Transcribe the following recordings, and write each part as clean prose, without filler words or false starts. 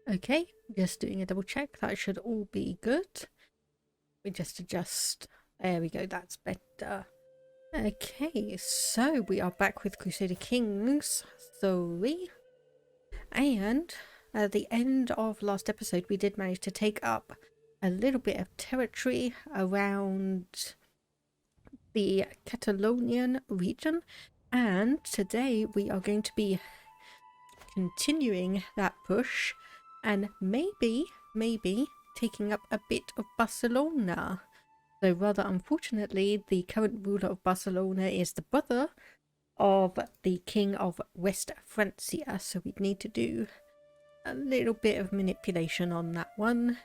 Okay, just doing a double check. That should all be good. We just adjust. There we go, that's better. Okay, so we are back with Crusader Kings 3. And at the end of last episode, we did manage to take up a little bit of territory around the Catalonian region. And today we are going to be continuing that push and maybe taking up a bit of Barcelona. So rather unfortunately, the current ruler of Barcelona is the brother of the king of West Francia, so we'd need to do a little bit of manipulation on that one.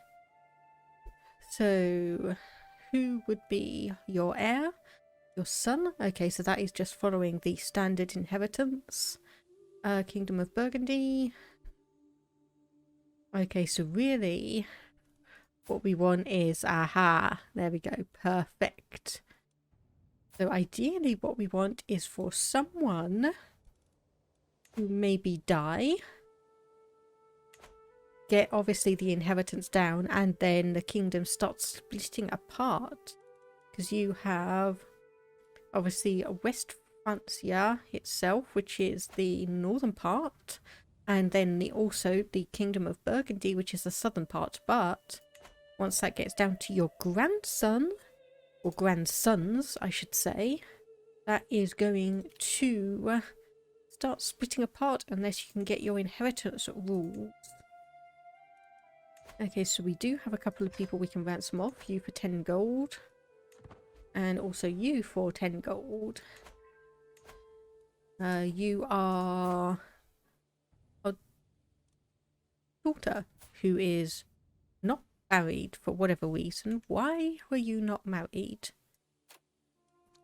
So who would be your heir? Your son? Okay, so that is just following the standard inheritance. Kingdom of Burgundy. Okay, so really what we want is, aha, there we go, perfect. So ideally what we want is for someone who maybe die, get obviously the inheritance down, and then the kingdom starts splitting apart. Because you have obviously West Francia itself, which is the northern part, and then also the Kingdom of Burgundy, which is the southern part. But once that gets down to your grandson, or grandsons, I should say, that is going to start splitting apart unless you can get your inheritance rules. Okay, so we do have a couple of people we can ransom off. You for 10 gold. And also you for 10 gold. You are a daughter who is not married for whatever reason. Why were you not married?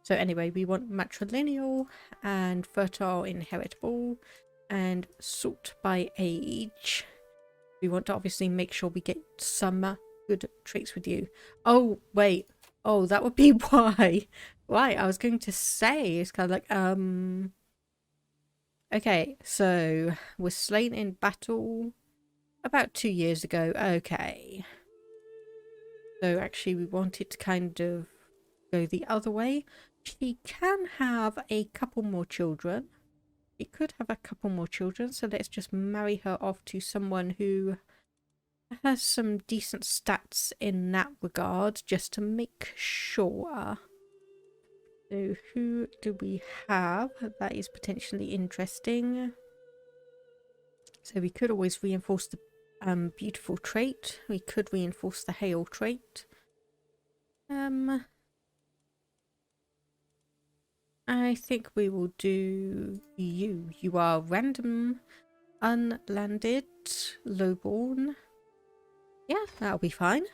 So anyway, we want matrilineal and fertile inheritable and sort by age. We want to obviously make sure we get some good traits with you. Oh, wait. Oh, that would be why. Right, I was going to say, it's kind of like, okay, so we're slain in battle about 2 years ago. Okay. So actually we wanted to kind of go the other way. She can have a couple more children. She could have a couple more children, so let's just marry her off to someone who has some decent stats in that regard, just to make sure. So who do we have that is potentially interesting? So we could always reinforce the beautiful trait. We could reinforce the hail trait. I think we will do you. You are random, unlanded, lowborn. Yeah, that'll be fine.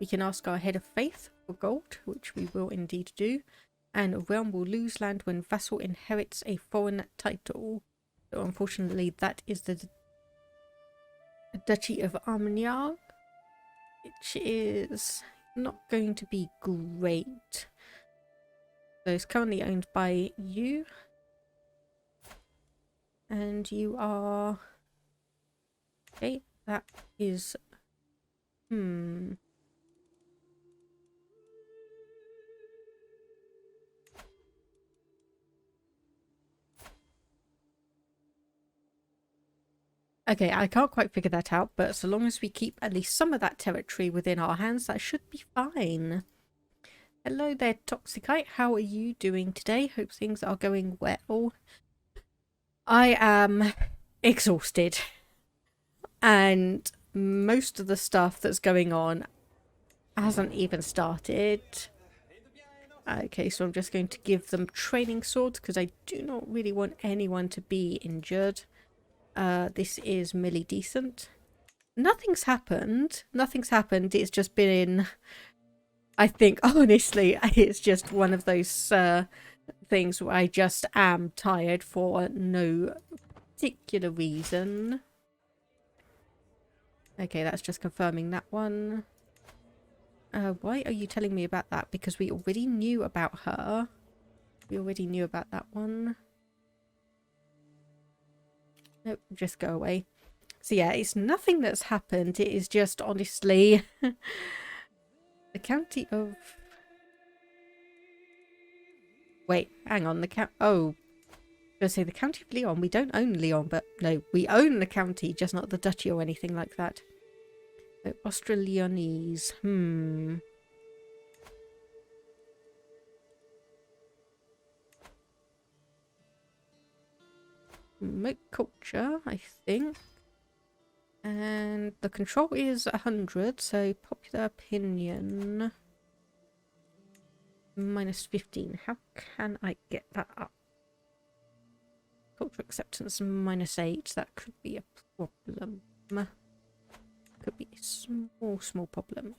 We can ask our head of faith for gold, which we will indeed do. And a realm will lose land when vassal inherits a foreign title. So unfortunately that is the Duchy of Armagnac, which is not going to be great. So it's currently owned by you. And you are... Okay, that is... Okay, I can't quite figure that out, but so long as we keep at least some of that territory within our hands, that should be fine. Hello there, Toxicite. How are you doing today? Hope things are going well. I am exhausted. And most of the stuff that's going on hasn't even started. Okay, so I'm just going to give them training swords because I do not really want anyone to be injured. This is merely decent. Nothing's happened. Nothing's happened. It's just been... I think, honestly, it's just one of those things where I just am tired for no particular reason. Okay, that's just confirming that one. Why are you telling me about that? Because we already knew about her. We already knew about that one. Nope, just go away. So yeah, it's nothing that's happened. It is just, honestly, the county of... Wait, hang on. Oh, I was going to say the county of Leon. We don't own Leon, but no, we own the county, just not the duchy or anything like that. So, Australianese. Remote culture, I think. And the control is 100, so popular opinion -15. How can I get that up? Cultural acceptance -8. That could be a problem. Could be a small problem.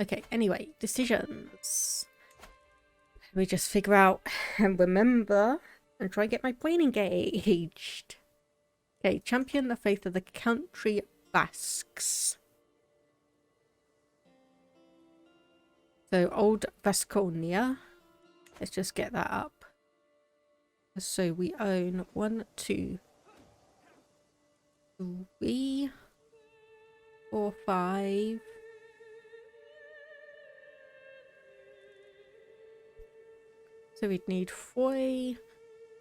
Okay, anyway, decisions. Let me just figure out and remember and try and get my brain engaged. Okay, champion the faith of the country Basques. So, Old Vasconia. Let's just get that up. So, we own 1, 2, 3, 4, 5. So, we'd need Foy,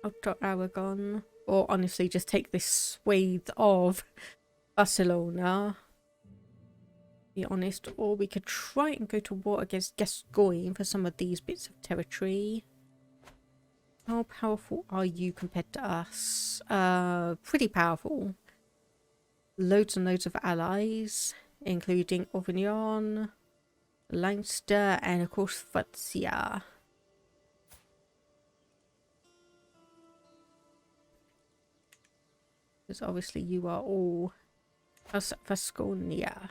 Alto Aragon, or honestly, just take this swathe of Barcelona. Be honest, or we could try and go to war against Gascoigne for some of these bits of territory. How powerful are you compared to us? Pretty powerful. Loads and loads of allies, including Auvergne, Leinster, and of course Francia. Because obviously you are all Vasconia.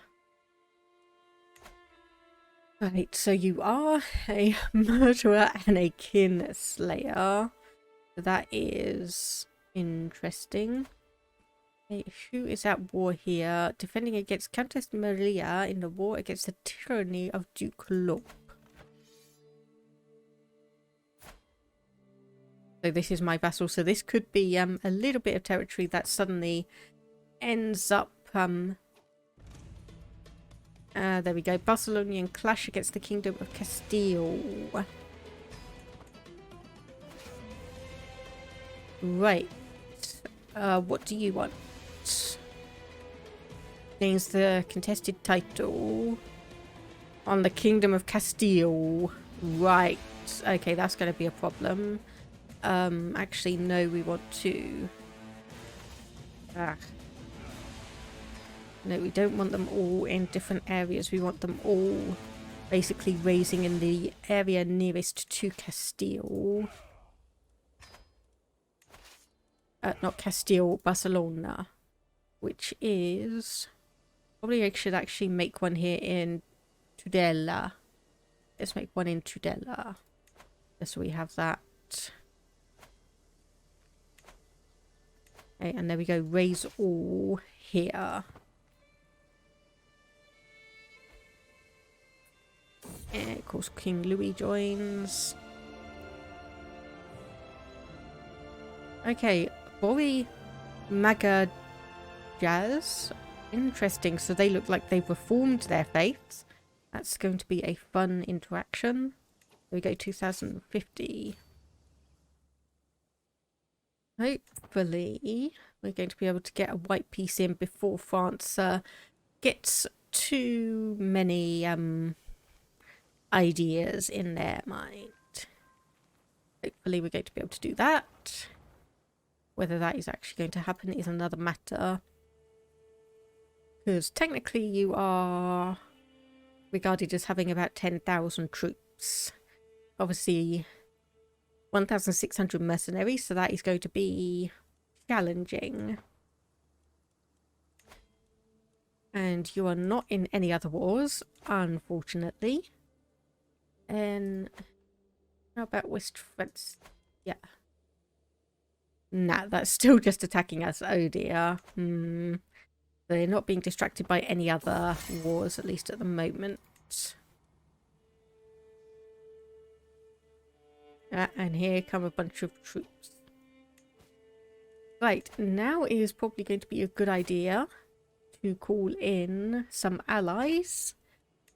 Right, so you are a murderer and a kinslayer. That is interesting. Okay, who is at war here? Defending against Countess Maria in the war against the tyranny of Duke Lope. So this is my vassal, so this could be a little bit of territory that suddenly ends up... there we go. Barcelonian clash against the Kingdom of Castile. Right. What do you want? Gains the contested title on the Kingdom of Castile. Right. Okay, that's going to be a problem. Actually, no, we want to... No, we don't want them all in different areas. We want them all basically raising in the area nearest to Castile. Not Castile, Barcelona. Which is... Probably I should actually make one here in Tudela. Let's make one in Tudela. Just so we have that. Okay, and there we go. Raise all here. And of course King Louis joins. Okay, Bori Magajaz. Interesting, so they look like they've reformed their faiths. That's going to be a fun interaction. There we go, 2050. Hopefully we're going to be able to get a white piece in before France gets too many ideas in their mind. Hopefully we're going to be able to do that. Whether that is actually going to happen is another matter. Because technically you are regarded as having about 10,000 troops. Obviously 1,600 mercenaries, so that is going to be challenging. And you are not in any other wars, unfortunately. And how about West France? Yeah. Nah, that's still just attacking us. Oh dear. They're not being distracted by any other wars, at least at the moment. And here come a bunch of troops. Right, now is probably going to be a good idea to call in some allies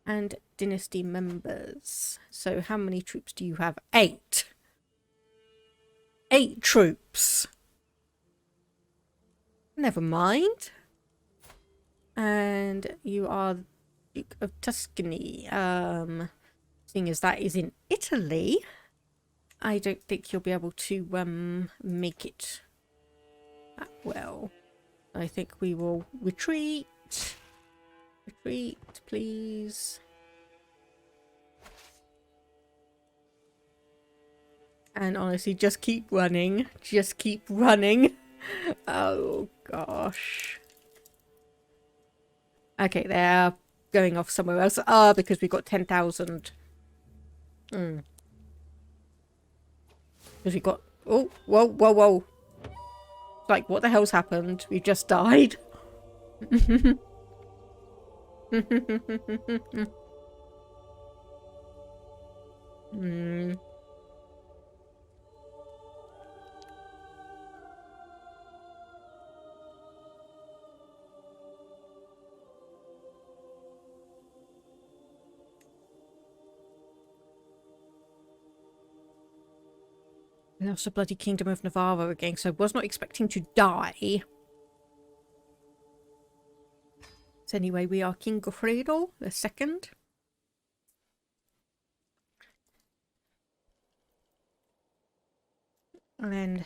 and dynasty members. So how many troops do you have? 8. 8 troops. Never mind. And you are Duke of Tuscany. Seeing as that is in Italy, I don't think you'll be able to make it that well. I think we will retreat. Retreat, please. And honestly, just keep running. Just keep running. Oh, gosh. Okay, they're going off somewhere else. Because we've got 10,000. Because we've got... Oh, whoa, whoa, whoa. Like, what the hell's happened? We just died. We lost the bloody Kingdom of Navarre again, so I was not expecting to die. So anyway, we are King Goffredo the second. And...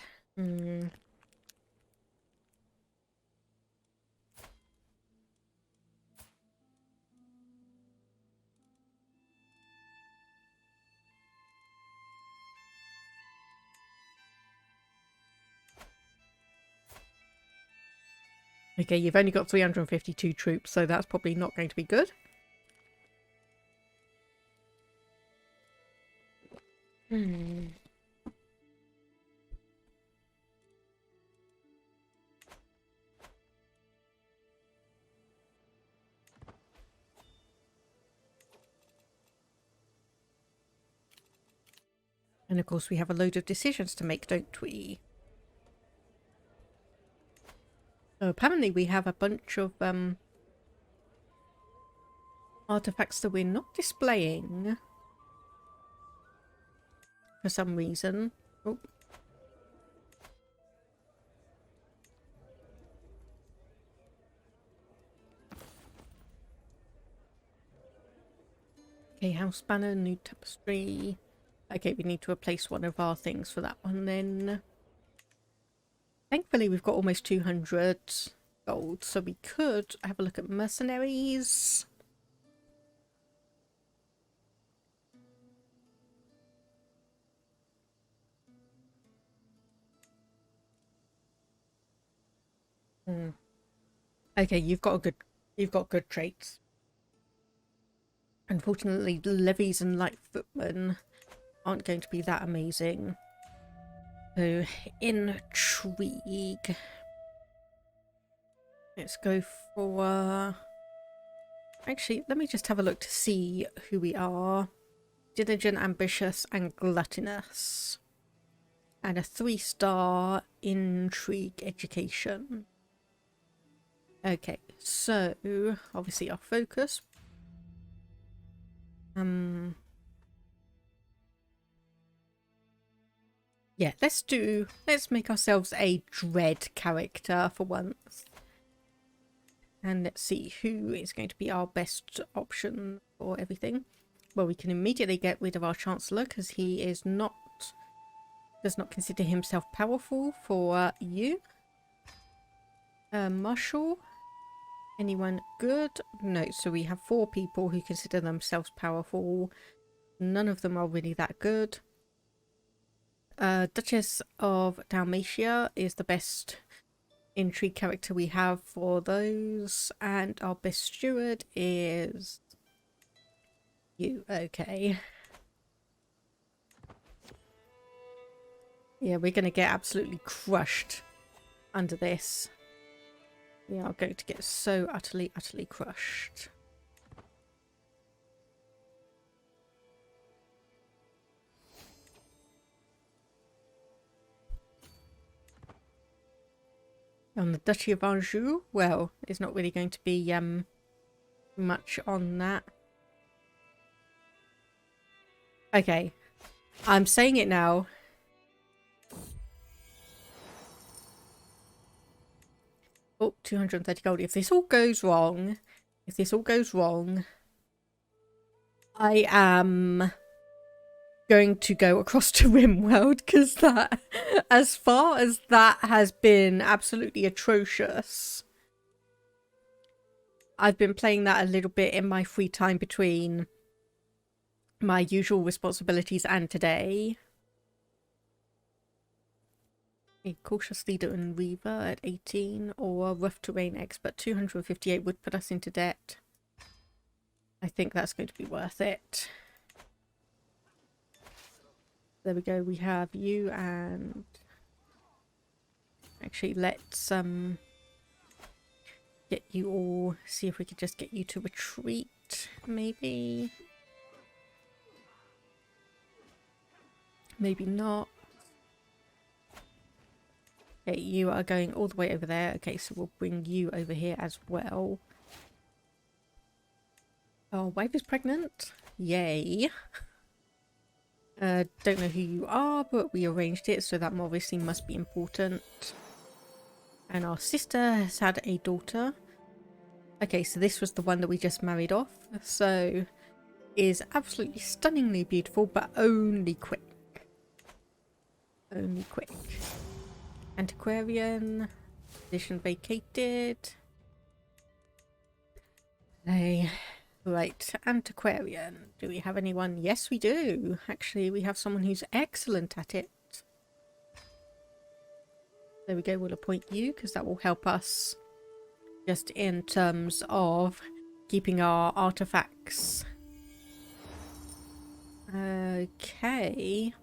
Okay, you've only got 352 troops, so that's probably not going to be good. And of course we have a load of decisions to make, don't we? So apparently we have a bunch of artifacts that we're not displaying for some reason. Oh. Okay, house banner, new tapestry. Okay, we need to replace one of our things for that one then. Thankfully we've got almost 200 gold, so we could have a look at mercenaries. Okay, you've got good traits. Unfortunately, levies and light footmen aren't going to be that amazing. So, intrigue. Let's go for... Actually, let me just have a look to see who we are. Diligent, ambitious, and gluttonous. And a 3-star intrigue education. Okay, so obviously our focus. Yeah, let's make ourselves a dread character for once. And let's see who is going to be our best option for everything. Well, we can immediately get rid of our Chancellor because he is does not consider himself powerful for you. Marshal. Anyone good? No, so we have 4 people who consider themselves powerful. None of them are really that good. Duchess of Dalmatia is the best intrigue character we have for those. And our best steward is you. Okay. Yeah, we're going to get absolutely crushed under this. We are going to get so utterly, utterly crushed. On the Duchy of Anjou, well, it's not really going to be much on that. Okay, I'm saying it now. Oh, 230 gold. If this all goes wrong, I am going to go across to RimWorld, because that, as far as that has been absolutely atrocious, I've been playing that a little bit in my free time between my usual responsibilities and today. A cautious leader and weaver at 18, or a rough terrain expert 258 would put us into debt. I think that's going to be worth it. There we go, we have you, and actually let's get you all, see if we could just get you to retreat, maybe. Maybe not. Okay, you are going all the way over there. Okay, so we'll bring you over here as well. Our wife is pregnant. Yay. Don't know who you are, but we arranged it, so that obviously must be important. And our sister has had a daughter. Okay, so this was the one that we just married off. So, is absolutely stunningly beautiful, but only quick. Only quick. Antiquarian. Position vacated. Hey. Right, antiquarian. Do we have anyone? Yes, we do. Actually, we have someone who's excellent at it. There we go, we'll appoint you, because that will help us just in terms of keeping our artifacts. Okay.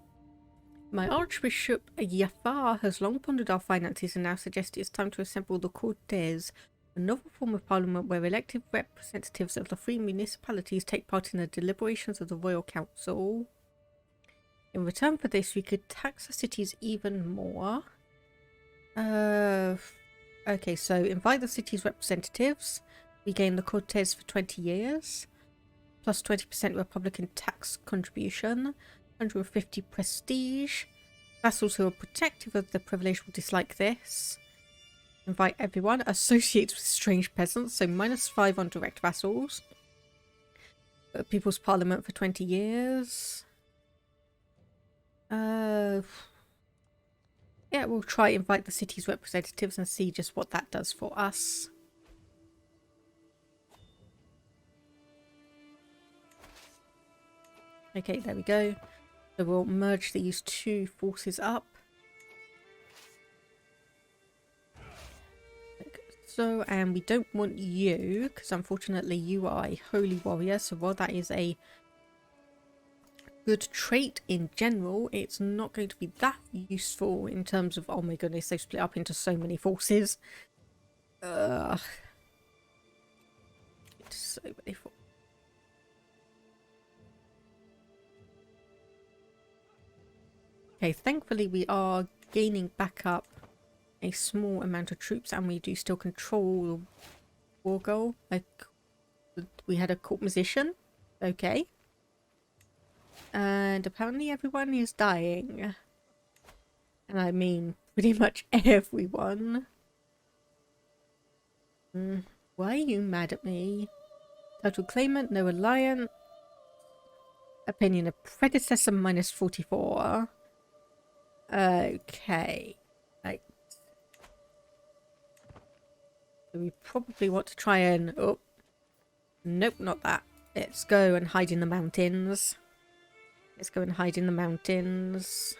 My Archbishop Jafar has long pondered our finances and now suggests it's time to assemble the Cortes, a novel form of parliament where elected representatives of the free municipalities take part in the deliberations of the Royal Council. In return for this, we could tax the cities even more. Okay, so invite the city's representatives. We gain the Cortes for 20 years. Plus 20% Republican tax contribution. 150 prestige. Vassals who are protective of the privilege will dislike this. Invite everyone. Associates with strange peasants, so -5 on direct vassals. People's Parliament for 20 years. Yeah, we'll try invite the city's representatives and see just what that does for us. Okay, there we go. So we'll merge these two forces up. So, and we don't want you, because unfortunately you are a holy warrior, so while that is a good trait in general, it's not going to be that useful in terms of, oh my goodness, they split up into so many forces. Ugh. It's so many forces. Okay, thankfully we are gaining back up a small amount of troops, and we do still control war goal. Like, we had a court musician. Okay. And apparently everyone is dying. And I mean pretty much everyone. Why are you mad at me? Total claimant, no alliance. Opinion of predecessor -44. Okay. Right. So we probably want to try and... Oh. Nope, not that. Let's go and hide in the mountains. Let's go and hide in the mountains.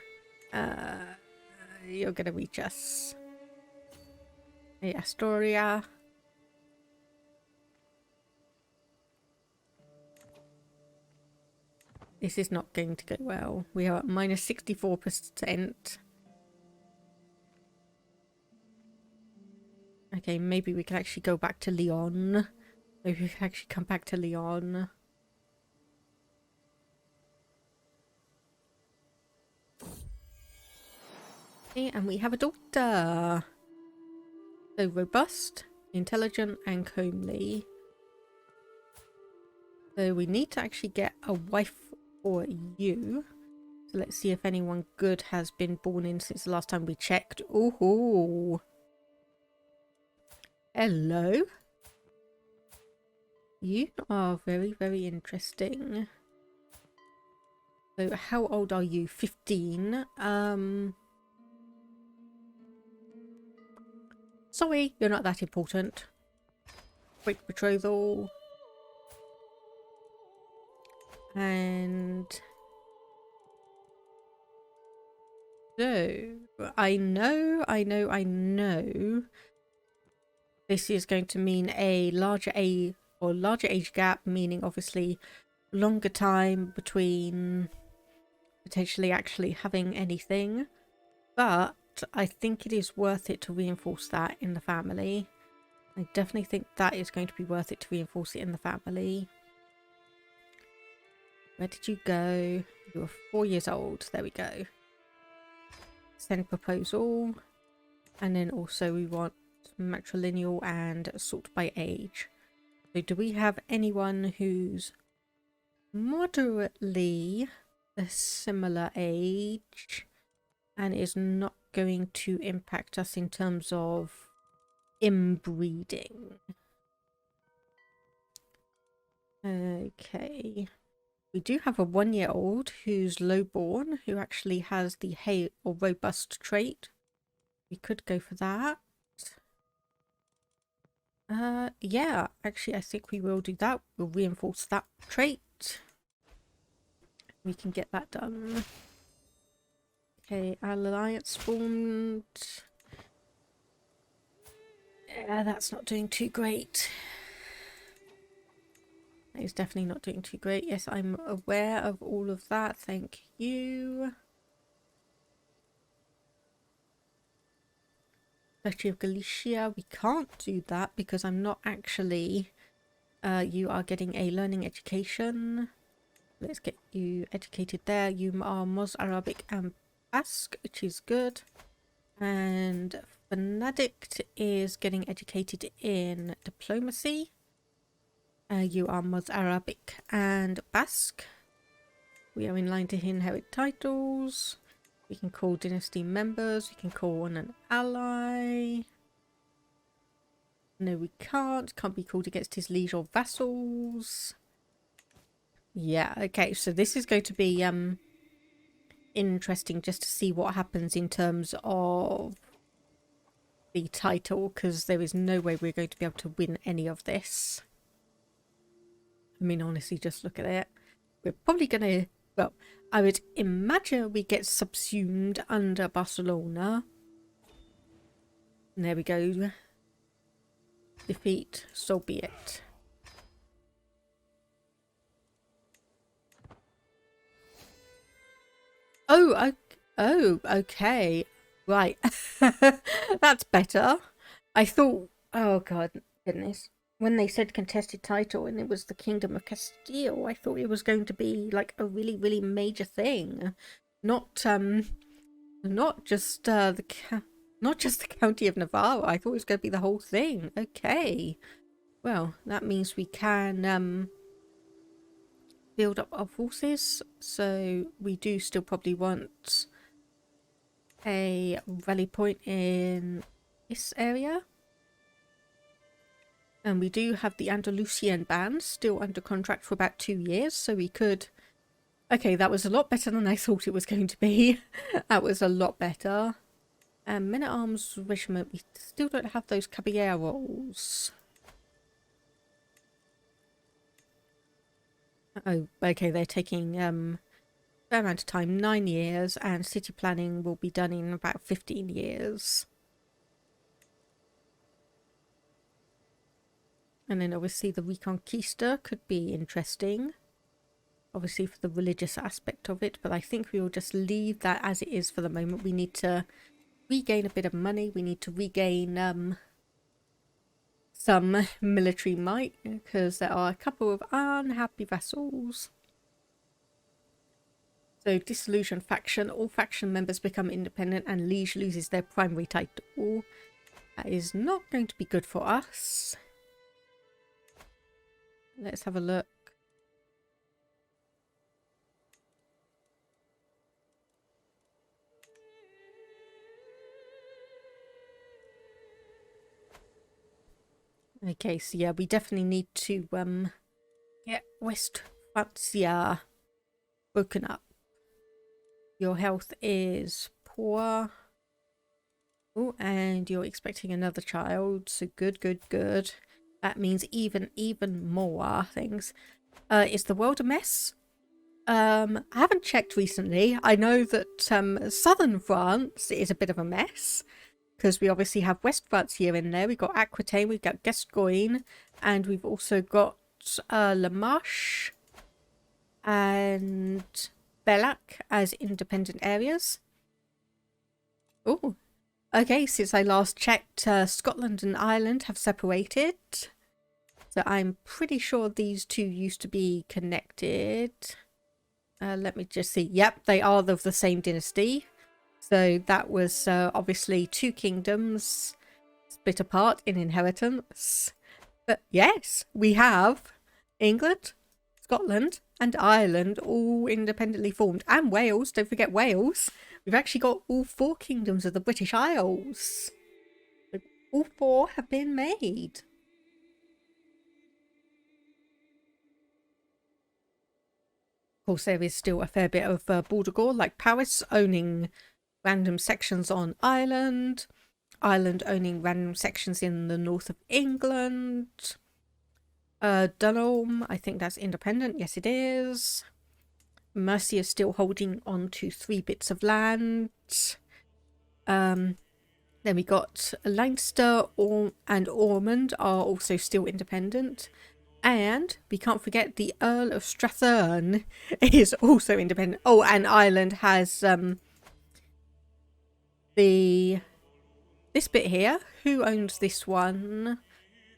You're gonna reach us. Hey, Astoria. This is not going to go well. We are at minus 64%. Okay, maybe we can actually go back to Leon. Maybe we can actually come back to Leon. Okay, and we have a daughter. So robust, intelligent, and comely. So we need to actually get a wife for you. So let's see if anyone good has been born in since the last time we checked. Ooh. Hello. You are very, very interesting. So how old are you? 15. Sorry, you're not that important. Quick betrothal. And so I know this is going to mean a larger age gap, meaning obviously longer time between potentially actually having anything, but I think it is worth it to reinforce that in the family. I definitely think that is going to be worth it to reinforce it in the family. Where did you go? You were 4 years old. There we go. Send proposal. And then also we want matrilineal and sort by age. So do we have anyone who's moderately a similar age and is not going to impact us in terms of inbreeding? Okay. We do have a 1-year-old who's lowborn, who actually has the hay or robust trait. We could go for that. Yeah, actually I think we will do that. We'll reinforce that trait. We can get that done. Okay, alliance formed. Yeah, that's not doing too great. It's definitely not doing too great. Yes, I'm aware of all of that. Thank you. Duchy of Galicia, we can't do that because I'm not actually... you are getting a learning education. Let's get you educated there. You are Mozarabic and Basque, which is good. And Benedict is getting educated in diplomacy. You are Mozarabic and Basque. We are in line to inherit titles. We can call dynasty members. We can call on an ally. No, we can't. Can't be called against his liege or vassals. Yeah, okay. So this is going to be interesting just to see what happens in terms of the title, because there is no way we're going to be able to win any of this. I mean, honestly, just look at it. We're probably going to... Well, I would imagine we get subsumed under Barcelona. And there we go. Defeat, so be it. Oh, okay. Right. That's better. I thought... Oh, God. Goodness. When they said contested title and it was the Kingdom of Castile, I thought it was going to be like a really, really major thing. Not just not just the County of Navarre. I thought it was going to be the whole thing. Okay. Well, that means we can build up our forces. So we do still probably want a rally point in this area. And we do have the Andalusian band still under contract for about 2 years, so we could... Okay, that was a lot better than I thought it was going to be. That was a lot better. And Men-at-Arms Regiment, we still don't have those caballeros. Oh, okay, they're taking a fair amount of time, 9 years, and city planning will be done in about 15 years. And then obviously the Reconquista could be interesting. Obviously for the religious aspect of it, but I think we will just leave that as it is for the moment. We need to regain a bit of money. We need to regain some military might, because there are a couple of unhappy vassals. So disillusion faction. All faction members become independent and liege loses their primary title. That is not going to be good for us. Let's have a look. Okay, so yeah, we definitely need to get West Francia broken up. Your health is poor. Oh, and you're expecting another child, so good, good, good. That means even more things. Is the world a mess? I haven't checked recently. I know that southern France is a bit of a mess, because we obviously have West France here in there. We've got Aquitaine, we've got Gascoigne, and we've also got La Marche and Bellac as independent areas. Oh, okay, since I last checked, Scotland and Ireland have separated. So I'm pretty sure these two used to be connected. Let me just see. Yep, they are of the same dynasty. So that was obviously two kingdoms split apart in inheritance. But yes, we have England, Scotland and Ireland all independently formed. And Wales, don't forget Wales. We've actually got all four kingdoms of the British Isles. All four have been made. Of course, there is still a fair bit of border gore, like Paris owning random sections on Ireland, Ireland owning random sections in the north of England. Dunholm, I think that's independent. Yes, it is. Mercia is still holding on to 3 bits of land. Then we got Leinster and Ormond are also still independent. And we can't forget the Earl of Strathearn is also independent. Oh, and Ireland has this bit here. Who owns this one?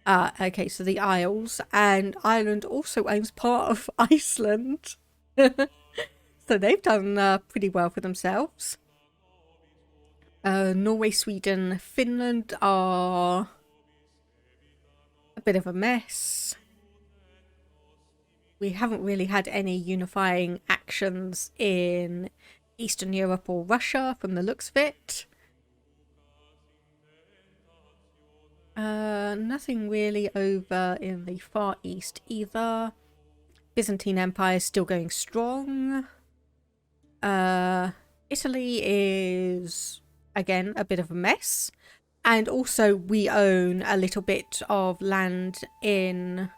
Okay, so the Isles. And Ireland also owns part of Iceland. So they've done pretty well for themselves. Norway, Sweden, Finland are a bit of a mess. We haven't really had any unifying actions in Eastern Europe or Russia from the looks of it. Nothing really over in the Far East either. Byzantine Empire is still going strong. Italy is, again, a bit of a mess. And also we own a little bit of land in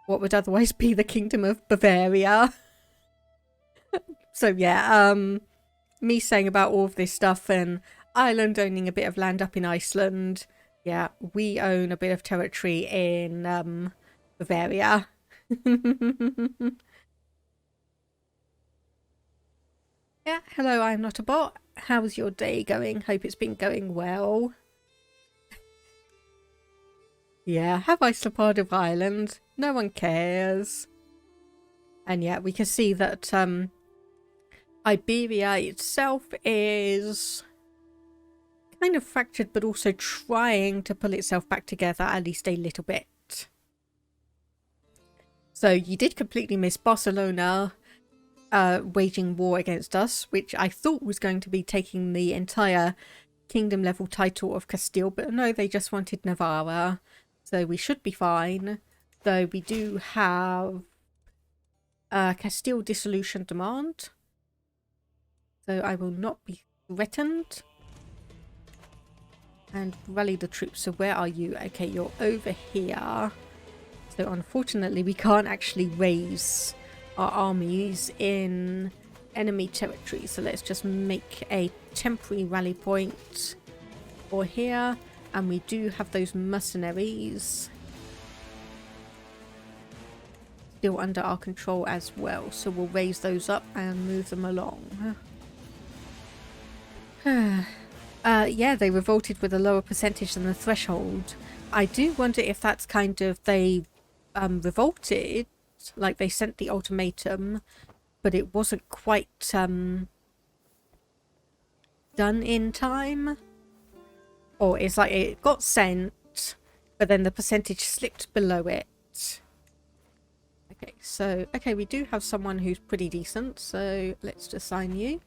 what would otherwise be the Kingdom of Bavaria. So yeah, me saying about all of this stuff and Ireland owning a bit of land up in Iceland. Yeah, we own a bit of territory in Bavaria. Yeah, hello, I'm not a bot. How's your day going? Hope it's been going well. Yeah, have I still part of Ireland? No one cares. And yeah, we can see that Iberia itself is kind of fractured, but also trying to pull itself back together at least a little bit. So you did completely miss Barcelona waging war against us, which I thought was going to be taking the entire kingdom level title of Castile, but no, they just wanted Navarra. So we should be fine. Though we do have Castile dissolution demand. So I will not be threatened. And rally the troops. So where are you? Okay, you're over here. So unfortunately we can't actually raise our armies in enemy territory. So let's just make a temporary rally point for here. And we do have those mercenaries. still under our control as well. So we'll raise those up and move them along. Yeah, they revolted with a lower percentage than the threshold. I do wonder if that's kind of they revolted, like they sent the ultimatum, but it wasn't quite done in time. Or it's like it got sent, but then the percentage slipped below it. Okay, so, okay, we do have someone who's pretty decent, so let's assign you.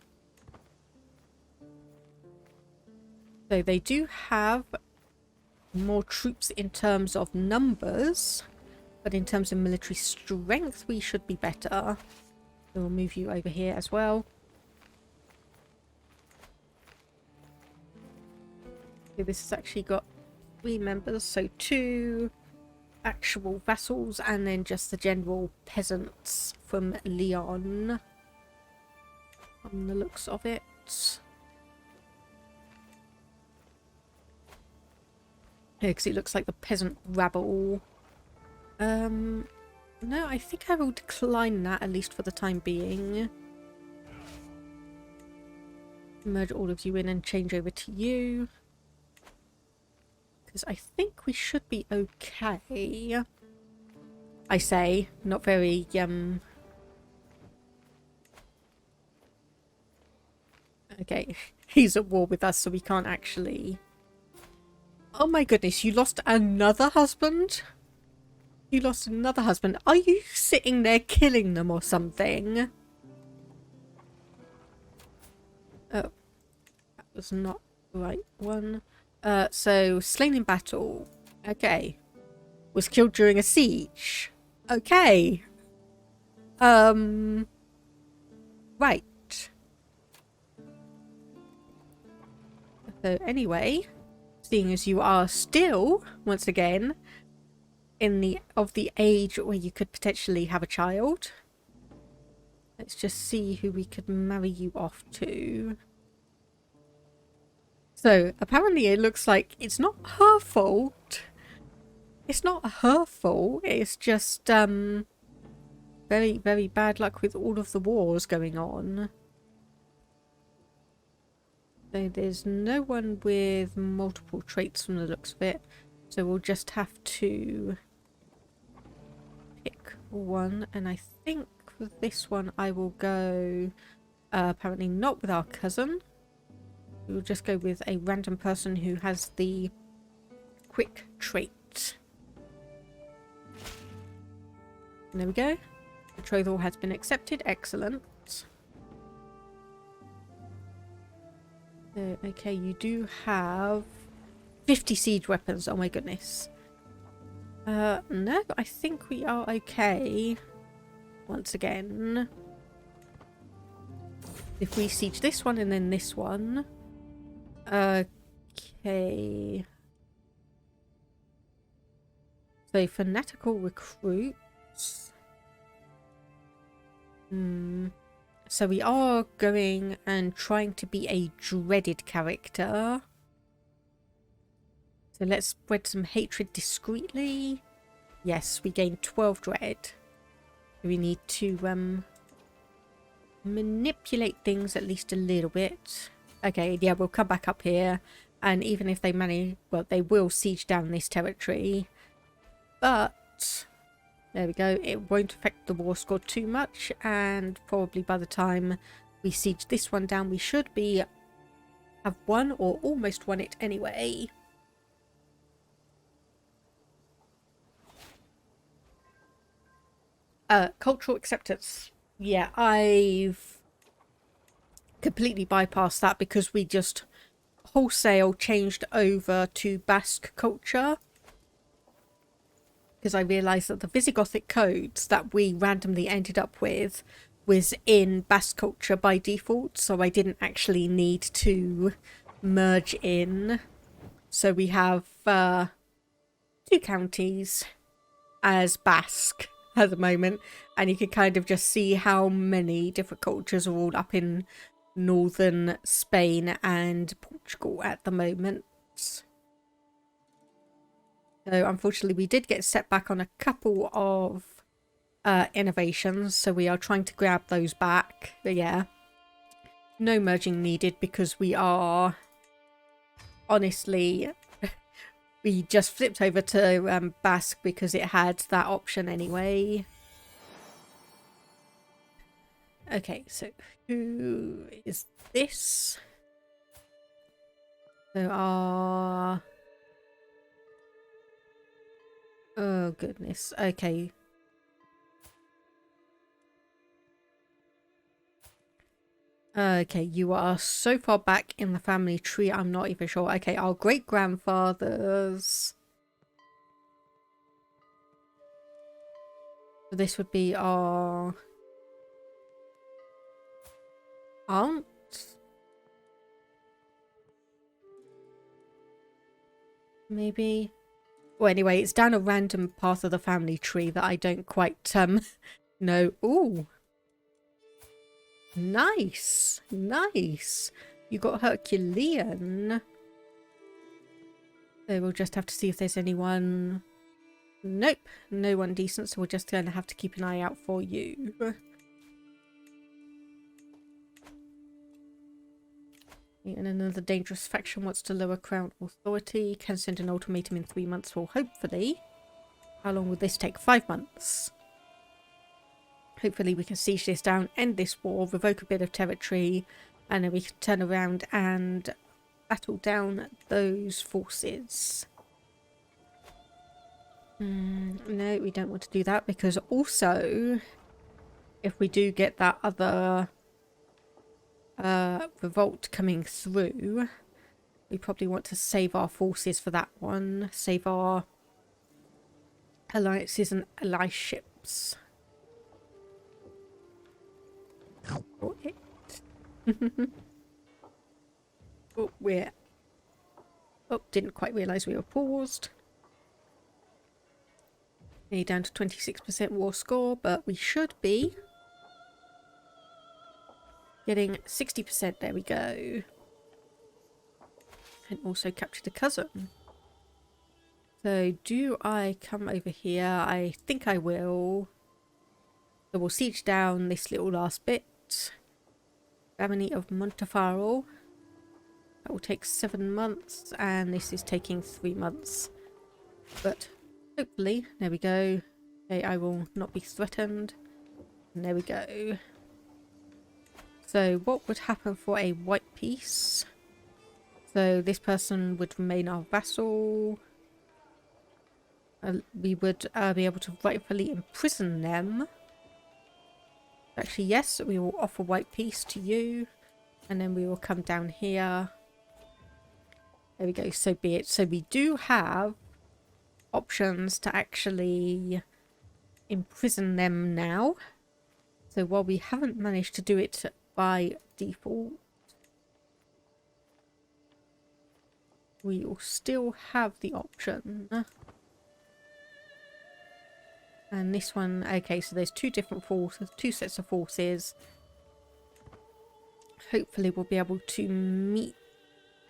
So they do have more troops in terms of numbers, but in terms of military strength, we should be better. So we'll move you over here as well. Okay, this has actually got 3 members, so 2 actual vassals and then just the general peasants from Leon, on the looks of it. Yeah, because it looks like the peasant rabble. No, I think I will decline that, at least for the time being. Merge all of you in and change over to you. Because I think we should be okay. I say, not very, Okay, he's at war with us, so we can't actually... Oh my goodness, you lost another husband? You lost another husband. Are you sitting there killing them or something? Oh, that was not the right one. So, slain in battle. Okay. Was killed during a siege. Okay. Right. So, anyway, seeing as you are still, once again, in the age where you could potentially have a child, let's just see who we could marry you off to. So, apparently it looks like it's not her fault. It's not her fault. It's just, very, very bad luck with all of the wars going on. So there's no one with multiple traits from the looks of it. So we'll just have to pick one. And I think for this one I will go, apparently not with our cousin. We'll just go with a random person who has the quick trait. And there we go. Betrothal has been accepted. Excellent. Okay, you do have 50 siege weapons. Oh my goodness. No, I think we are okay. Once again. If we siege this one and then this one. Okay. So, fanatical recruits. So we are going and trying to be a dreaded character. So let's spread some hatred discreetly. Yes, we gain 12 dread. We need to manipulate things at least a little bit. Okay, yeah, we'll come back up here. And even if they manage, well, they will siege down this territory. But... there we go. It won't affect the war score too much, and probably by the time we siege this one down, we should have won or almost won it anyway. Cultural acceptance. Yeah, I've completely bypassed that because we just wholesale changed over to Basque culture. Because I realised that the Visigothic codes that we randomly ended up with was in Basque culture by default, so I didn't actually need to merge in. So we have 2 counties as Basque at the moment, and you can kind of just see how many different cultures are all up in northern Spain and Portugal at the moment. So unfortunately we did get set back on a couple of innovations, so we are trying to grab those back. But yeah, no merging needed because we are honestly we just flipped over to Basque because it had that option anyway. Okay, so who is this? So oh goodness, okay. Okay, you are so far back in the family tree, I'm not even sure. Okay, our great-grandfathers. So this would be our aunt? Maybe? Well, anyway, it's down a random path of the family tree that I don't quite, know. Ooh. Nice. Nice. You got Herculean. So we'll just have to see if there's anyone... Nope. No one decent, so we're just going to have to keep an eye out for you. And another dangerous faction wants to lower crown authority. Can send an ultimatum in 3 months. Well, hopefully. How long will this take? 5 months. Hopefully we can siege this down, end this war, revoke a bit of territory, and then we can turn around and battle down those forces. No, we don't want to do that because also, if we do get that other revolt coming through, we probably want to save our forces for that one. Save our alliances and ally ships. For it. Oh, we're... Oh, didn't quite realise we were paused. Nearly down to 26% war score, but we should be getting 60%. There we go. And also capture the cousin. So do I come over here? I think I will. So we'll siege down this little last bit. Barony of Montefarro. That will take 7 months, and this is taking 3 months. But hopefully, there we go. Okay, I will not be threatened. And there we go. So what would happen for a white peace? So this person would remain our vassal. We would be able to rightfully imprison them. Actually, yes, we will offer white peace to you. And then we will come down here. There we go, so be it. So we do have options to actually imprison them now. So while we haven't managed to do it by default, we will still have the option. And this one, okay, so there's two different forces, 2 sets of forces. Hopefully we'll be able to meet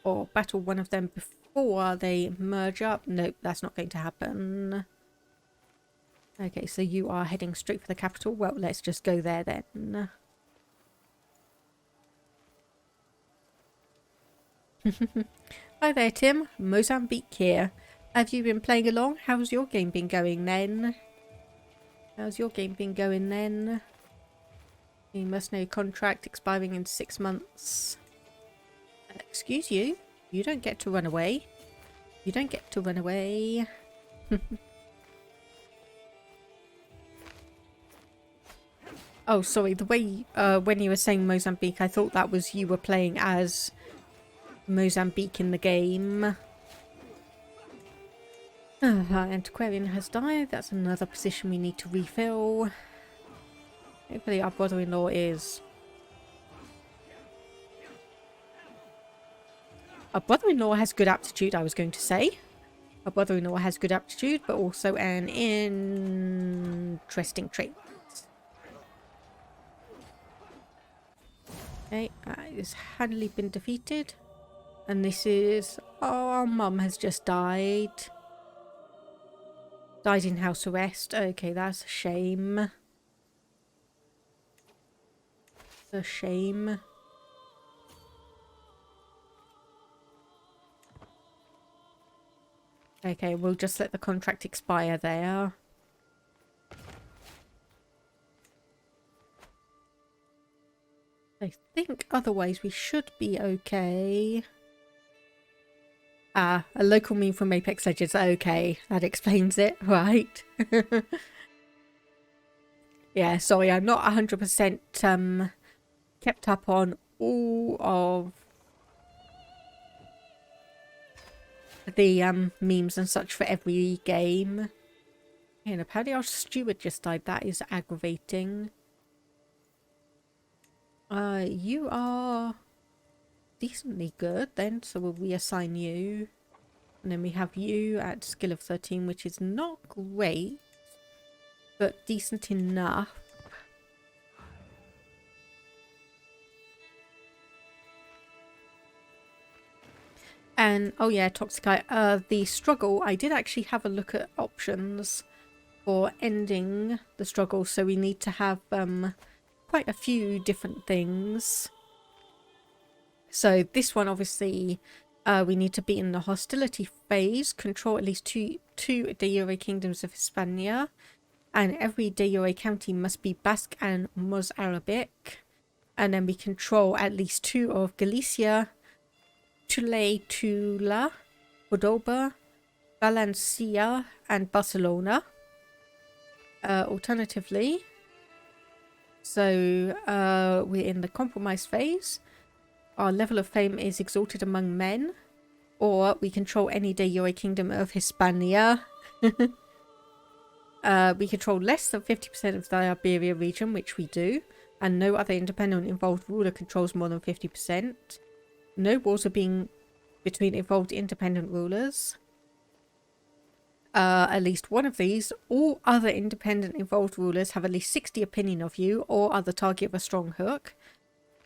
or battle one of them before they merge up. Nope, that's not going to happen. Okay, so you are heading straight for the capital. Well, let's just go there then. Hi there, Tim. Mozambique here. Have you been playing along? How's your game been going then? How's your game been going then? You must know contract expiring in 6 months. Excuse you? You don't get to run away. You don't get to run away. Oh, sorry. The way when you were saying Mozambique, I thought that was you were playing as Mozambique in the game. Our antiquarian has died. That's another position we need to refill. Hopefully our brother-in-law is... Our brother-in-law has good aptitude, I was going to say. Our brother-in-law has good aptitude, but also an interesting trait. Okay, it's handily been defeated. And this is... Oh, our mum has just died. Died in house arrest. Okay, that's a shame. A shame. Okay, we'll just let the contract expire there. I think otherwise we should be okay. Ah, a local meme from Apex Legends. Okay, that explains it, right? Yeah, sorry, I'm not 100% kept up on all of the memes and such for every game. And apparently our steward just died. That is aggravating. You are decently good then, so we'll reassign you. And then we have you at skill of 13, which is not great, but decent enough. And, oh yeah, Toxic Eye, the struggle, I did actually have a look at options for ending the struggle, so we need to have quite a few different things. So this one, obviously, we need to be in the hostility phase, control at least two de jure kingdoms of Hispania, and every de jure county must be Basque and Mozarabic, and then we control at least 2 of Galicia, Tula, Cordoba, Valencia, and Barcelona. Alternatively, so we're in the compromise phase. Our level of fame is exalted among men, or we control any de jure kingdom of Hispania. We control less than 50% of the Iberia region, which we do, and no other independent involved ruler controls more than 50%. No wars are being between involved independent rulers. At least one of these, all other independent involved rulers have at least 60 opinion of you or are the target of a strong hook.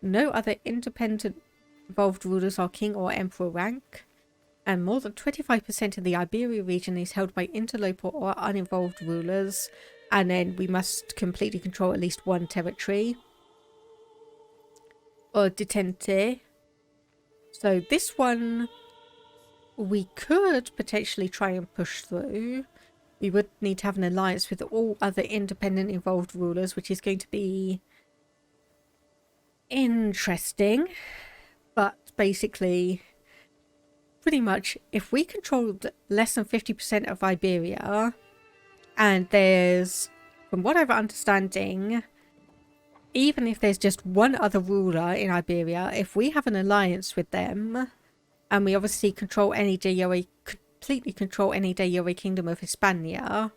No other independent involved rulers are king or emperor rank. And more than 25% of the Iberia region is held by interloper or uninvolved rulers. And then we must completely control at least one territory. Or detente. So this one we could potentially try and push through. We would need to have an alliance with all other independent involved rulers, which is going to be interesting. But basically, pretty much, if we controlled less than 50% of Iberia, and there's, from what I'm understanding, even if there's just one other ruler in Iberia, if we have an alliance with them, and we obviously control any completely control any de jure kingdom of Hispania,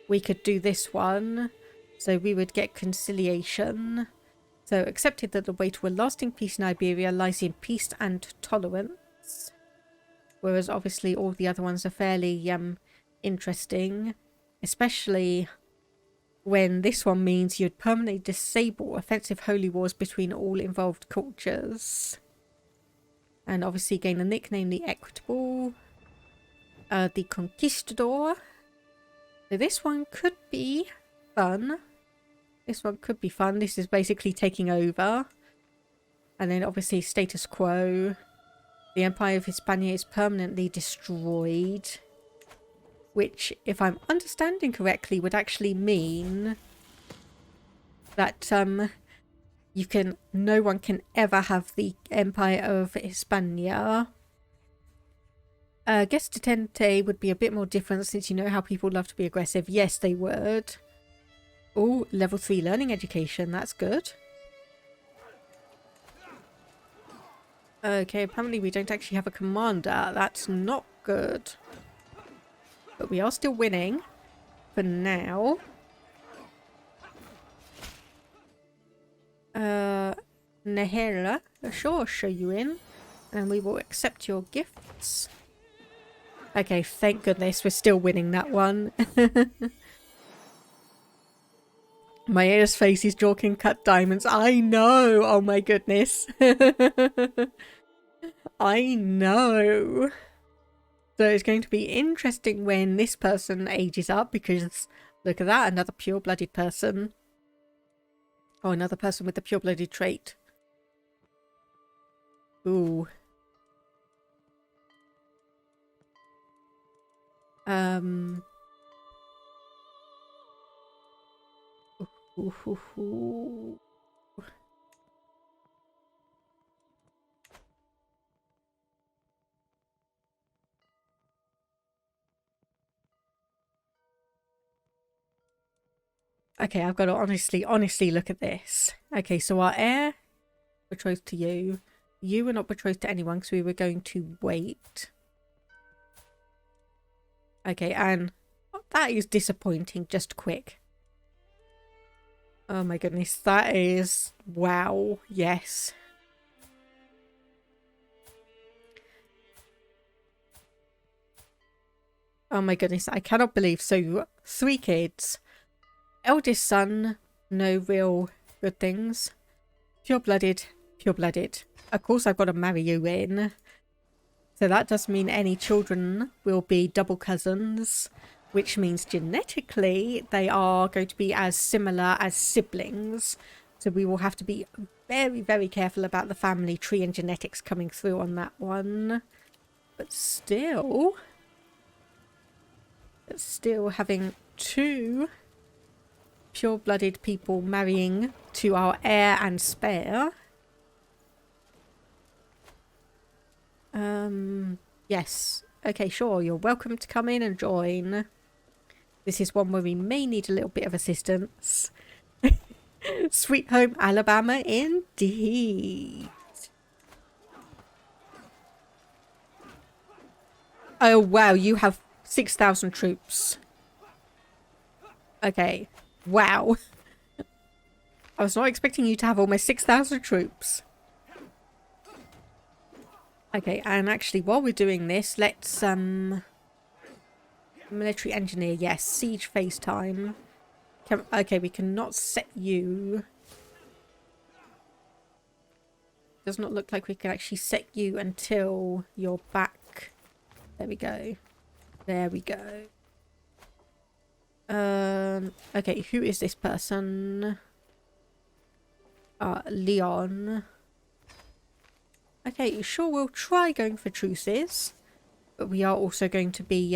we could do this one. So we would get conciliation. So accepted that the way to a lasting peace in Iberia lies in peace and tolerance. Whereas obviously all the other ones are fairly interesting. Especially when this one means you'd permanently disable offensive holy wars between all involved cultures. And obviously gain the nickname the Equitable, the Conquistador. So this one could be fun. This one could be fun. This is basically taking over. And then obviously status quo. The Empire of Hispania is permanently destroyed. Which, if I'm understanding correctly, would actually mean that no one can ever have the Empire of Hispania. I guess Detente would be a bit more different since you know how people love to be aggressive. Yes, they would. Oh, level 3 learning education. That's good. Okay, apparently we don't actually have a commander. That's not good. But we are still winning. For now. Nahela, sure, show you in. And we will accept your gifts. Okay, thank goodness we're still winning that one. Maea's face is Jorkin cut diamonds. I know! Oh my goodness. I know. So it's going to be interesting when this person ages up because look at that, another pure-blooded person. Oh, another person with the pure-blooded trait. Ooh. Ooh. Okay, I've got to honestly look at this. Okay, so our heir betrothed to you. You were not betrothed to anyone because we were going to wait. Okay, and that is disappointing, just quick. Oh my goodness, that is... Wow, yes. Oh my goodness, I cannot believe. So, 3 kids. Eldest son, no real good things. Pure-blooded, pure-blooded. Of course I've got to marry you in. So that does mean any children will be double cousins, which means genetically they are going to be as similar as siblings. So we will have to be very, very careful about the family tree and genetics coming through on that one. But still having 2 pure-blooded people marrying to our heir and spare. Yes. Okay, sure. You're welcome to come in and join. This is one where we may need a little bit of assistance. Sweet home Alabama, indeed. Oh, wow. You have 6,000 troops. Okay. Wow. I was not expecting you to have almost 6,000 troops. Okay, and actually, while we're doing this, let's, military engineer, yes, siege phase time. Okay, we cannot set you. Does not look like we can actually set you until you're back. There we go. There we go. Okay, who is this person? Leon. Okay, sure, we'll try going for truces. But we are also going to be,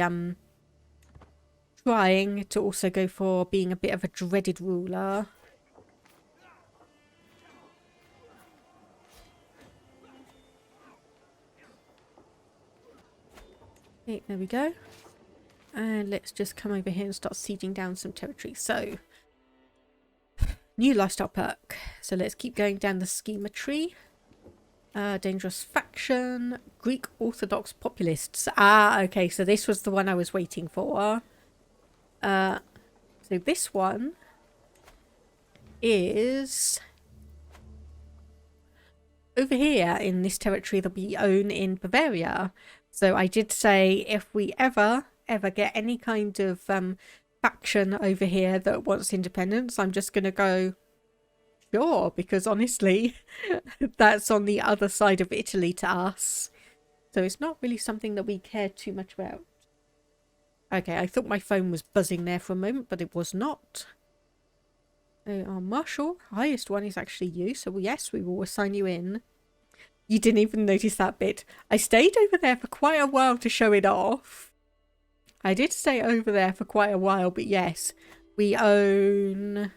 trying to also go for being a bit of a dreaded ruler. Okay, there we go. And let's just come over here and start sieging down some territory. So, new lifestyle perk. So let's keep going down the schema tree. Dangerous faction. Greek Orthodox populists. Ah, okay, so this was the one I was waiting for. So this one is over here in this territory that we own in Bavaria. So I did say if we ever get any kind of faction over here that wants independence, I'm just going to go, sure, because honestly, that's on the other side of Italy to us. So it's not really something that we care too much about. Okay, I thought my phone was buzzing there for a moment, but it was not. Our marshal, highest one is actually you, so yes, we will assign you in. You didn't even notice that bit. I stayed over there for quite a while to show it off. I did stay over there for quite a while, but yes, we own...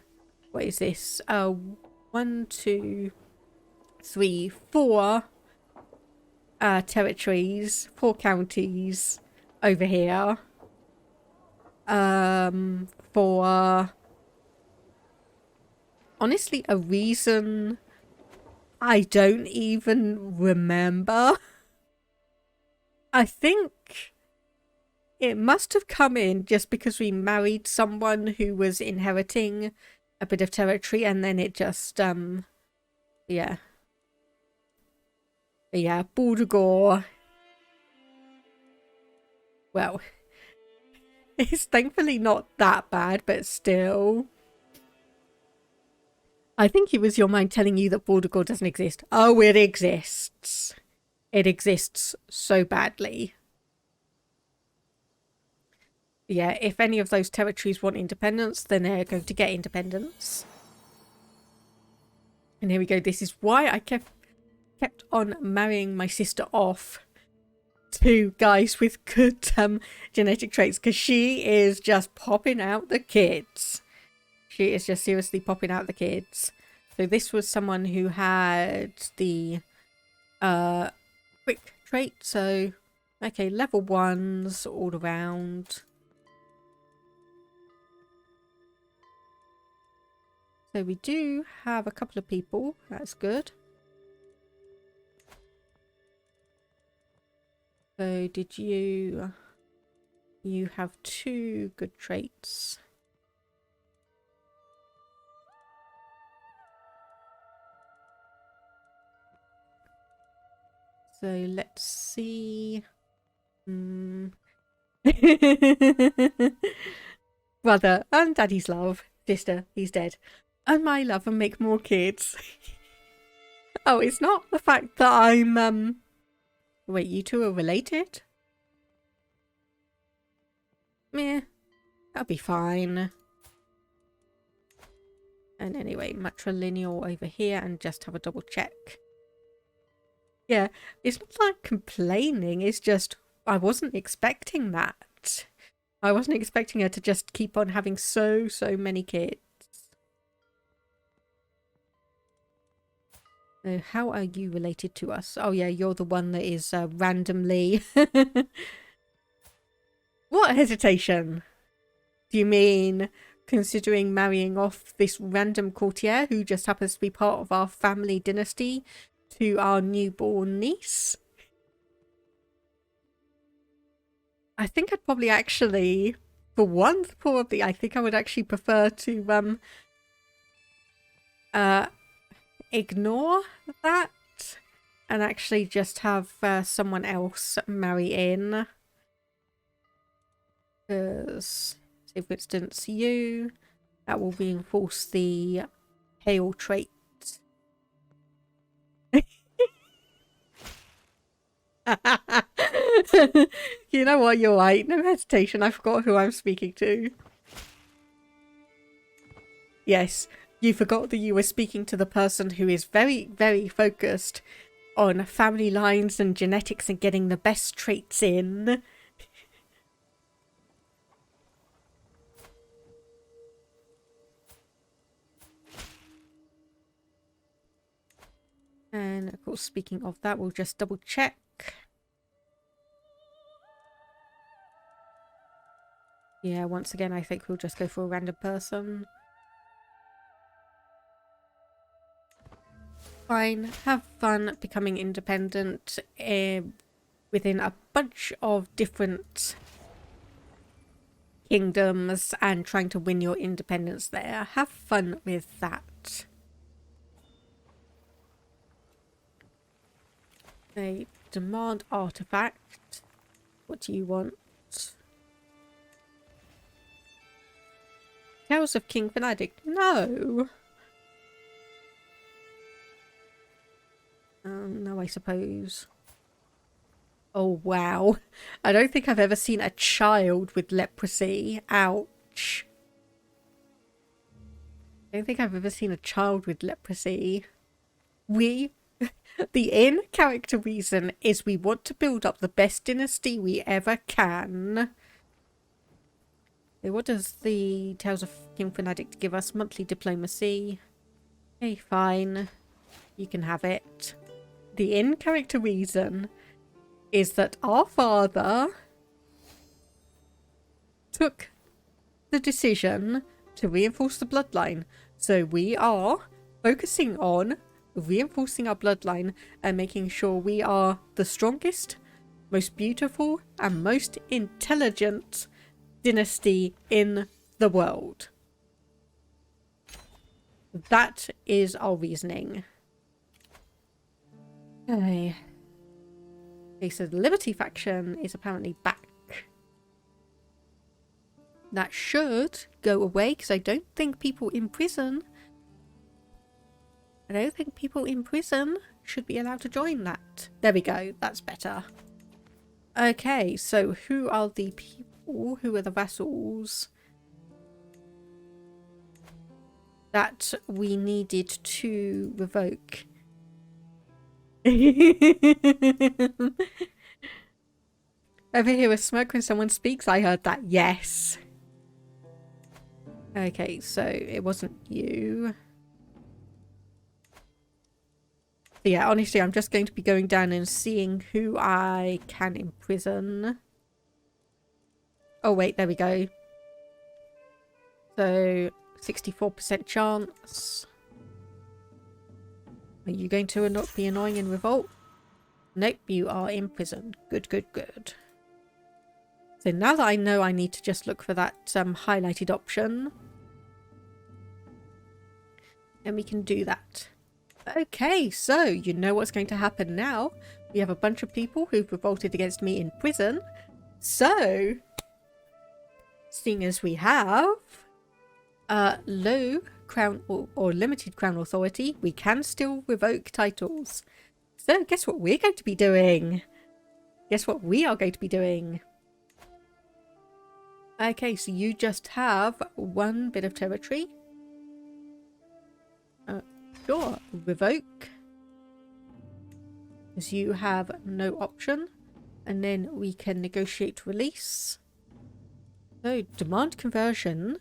What is this? 1, 2, 3, 4 territories, 4 counties over here. For honestly a reason I don't even remember. I think it must have come in just because we married someone who was inheriting a bit of territory, and then it just yeah, Bordeaux. Well, it's thankfully not that bad, but still. I think it was your mind telling you that Bordeaux doesn't exist. Oh, it exists. It exists so badly. Yeah, if any of those territories want independence, then they're going to get independence. And here we go. This is why I kept on marrying my sister off to guys with good genetic traits, because she is just popping out the kids. She is just seriously popping out the kids. So this was someone who had the quick trait. So, okay, level 1s all around. So we do have a couple of people. That's good. So did you have 2 good traits. So let's see. Brother and daddy's love. Sister, he's dead. And my love and make more kids. Oh, it's not the fact that I'm wait, you two are related? Meh. That'll be fine. And anyway, matrilineal over here, and just have a double check. Yeah, it's not like complaining, it's just I wasn't expecting that. I wasn't expecting her to just keep on having so many kids. So how are you related to us? Oh yeah, you're the one that is randomly... What hesitation? Do you mean considering marrying off this random courtier who just happens to be part of our family dynasty to our newborn niece? I think I'd probably actually, for once probably, I think I would actually prefer to ignore that and actually just have someone else marry in. Because, say for instance, you, that will reinforce the hail trait. You know what, you're right, no hesitation, I forgot who I'm speaking to. Yes, you forgot that you were speaking to the person who is very focused on family lines and genetics and getting the best traits in. And of course, speaking of that, we'll just double check. Yeah, once again, I think we'll just go for a random person. Fine, have fun becoming independent within a bunch of different kingdoms and trying to win your independence there. Have fun with that. They demand artifact. What do you want? Tales of King Benedict. No. No, I suppose. Oh, wow. I don't think I've ever seen a child with leprosy. Ouch. I don't think I've ever seen a child with leprosy. The in-character reason is we want to build up the best dynasty we ever can. What does the Tales of King Benedict give us? Monthly diplomacy. Okay, fine. You can have it. The in-character reason is that our father took the decision to reinforce the bloodline. So we are focusing on reinforcing our bloodline and making sure we are the strongest, most beautiful, and most intelligent dynasty in the world. That is our reasoning. Okay. Okay, so the Liberty faction is apparently back. That should go away because I don't think people in prison should be allowed to join that. There we go. That's better. Okay, so who are the people? Who are the vassals? that we needed to revoke. Ever hear a smirk when someone speaks? I heard that. Yes. Okay, so it wasn't you. So yeah, honestly, I'm just going to be going down and seeing who I can imprison. Oh wait, there we go. So 64% chance. Are you going to not be annoying in revolt? Nope, you are imprisoned. Good, good, good. So now that I know, I need to just look for that highlighted option. And we can do that. Okay, so you know what's going to happen now. We have a bunch of people who've revolted against me in prison. So, seeing as we have low crown or limited crown authority, we can still revoke titles. So guess what we're going to be doing? Guess what we are going to be doing? Okay, so you just have one bit of territory. Sure, revoke. Because you have no option. And then we can negotiate release. So, demand conversion.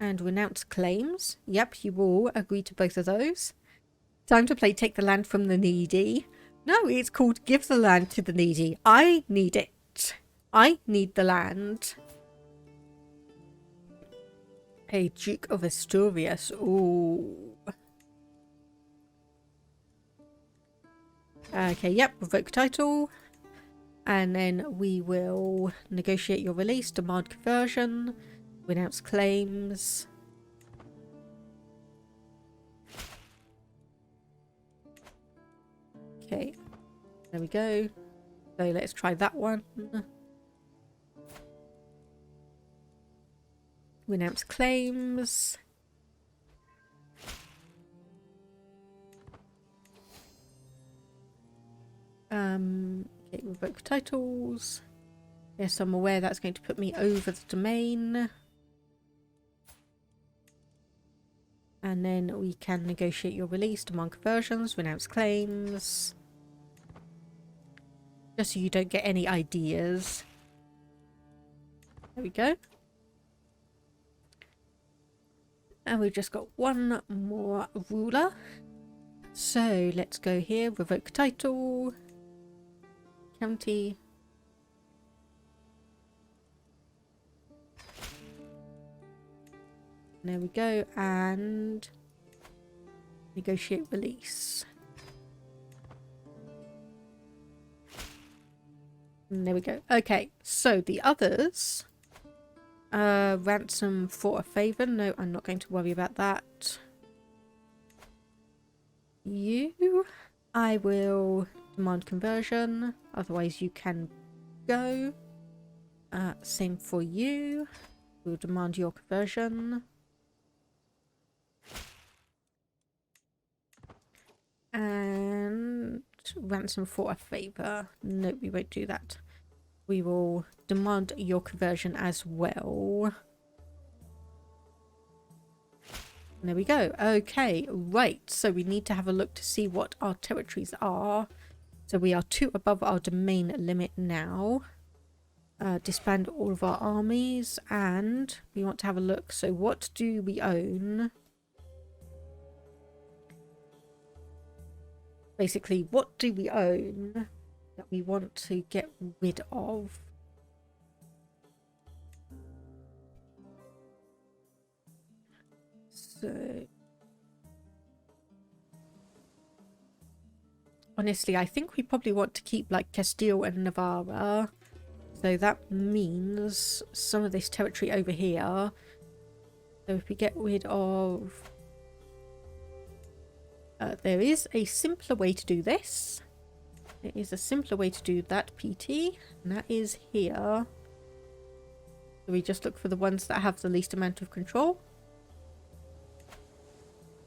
And renounce claims. Yep, you will agree to both of those. Time to play take the land from the needy. No, it's called give the land to the needy. I need it. I need the land. Hey, Duke of Asturias. Ooh. Okay, yep, revoke title. And then we will negotiate your release, demand conversion, renounce claims. Okay, there we go. So let's try that one. Renounce claims. Okay, revoke titles. Yes, I'm aware that's going to put me over the domain. And then we can negotiate your release, demand conversions, renounce claims. Just so you don't get any ideas. There we go. And we've just got one more ruler. So let's go here, revoke title. County. There we go, and negotiate release. And there we go. Okay, so the others. Ransom for a favour. No, I'm not going to worry about that. You, I will demand conversion. Otherwise, you can go. Same for you. We'll demand your conversion. And ransom for a favour. No, we won't do that. We will demand your conversion as well. There we go. Okay, right. So we need to have a look to see what our territories are. So we are 2 above our domain limit now. Disband all of our armies. And we want to have a look. So what do we own? Basically, what do we own that we want to get rid of? So, honestly, I think we probably want to keep like Castile and Navarra. So that means some of this territory over here. So if we get rid of... there is a simpler way to do this. There is a simpler way to do that, PT. And that is here. So we just look for the ones that have the least amount of control.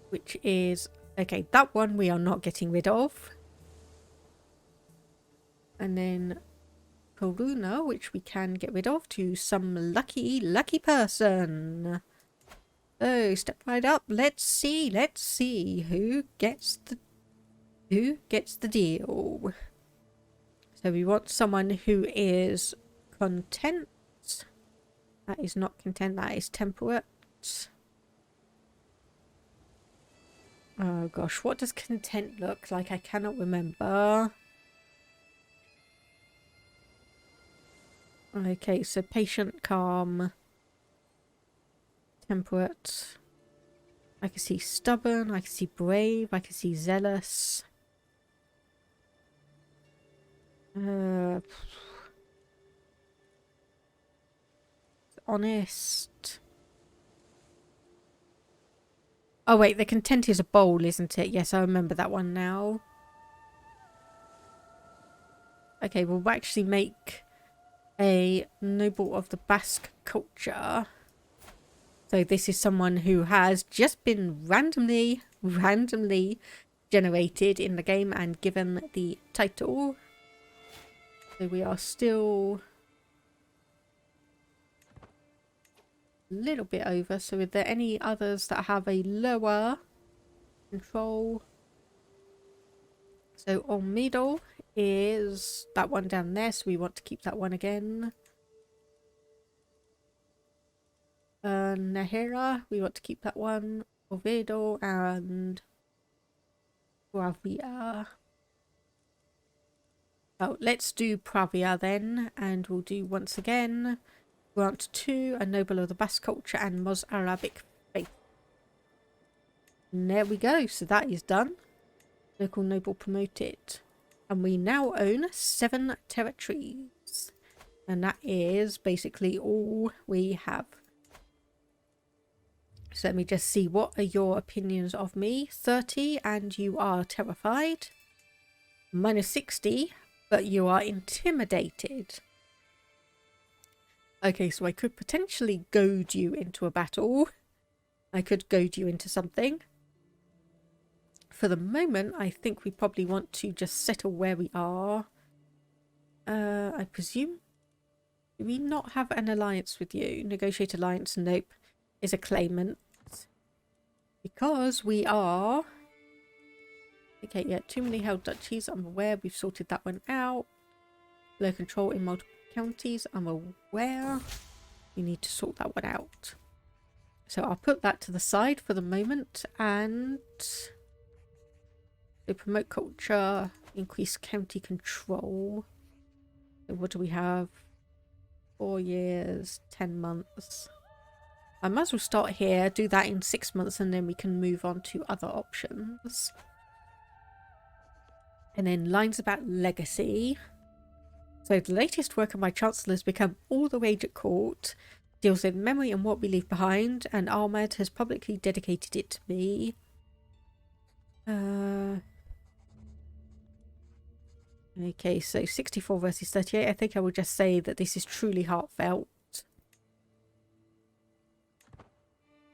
Which is... okay, that one we are not getting rid of. And then Coruna, which we can get rid of to some lucky person. So step right up. Let's see who gets the deal. So we want someone who is content. That is not content, that is temperate. Oh gosh, what does content look like? I cannot remember. Okay, so patient, calm, temperate. I can see stubborn, I can see brave, I can see zealous. Honest. Oh wait, the content is a bowl, isn't it? Yes, I remember that one now. Okay, we'll actually make a noble of the Basque culture. So this is someone who has just been randomly generated in the game and given the title. So we are still a little bit over. So are there any others that have a lower control? So on middle is that one down there, so we want to keep that one again. Nahera, we want to keep that one. Oviedo and Pravia. Oh, let's do Pravia then, and we'll do once again grant 2, a noble of the Basque culture and Mozarabic faith. And there we go, so that is done. Local noble promoted. And we now own 7 territories. And that is basically all we have. So let me just see, what are your opinions of me? 30 and you are terrified. Minus 60, but you are intimidated. Okay, so I could potentially goad you into a battle. I could goad you into something. For the moment, I think we probably want to just settle where we are. I presume. Do we not have an alliance with you? Negotiate alliance, nope. Is a claimant. Because we are... Okay, yeah, too many held duchies, I'm aware. We've sorted that one out. Low control in multiple counties, I'm aware. We need to sort that one out. So I'll put that to the side for the moment, and... So promote culture, increase county control. So what do we have? 4 years, 10 months. I might as well start here, do that in 6 months, and then we can move on to other options. And then lines about legacy. So the latest work of my chancellor has become all the rage at court, deals in memory and what we leave behind, and Ahmed has publicly dedicated it to me. Okay, so 64 versus 38. I think I will just say that this is truly heartfelt.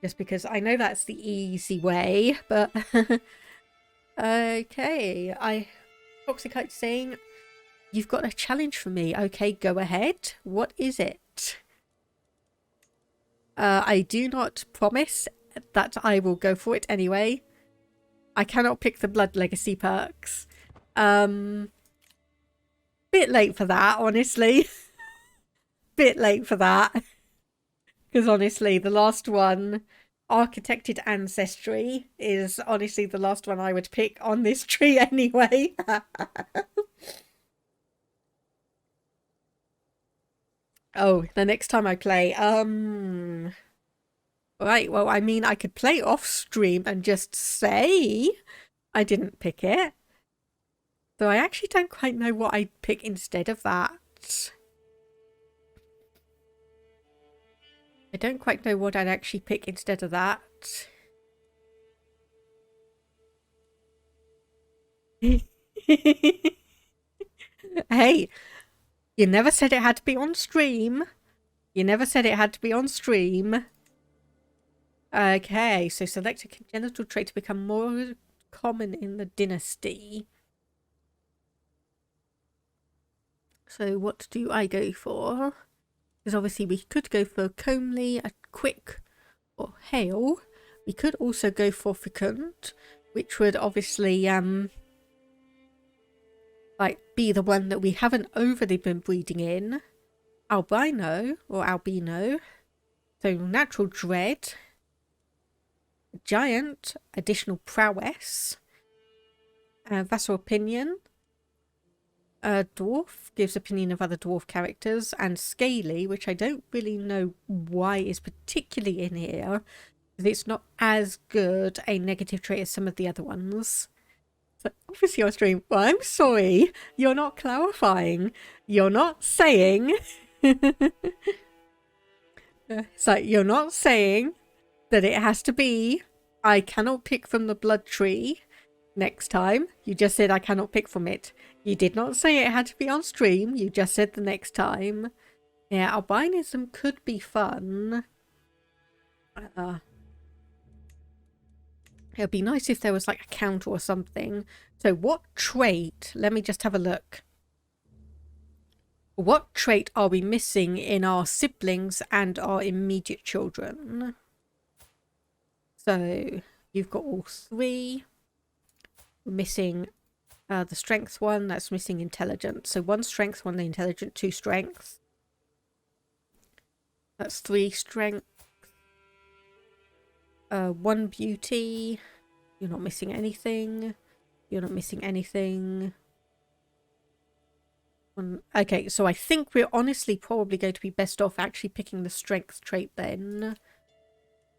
Just because I know that's the easy way, but... Okay, Toxicite saying, you've got a challenge for me. Okay, go ahead. What is it? I do not promise that I will go for it anyway. I cannot pick the Blood Legacy perks. Bit late for that, honestly. Bit late for that. Because honestly, the last one, Architected Ancestry, is honestly the last one I would pick on this tree anyway. Oh, the next time I play, right, well, I mean, I could play off stream and just say I didn't pick it. Though I actually don't quite know what I'd pick instead of that. I don't quite know what I'd actually pick instead of that. Hey, you never said it had to be on stream. You never said it had to be on stream. Okay, so select a congenital trait to become more common in the dynasty. So what do I go for? Because obviously we could go for comely, a quick or hail. We could also go for fecund, which would obviously like be the one that we haven't overly been breeding in. Albino or albino. So natural dread. Giant, additional prowess. Vassal opinion. Dwarf gives opinion of other dwarf characters, and scaly, which I don't really know why is particularly in here, because it's not as good a negative trait as some of the other ones. So obviously your stream, well, I'm sorry, you're not clarifying. You're not saying it's like you're not saying that it has to be I cannot pick from the blood tree next time. You just said I cannot pick from it. You did not say it had to be on stream. You just said the next time. Yeah, albinism could be fun. It would be nice if there was like a count or something. So what trait? Let me just have a look. What trait are we missing in our siblings and our immediate children? So you've got all three. We're missing the strength one. That's missing intelligence. So 1 strength, 1 intelligent, 2 strength. That's 3 strength. 1 beauty. You're not missing anything. You're not missing anything. Okay, so I think we're honestly probably going to be best off actually picking the strength trait then.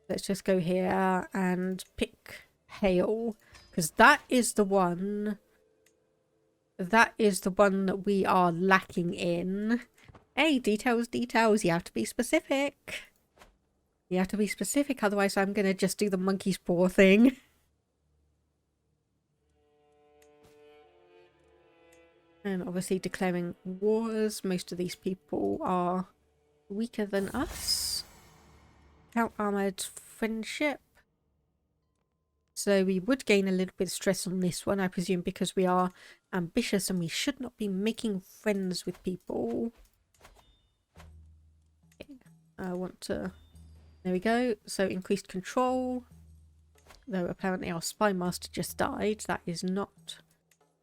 Let's just go here and pick hail, because that is the one. That is the one that we are lacking in. Hey, details, details. You have to be specific. You have to be specific, otherwise I'm going to just do the monkey's paw thing. And obviously declaring wars. Most of these people are weaker than us. Count armoured friendship. So we would gain a little bit of stress on this one, I presume, because we are ambitious and we should not be making friends with people. Okay. I want to... There we go. So increased control. Though apparently our spy master just died. That is not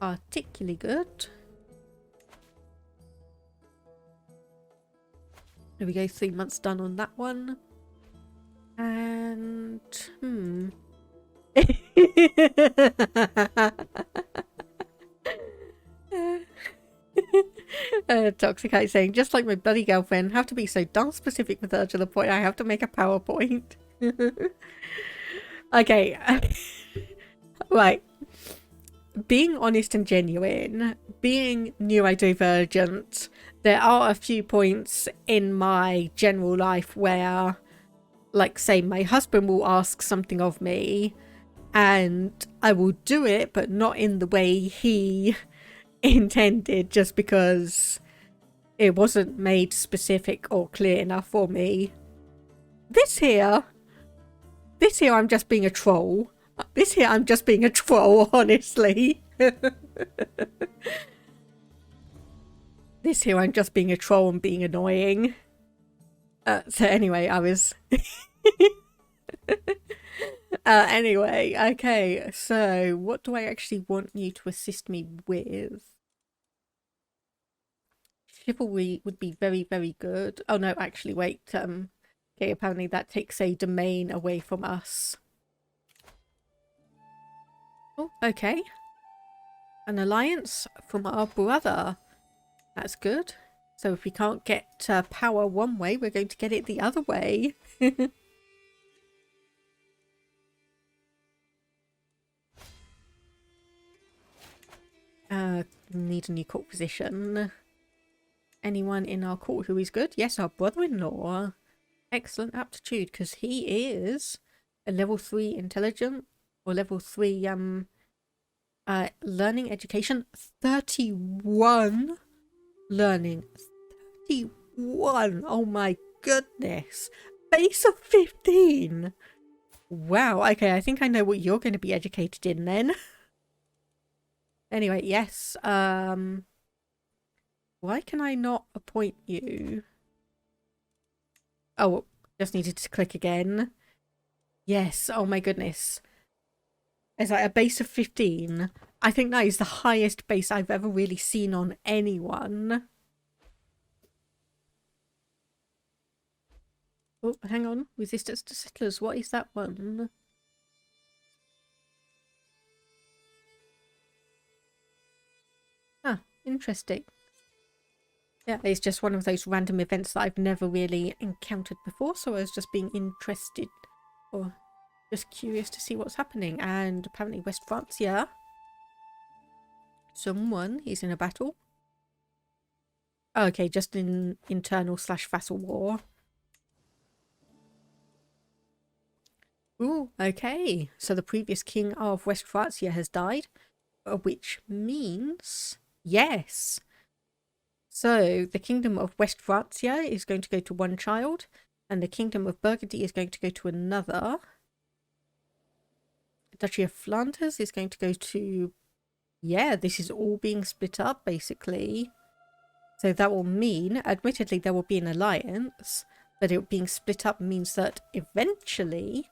particularly good. There we go. 3 months done on that one. And... Toxicite saying, just like my bloody girlfriend, have to be so darn specific with her to the point I have to make a PowerPoint. Okay. Right. Being honest and genuine, being neurodivergent, there are a few points in my general life where, like, say, my husband will ask something of me and I will do it, but not in the way he intended, just because it wasn't made specific or clear enough for me. This here I'm just being a troll. This here I'm just being a troll, honestly. This here I'm just being a troll and being annoying. So anyway, I was... anyway, okay, so what do I actually want you to assist me with? Chivalry would be very, very good. Oh no, actually, wait. Okay, apparently that takes a domain away from us. Oh, okay. An alliance from our brother. That's good. So if we can't get power one way, we're going to get it the other way. Need a new court position. Anyone in our court who is good? Yes, our brother-in-law. Excellent aptitude, because he is a level 3 intelligent or level 3 learning education. 31 learning. 31. Oh my goodness. Base of 15. Wow. Okay, I think I know what you're going to be educated in then. Anyway, yes. Why can I not appoint you? Oh, just needed to click again. Yes, oh my goodness. It's like a base of 15. I think that is the highest base I've ever really seen on anyone. Oh, hang on. Resistance to settlers. What is that one? Ah, interesting. Yeah, it's just one of those random events that I've never really encountered before, so I was just being interested or just curious to see what's happening. And apparently West Francia, someone is in a battle. Oh, okay, just in internal / vassal war. Ooh, okay. So the previous king of West Francia has died, which means yes. So the kingdom of West Francia is going to go to one child, and the kingdom of Burgundy is going to go to another. The Duchy of Flanders is going to go to... Yeah, this is all being split up, basically. So that will mean, admittedly, there will be an alliance, but it being split up means that eventually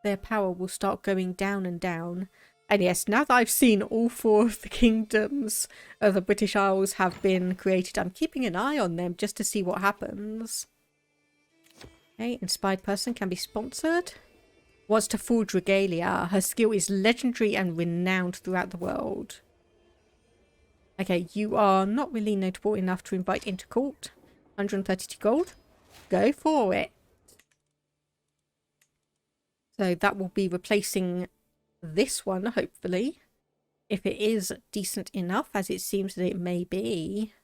their power will start going down and down. And yes, now that I've seen all 4 of the kingdoms of the British Isles have been created, I'm keeping an eye on them just to see what happens. Okay, inspired person can be sponsored. Wants to forge regalia. Her skill is legendary and renowned throughout the world. Okay, you are not really notable enough to invite into court. 132 gold. Go for it. So that will be replacing this one, hopefully. If it is decent enough, as it seems that it may be.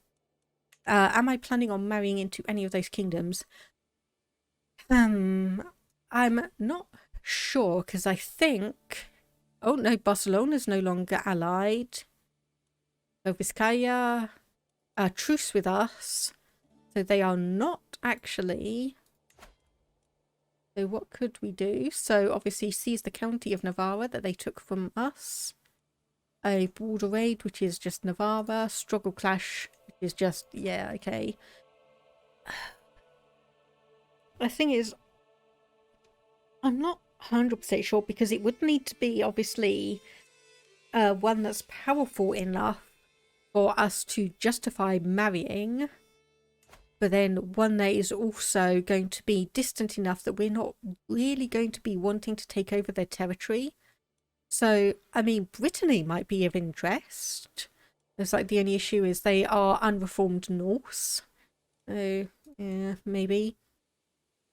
Am I planning on marrying into any of those kingdoms? I'm not sure, because I think... Oh, no, Barcelona's no longer allied. So Vizcaya, truce with us. So they are not actually... So what could we do? So obviously seize the county of Navarra that they took from us. A border raid, which is just Navarra. Struggle clash, which is just... Yeah, okay. The thing is, I'm not 100% sure, because it would need to be obviously one that's powerful enough for us to justify marrying, but then one that is also going to be distant enough that we're not really going to be wanting to take over their territory. So, I mean, Brittany might be of interest. It's like the only issue is they are unreformed Norse. So, yeah, maybe.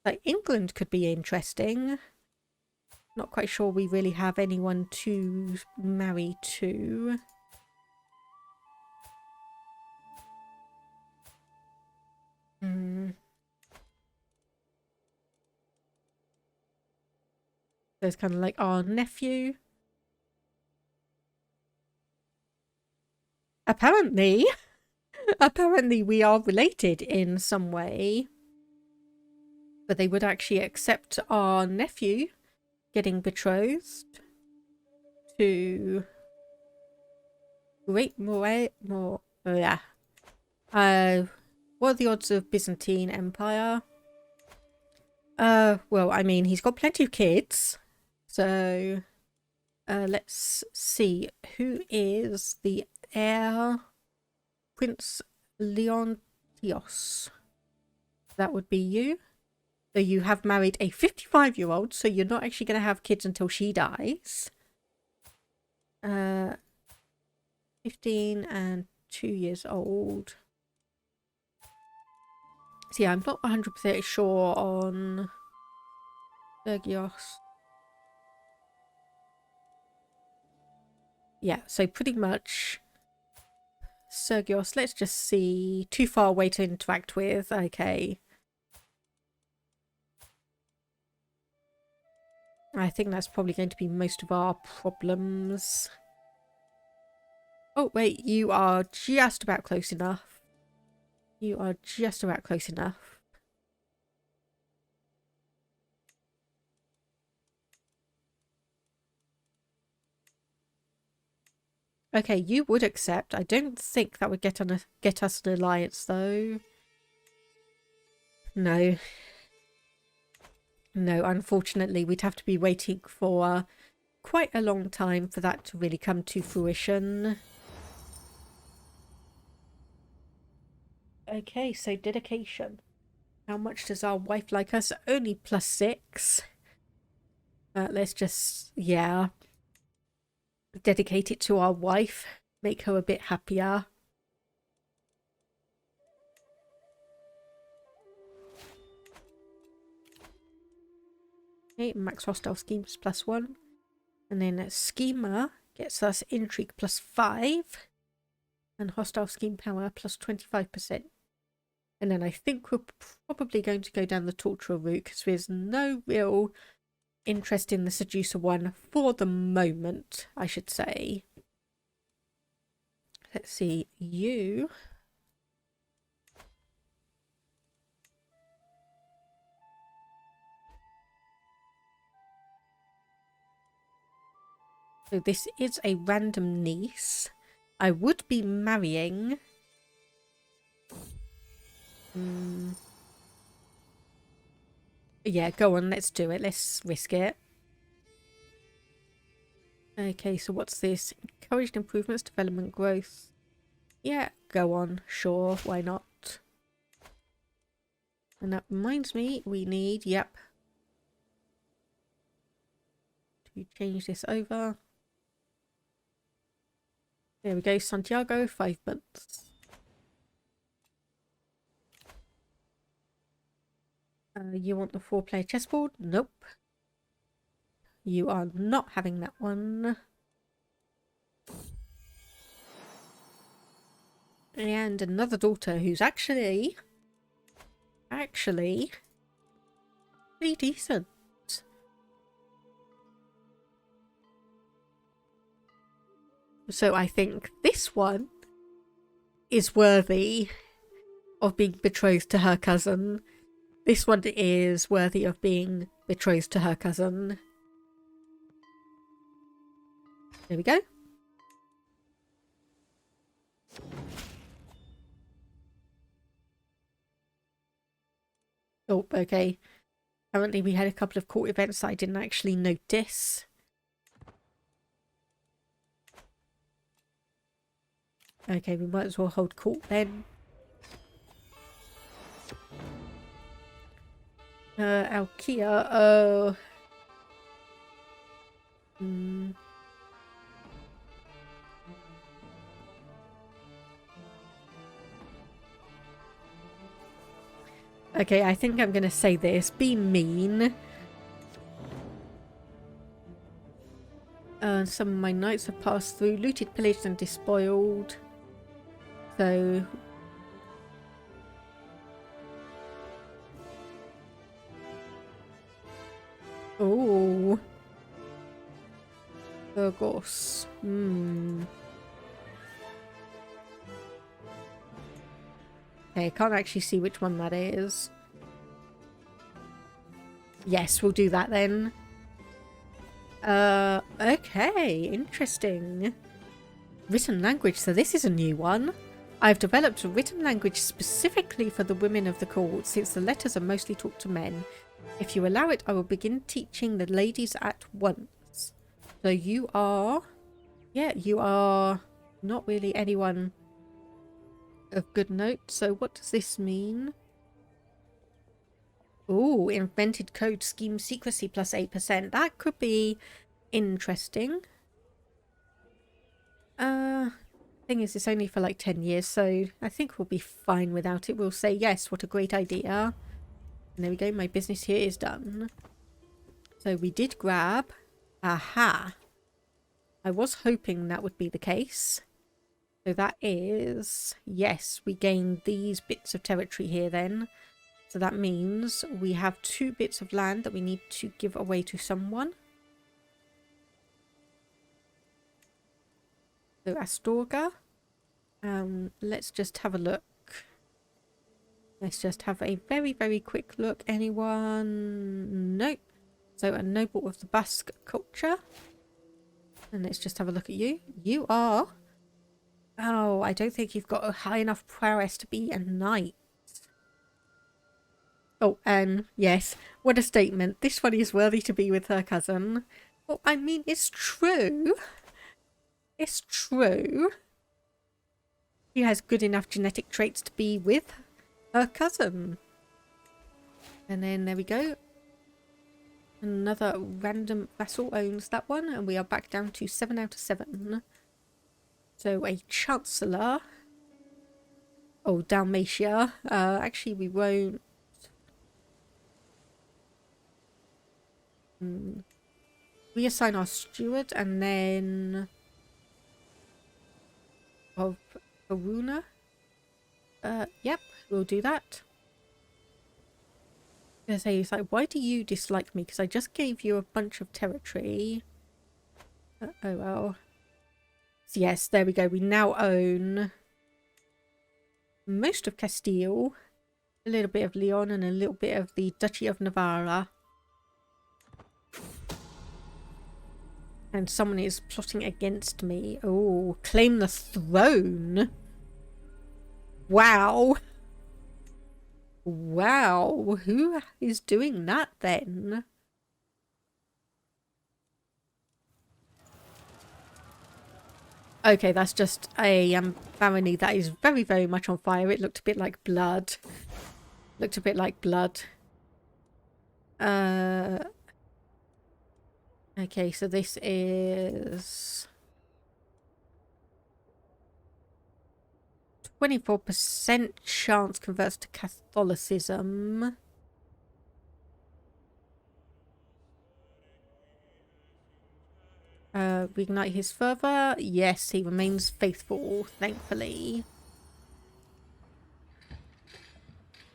Like, England could be interesting. Not quite sure we really have anyone to marry to. There's kind of like our nephew. Apparently we are related in some way. But they would actually accept our nephew getting betrothed to Great What are the odds of Byzantine Empire? Well, I mean, he's got plenty of kids. So, let's see. Who is the heir? Prince Leontios. That would be you. So you have married a 55-year-old, so you're not actually going to have kids until she dies. 15 and 2 years old. So yeah, I'm not 100% sure on Sergios. Yeah, so pretty much Sergios, let's just see. Too far away to interact with. Okay. I think that's probably going to be most of our problems. Oh, wait, you are just about close enough. You are just about close enough. Okay, you would accept. I don't think that would get us an alliance, though. No. No, unfortunately, we'd have to be waiting for quite a long time for that to really come to fruition. Okay, so dedication. How much does our wife like us? Only +6. Let's just, yeah, dedicate it to our wife. Make her a bit happier. Okay, max hostile schemes +1. And then schemer gets us intrigue +5. And hostile scheme power +25%. And then I think we're probably going to go down the torturer route because there's no real interest in the seducer one for the moment, I should say. Let's see, you. So this is a random niece. I would be marrying. Yeah, go on, let's do it. Let's risk it. Okay, so what's this? Encouraged improvements, development, growth. Yeah, go on. Sure, why not? And that reminds me, we need, yep. To change this over. There we go, Santiago, 5 months. You want the 4-player chessboard? Nope. You are not having that one. And another daughter who's actually pretty decent. So I think this one is worthy of being betrothed to her cousin. This one is worthy of being betrothed to her cousin. There we go. Oh, okay. Apparently we had a couple of court events that I didn't actually notice. Okay, we might as well hold court then. Alkia, Okay, I think I'm gonna say this. Be mean. Some of my knights have passed through, looted, pillaged and despoiled. So... Oh. Burgos. Okay, I can't actually see which one that is. Yes, we'll do that then. Okay, interesting. Written language, so this is a new one. I've developed a written language specifically for the women of the court, since the letters are mostly taught to men. If you allow it, I will begin teaching the ladies at once. So you are... Yeah, you are not really anyone of good note. So what does this mean? Ooh, invented code scheme secrecy +8%. That could be interesting. Thing is, it's only for like 10 years, so I think we'll be fine without it. We'll say, yes, what a great idea. And there we go, my business here is done. So we did grab... Aha! I was hoping that would be the case. So that is... Yes, we gained these bits of territory here then. So that means we have 2 bits of land that we need to give away to someone. So Astorga. Let's just have a look. Let's just have a very, very quick look. Anyone? Nope. So a noble of the Basque culture. And let's just have a look at you. You are... Oh, I don't think you've got a high enough prowess to be a knight. Oh, and yes, what a statement. This one is worthy to be with her cousin. Well, I mean, it's true. It's true. She has good enough genetic traits to be with her cousin. And then there we go. Another random vassal owns that one, and we are back down to 7 out of 7. So a chancellor. Oh, Dalmatia. Actually, we won't. We assign our steward, and then of Verona. Yep, we'll do that. I was gonna say, it's like, why do you dislike me? Because I just gave you a bunch of territory. Oh well. So yes, there we go. We now own most of Castile, a little bit of Leon, and a little bit of the Duchy of Navarra. And someone is plotting against me. Oh, claim the throne. Wow. Wow. Who is doing that then? Okay, that's just a barony that is very, very much on fire. It looked a bit like blood. Looked a bit like blood. Okay, so this is 24% chance converts to Catholicism. Reignite his fervor. Yes, he remains faithful, thankfully.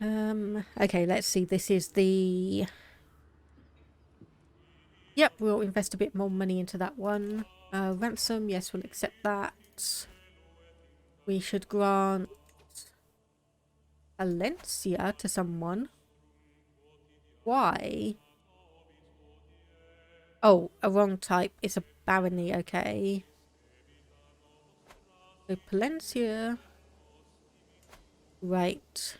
Okay, let's see. This is the... Yep, we'll invest a bit more money into that one. Ransom, yes, we'll accept that. We should grant Valencia to someone. Why? Oh, a wrong type. It's a barony, okay. So Palencia. Right.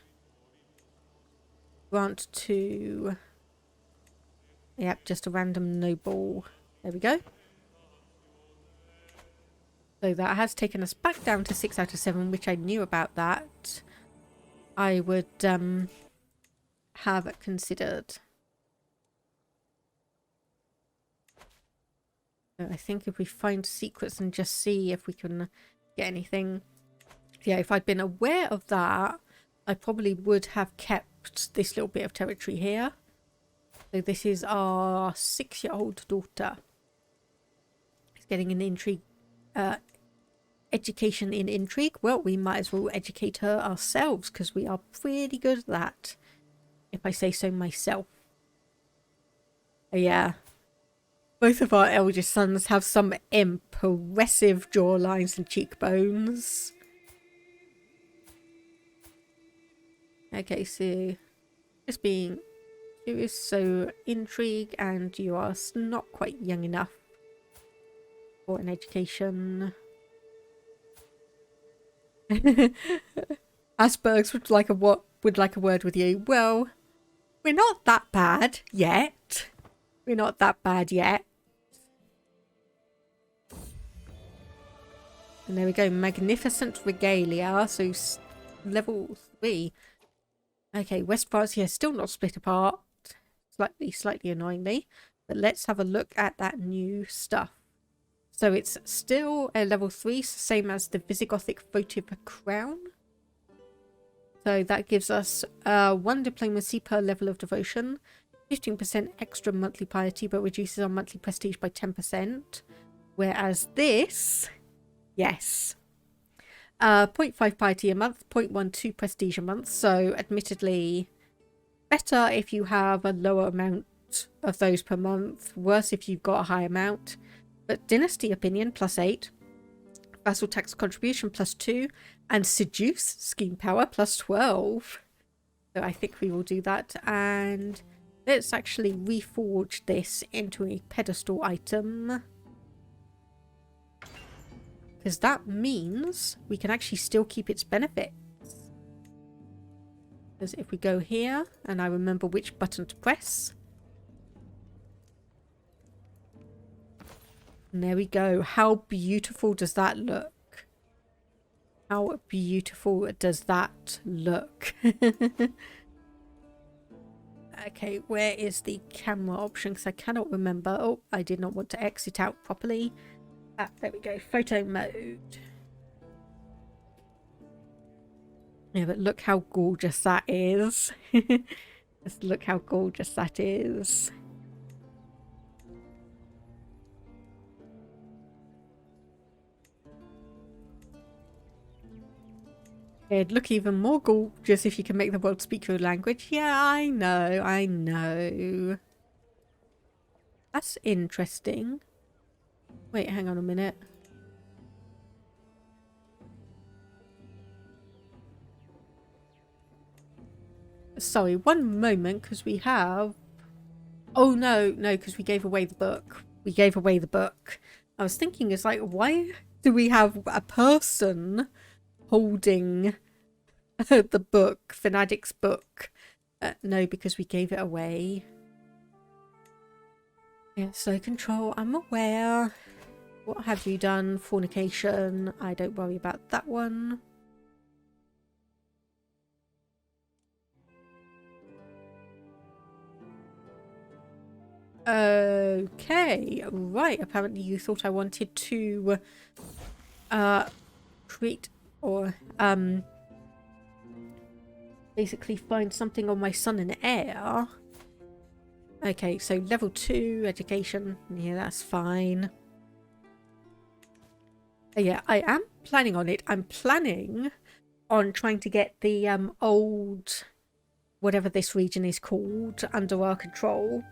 Grant to... Yep, just a random noble. There we go. So that has taken us back down to 6 out of 7, which I knew about that. I would have considered. So I think if we find secrets and just see if we can get anything. Yeah, if I'd been aware of that, I probably would have kept this little bit of territory here. So this is our 6-year-old daughter. She's getting an intrigue, education in intrigue. Well, we might as well educate her ourselves because we are pretty good at that, if I say so myself. Yeah. Both of our eldest sons have some impressive jawlines and cheekbones. Okay, so just being curious, so intrigue, and you are not quite young enough for an education. Aspergs would like a word with you. Well, we're not that bad yet. We're not that bad yet. And there we go, magnificent regalia. So level 3. Okay, West Francia still not split apart. Slightly annoyingly. But let's have a look at that new stuff. So it's still a level 3, same as the Visigothic votive crown. So that gives us 1 diplomacy per level of devotion, 15% extra monthly piety, but reduces our monthly prestige by 10%. Whereas this, yes, 0.5 piety a month, 0.12 prestige a month. So admittedly, better if you have a lower amount of those per month, worse if you've got a high amount. But dynasty opinion +8, vassal tax contribution +2, and seduce scheme power +12. So I think we will do that. And let's actually reforge this into a pedestal item, because that means we can actually still keep its benefits. Because if we go here, and I remember which button to press. And there we go. How beautiful does that look? How beautiful does that look? Okay, where is the camera option? Because I cannot remember. Oh, I did not want to exit out properly. Ah, there we go. Photo mode. Yeah, but look how gorgeous that is. Just look how gorgeous that is. It'd look even more gorgeous if you can make the world speak your language. Yeah, I know, I know. That's interesting. Wait, hang on a minute. Sorry, one moment, because we have... Oh, no, because we gave away the book. We gave away the book. I was thinking, it's like, why do we have a person holding the book, Fanatic's book? No, because we gave it away. Yeah, so control, I'm aware. What have you done? Fornication. I don't worry about that one. Okay, right. Apparently you thought I wanted to create or basically find something on my son and heir. Okay, so level 2 education. Yeah, that's fine. Yeah, I am planning on it. I'm planning on trying to get the old whatever this region is called under our control.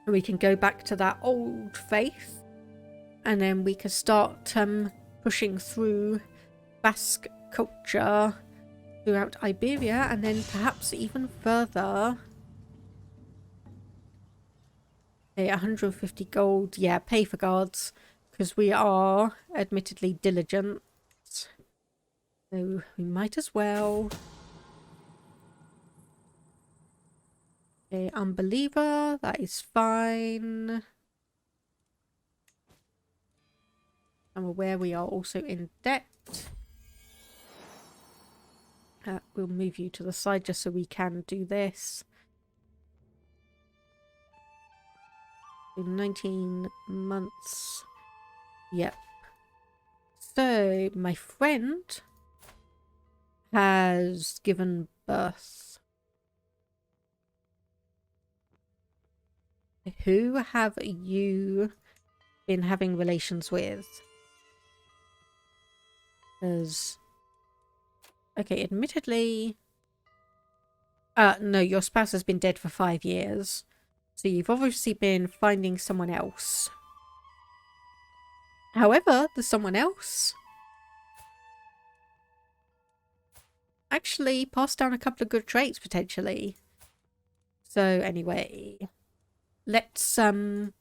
And we can go back to that old faith, and then we can start pushing through Basque culture throughout Iberia, and then perhaps even further. Okay, 150 gold. Yeah, pay for guards, because we are admittedly diligent. So we might as well. Okay, unbeliever. That is fine. I'm aware we are also in debt. We'll move you to the side just so we can do this. 19 months. Yep. So, my friend has given birth. Who have you been having relations with? Because... Okay, admittedly... no, your spouse has been dead for 5 years. So you've obviously been finding someone else. However, the someone else actually passed down a couple of good traits, potentially. So anyway, let's find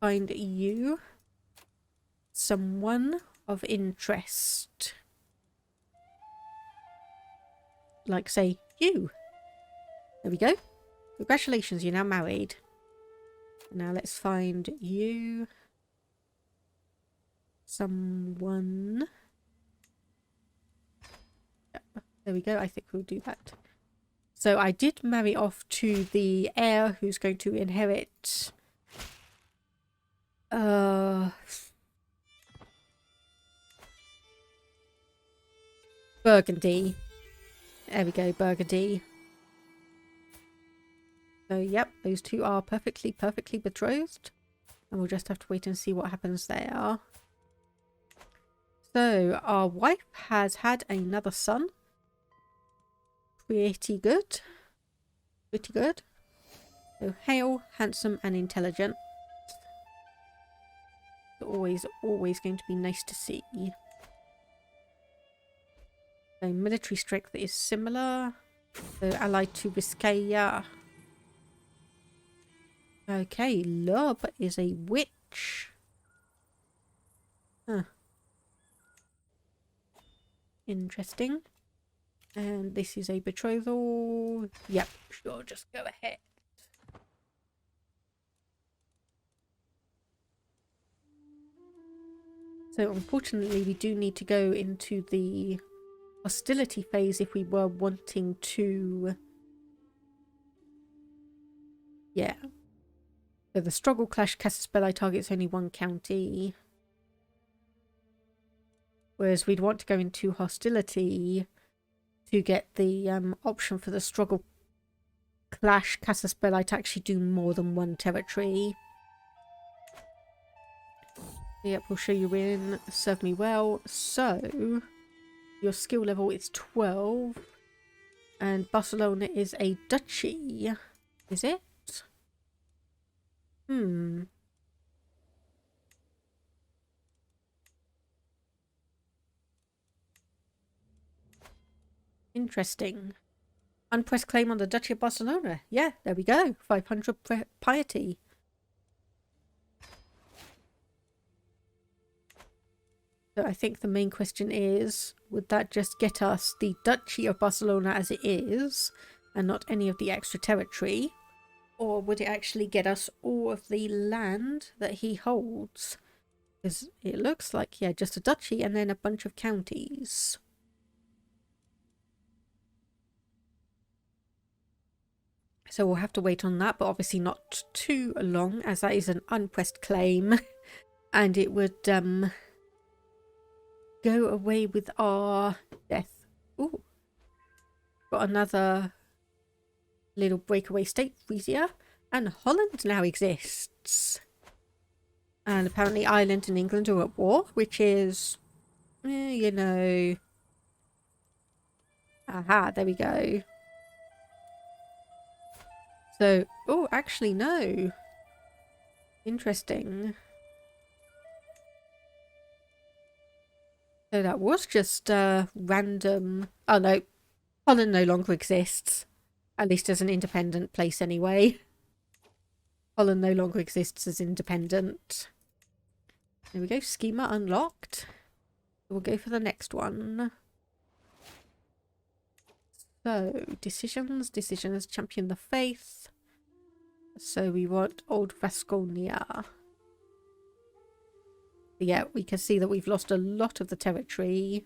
you someone of interest. Like, say, you. There we go. Congratulations, you're now married. Now let's find you someone. Yep, there we go. I think we'll do that. So I did marry off to the heir who's going to inherit Burgundy. There we go, Burgundy. So, yep, those two are perfectly betrothed. And we'll just have to wait and see what happens there. So, our wife has had another son. Pretty good. Pretty good. So, hale, handsome, and intelligent. Always going to be nice to see. So, military strength is similar. So, allied to Vizcaya. Okay, Lob is a witch. Huh. Interesting. And this is a betrothal. Yep, sure, just go ahead. So unfortunately we do need to go into the hostility phase if we were wanting to... Yeah. So the struggle clash casts a spell I targets only one county. Whereas we'd want to go into hostility to get the option for the struggle clash cast a spell I to actually do more than one territory. Yep, we'll show you in. Serve me well. So, your skill level is 12. And Barcelona is a duchy. Is it? Interesting. Unpressed claim on the Duchy of Barcelona. Yeah, there we go. 500 piety. So I think the main question is, would that just get us the Duchy of Barcelona as it is, and not any of the extra territory? Or would it actually get us all of the land that he holds? Because it looks like, yeah, just a duchy and then a bunch of counties. So we'll have to wait on that, but obviously not too long, as that is an unpressed claim. And it would go away with our death. Ooh. Got another little breakaway state, Frisia. And Holland now exists. And apparently Ireland and England are at war, which is, you know... Aha, there we go. So, oh, actually, no. Interesting. So that was just random... Oh, no. Holland no longer exists. At least as an independent place, anyway. Holland no longer exists as independent. There we go. Schema unlocked. We'll go for the next one. So, decisions. Champion the faith. So we want Old Vasconia. Yeah, we can see that we've lost a lot of the territory.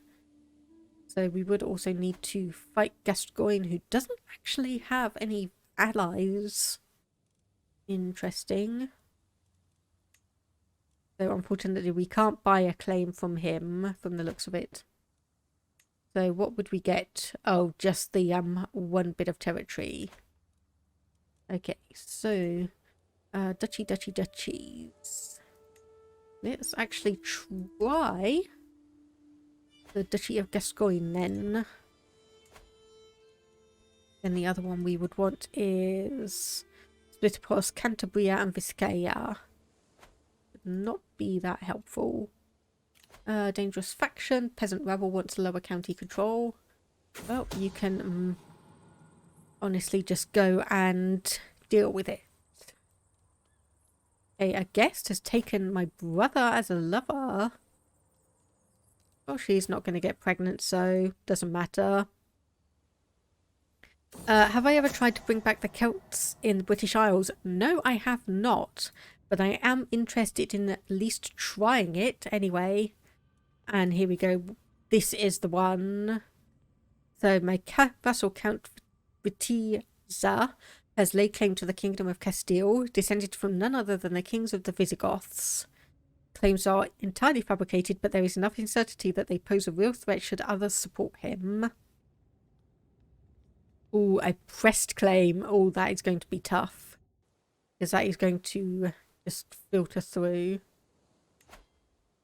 So we would also need to fight Gascoigne, who doesn't actually have any allies. Interesting. So unfortunately we can't buy a claim from him, from the looks of it. So what would we get? Oh, just the one bit of territory. Okay, so duchies. Let's actually try the Duchy of Gascoigne then. Then the other one we would want is split across Cantabria and Vizcaya. Would not be that helpful. Dangerous faction. Peasant rebel wants lower county control. Well, you can honestly just go and deal with it. A guest has taken my brother as a lover. Well, she's not going to get pregnant, so doesn't matter. Have I ever tried to bring back the Celts in the British Isles? No, I have not. But I am interested in at least trying it anyway. And here we go. This is the one. So my vassal Count Vitiza has laid claim to the Kingdom of Castile, descended from none other than the kings of the Visigoths. Claims are entirely fabricated, but there is enough uncertainty that they pose a real threat should others support him. Oh, a pressed claim. Oh, that is going to be tough. Because that is going to just filter through.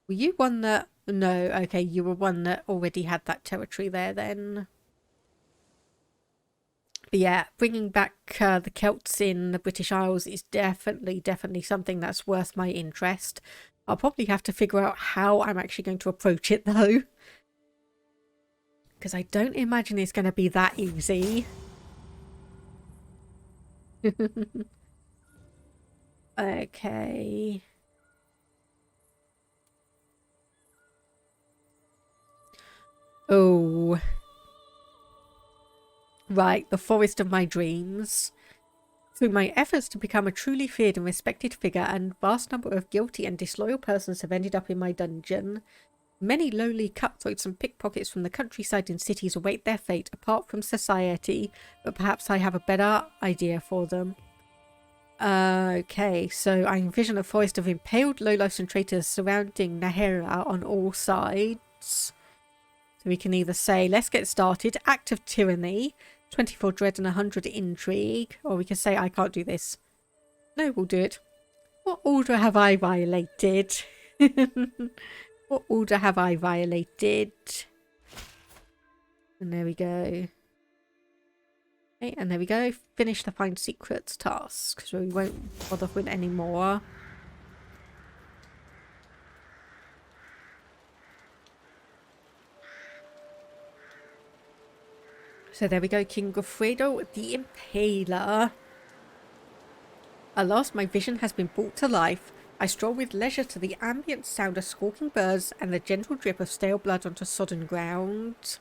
Were you one that... No, okay, you were one that already had that territory there then. But yeah, bringing back the Celts in the British Isles is definitely something that's worth my interest. I'll probably have to figure out how I'm actually going to approach it though. Because I don't imagine it's going to be that easy. Okay. Oh. Right, the forest of my dreams. Through my efforts to become a truly feared and respected figure, a vast number of guilty and disloyal persons have ended up in my dungeon. Many lowly cutthroats and pickpockets from the countryside and cities await their fate apart from society, but perhaps I have a better idea for them. Okay, so I envision a forest of impaled lowlifes and traitors surrounding Nahera on all sides. So we can either say, let's get started, act of tyranny, 24 dread and 100 intrigue, or we can say, I can't do this. No, we'll do it. What order have I violated? What order have I violated? And there we go. Okay, and there we go. Finish the find secrets task, so we won't bother with any more. So there we go, King Goffredo the Impaler. Alas, my vision has been brought to life. I stroll with leisure to the ambient sound of squawking birds and the gentle drip of stale blood onto sodden ground.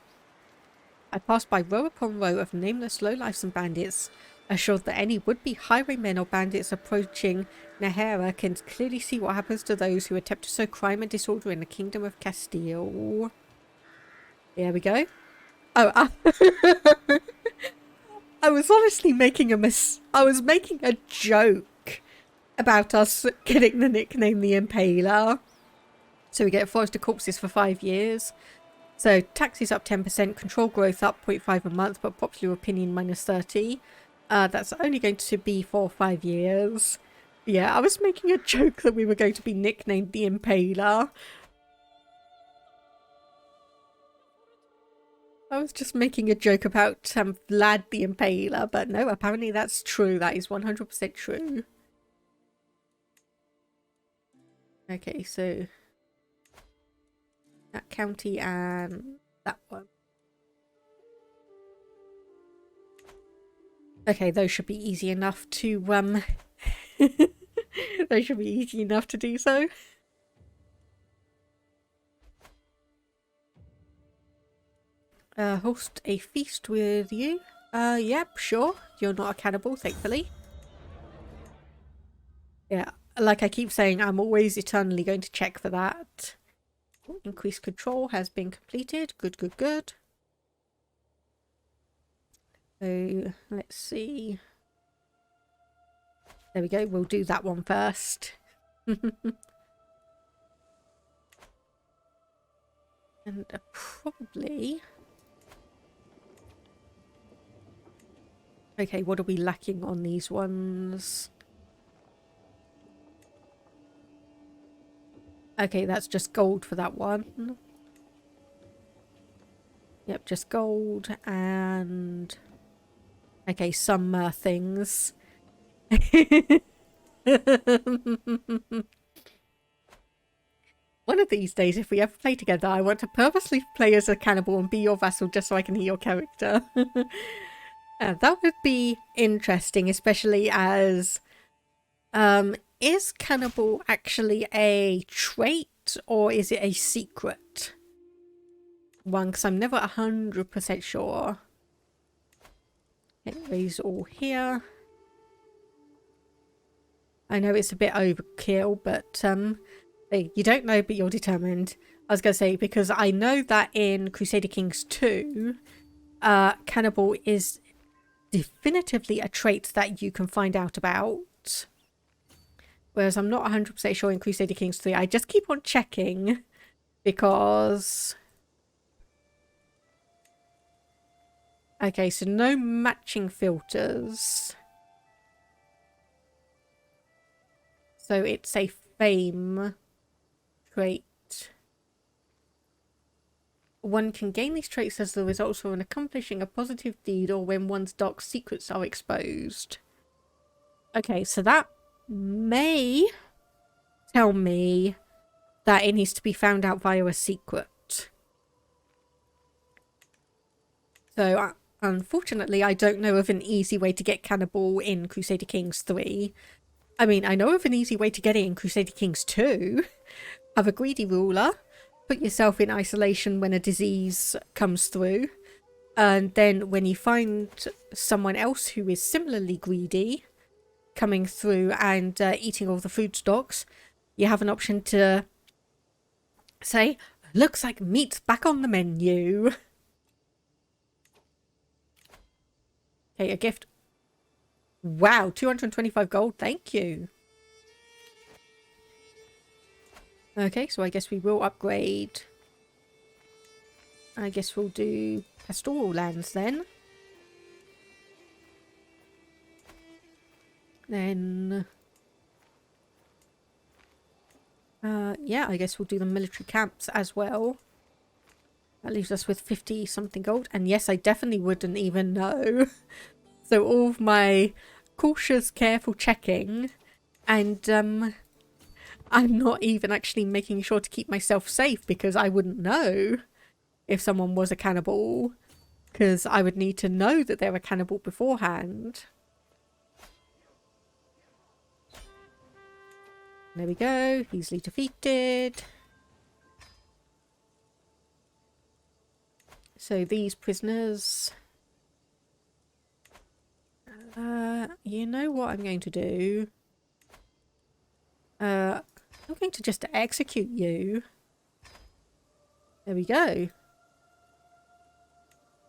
I pass by row upon row of nameless lowlifes and bandits, assured that any would-be highwaymen or bandits approaching Nahera can clearly see what happens to those who attempt to sow crime and disorder in the Kingdom of Castile. There we go. Oh, I was honestly making I was making a joke about us getting the nickname the Impaler. So we get Forest of Corpses for 5 years. So taxes up 10%, control growth up 0.5 a month, but popular opinion minus 30. That's only going to be for 5 years. Yeah, I was making a joke that we were going to be nicknamed the Impaler. I was just making a joke about Vlad the Impaler, but no, apparently that's true. That is 100% true. Okay, so that county and that one. Okay, those should be easy enough to those should be easy enough to do so. Host a feast with you. Yep, sure. You're not a cannibal, thankfully. Yeah, like I keep saying, I'm always eternally going to check for that. Increased control has been completed. Good, good, good. So, let's see. There we go. We'll do that one first. And probably... Okay, what are we lacking on these ones? Okay, that's just gold for that one. Yep, just gold and... Okay, some things. One of these days, if we ever play together, I want to purposely play as a cannibal and be your vassal just so I can hear your character. That would be interesting, especially as... is cannibal actually a trait or is it a secret one? Because I'm never 100% sure. Anyways, all here. I know it's a bit overkill, but hey, you don't know, but you're determined. I was going to say, because I know that in Crusader Kings 2, cannibal is definitively a trait that you can find out about. Whereas I'm not 100% sure in Crusader Kings 3. I just keep on checking because... Okay, so no matching filters. So it's a fame trait. One can gain these traits as the result of accomplishing a positive deed or when one's dark secrets are exposed. Okay, so that may tell me that it needs to be found out via a secret. So, unfortunately, I don't know of an easy way to get cannibal in Crusader Kings 3. I mean, I know of an easy way to get it in Crusader Kings 2. Have a greedy ruler. Put yourself in isolation when a disease comes through. And then when you find someone else who is similarly greedy coming through and eating all the food stocks, you have an option to say, looks like meat's back on the menu. Okay, a gift. Wow, 225 gold, thank you. Okay, so I guess we will upgrade. I guess we'll do pastoral lands then. Then... yeah, I guess we'll do the military camps as well. That leaves us with 50 something gold. And yes, I definitely wouldn't even know. So all of my cautious, careful checking, and I'm not even actually making sure to keep myself safe because I wouldn't know if someone was a cannibal, because I would need to know that they're a cannibal beforehand. There we go, easily defeated. So these prisoners... you know what I'm going to do? I'm going to just execute you. There we go.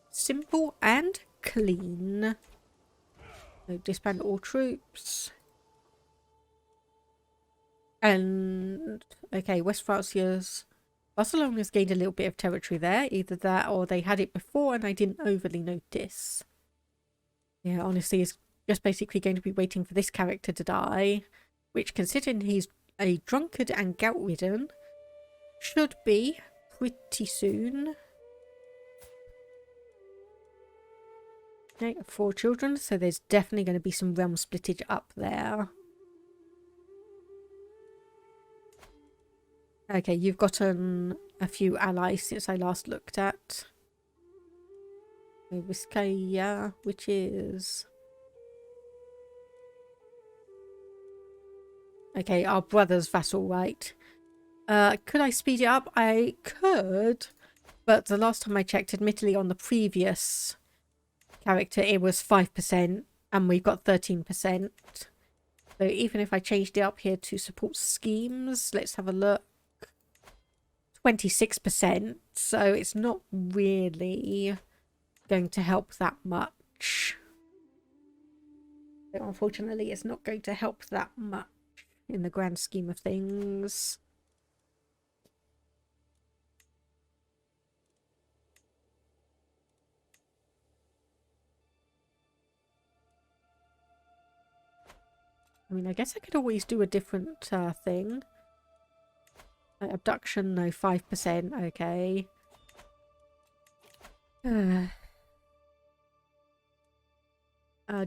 Simple and clean. So disband all troops. And okay, West Francia's Barcelona's gained a little bit of territory there. Either that or they had it before and I didn't overly notice. Yeah, honestly, it's just basically going to be waiting for this character to die, which, considering he's a drunkard and gout-ridden, should be pretty soon. Okay, 4 children, so there's definitely going to be some realm splittage up there. Okay, you've gotten a few allies since I last looked at. Vizcaya, which is... okay, our brother's vassal, right? Could I speed it up? I could, but the last time I checked, admittedly on the previous character, it was 5%, and we've got 13%. So even if I changed it up here to support schemes, let's have a look. 26%, so it's not really going to help that much. So unfortunately, it's not going to help that much in the grand scheme of things. I mean, I guess I could always do a different thing. Abduction, no, 5%, okay.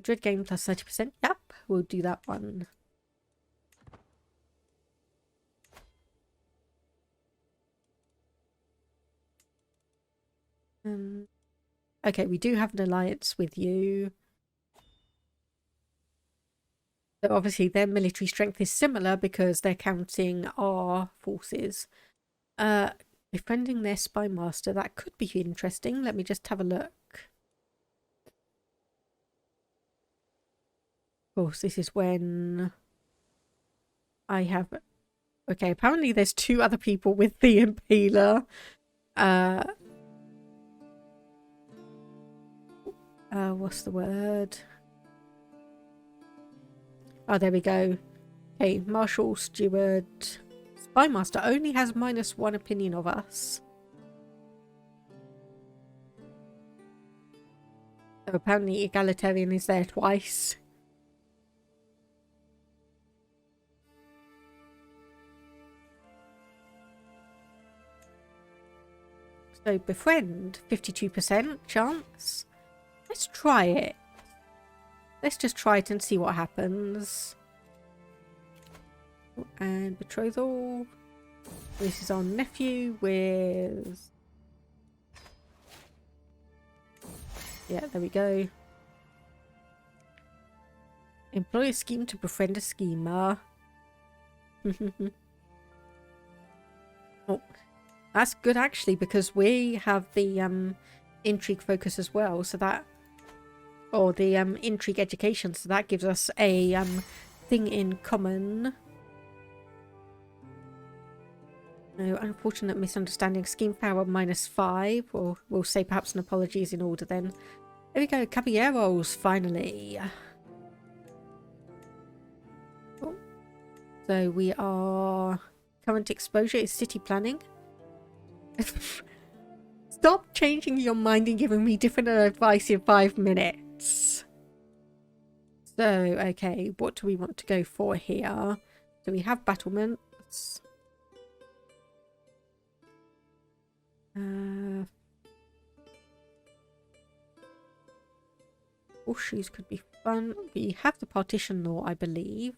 Dread game plus 30%, yep, we'll do that one. Okay, we do have an alliance with you. So obviously their military strength is similar because they're counting our forces. Befriending their spy master, that could be interesting. Let me just have a look. Of course, this is when I have... okay, apparently there's 2 other people with the Impaler. What's the word? Oh, there we go. Okay, Marshal, Steward, Spymaster only has -1 opinion of us. So apparently Egalitarian is there twice. So befriend, 52% chance. Let's try it. Let's just try it and see what happens. And betrothal. This is our nephew with... yeah, there we go. Employ a scheme to befriend a schemer. Oh, that's good actually, because we have the intrigue focus as well, so that, or the intrigue education, so that gives us a thing in common. No, unfortunate misunderstanding. Scheme power -5, or we'll say perhaps an apology is in order then. There we go, caballeros, finally. Cool. So we are... Current exposure is city planning. Stop changing your mind and giving me different advice in 5 minutes. So, okay, what do we want to go for here? So we have battlements. Horseshoes could be fun. We have the partition law, I believe.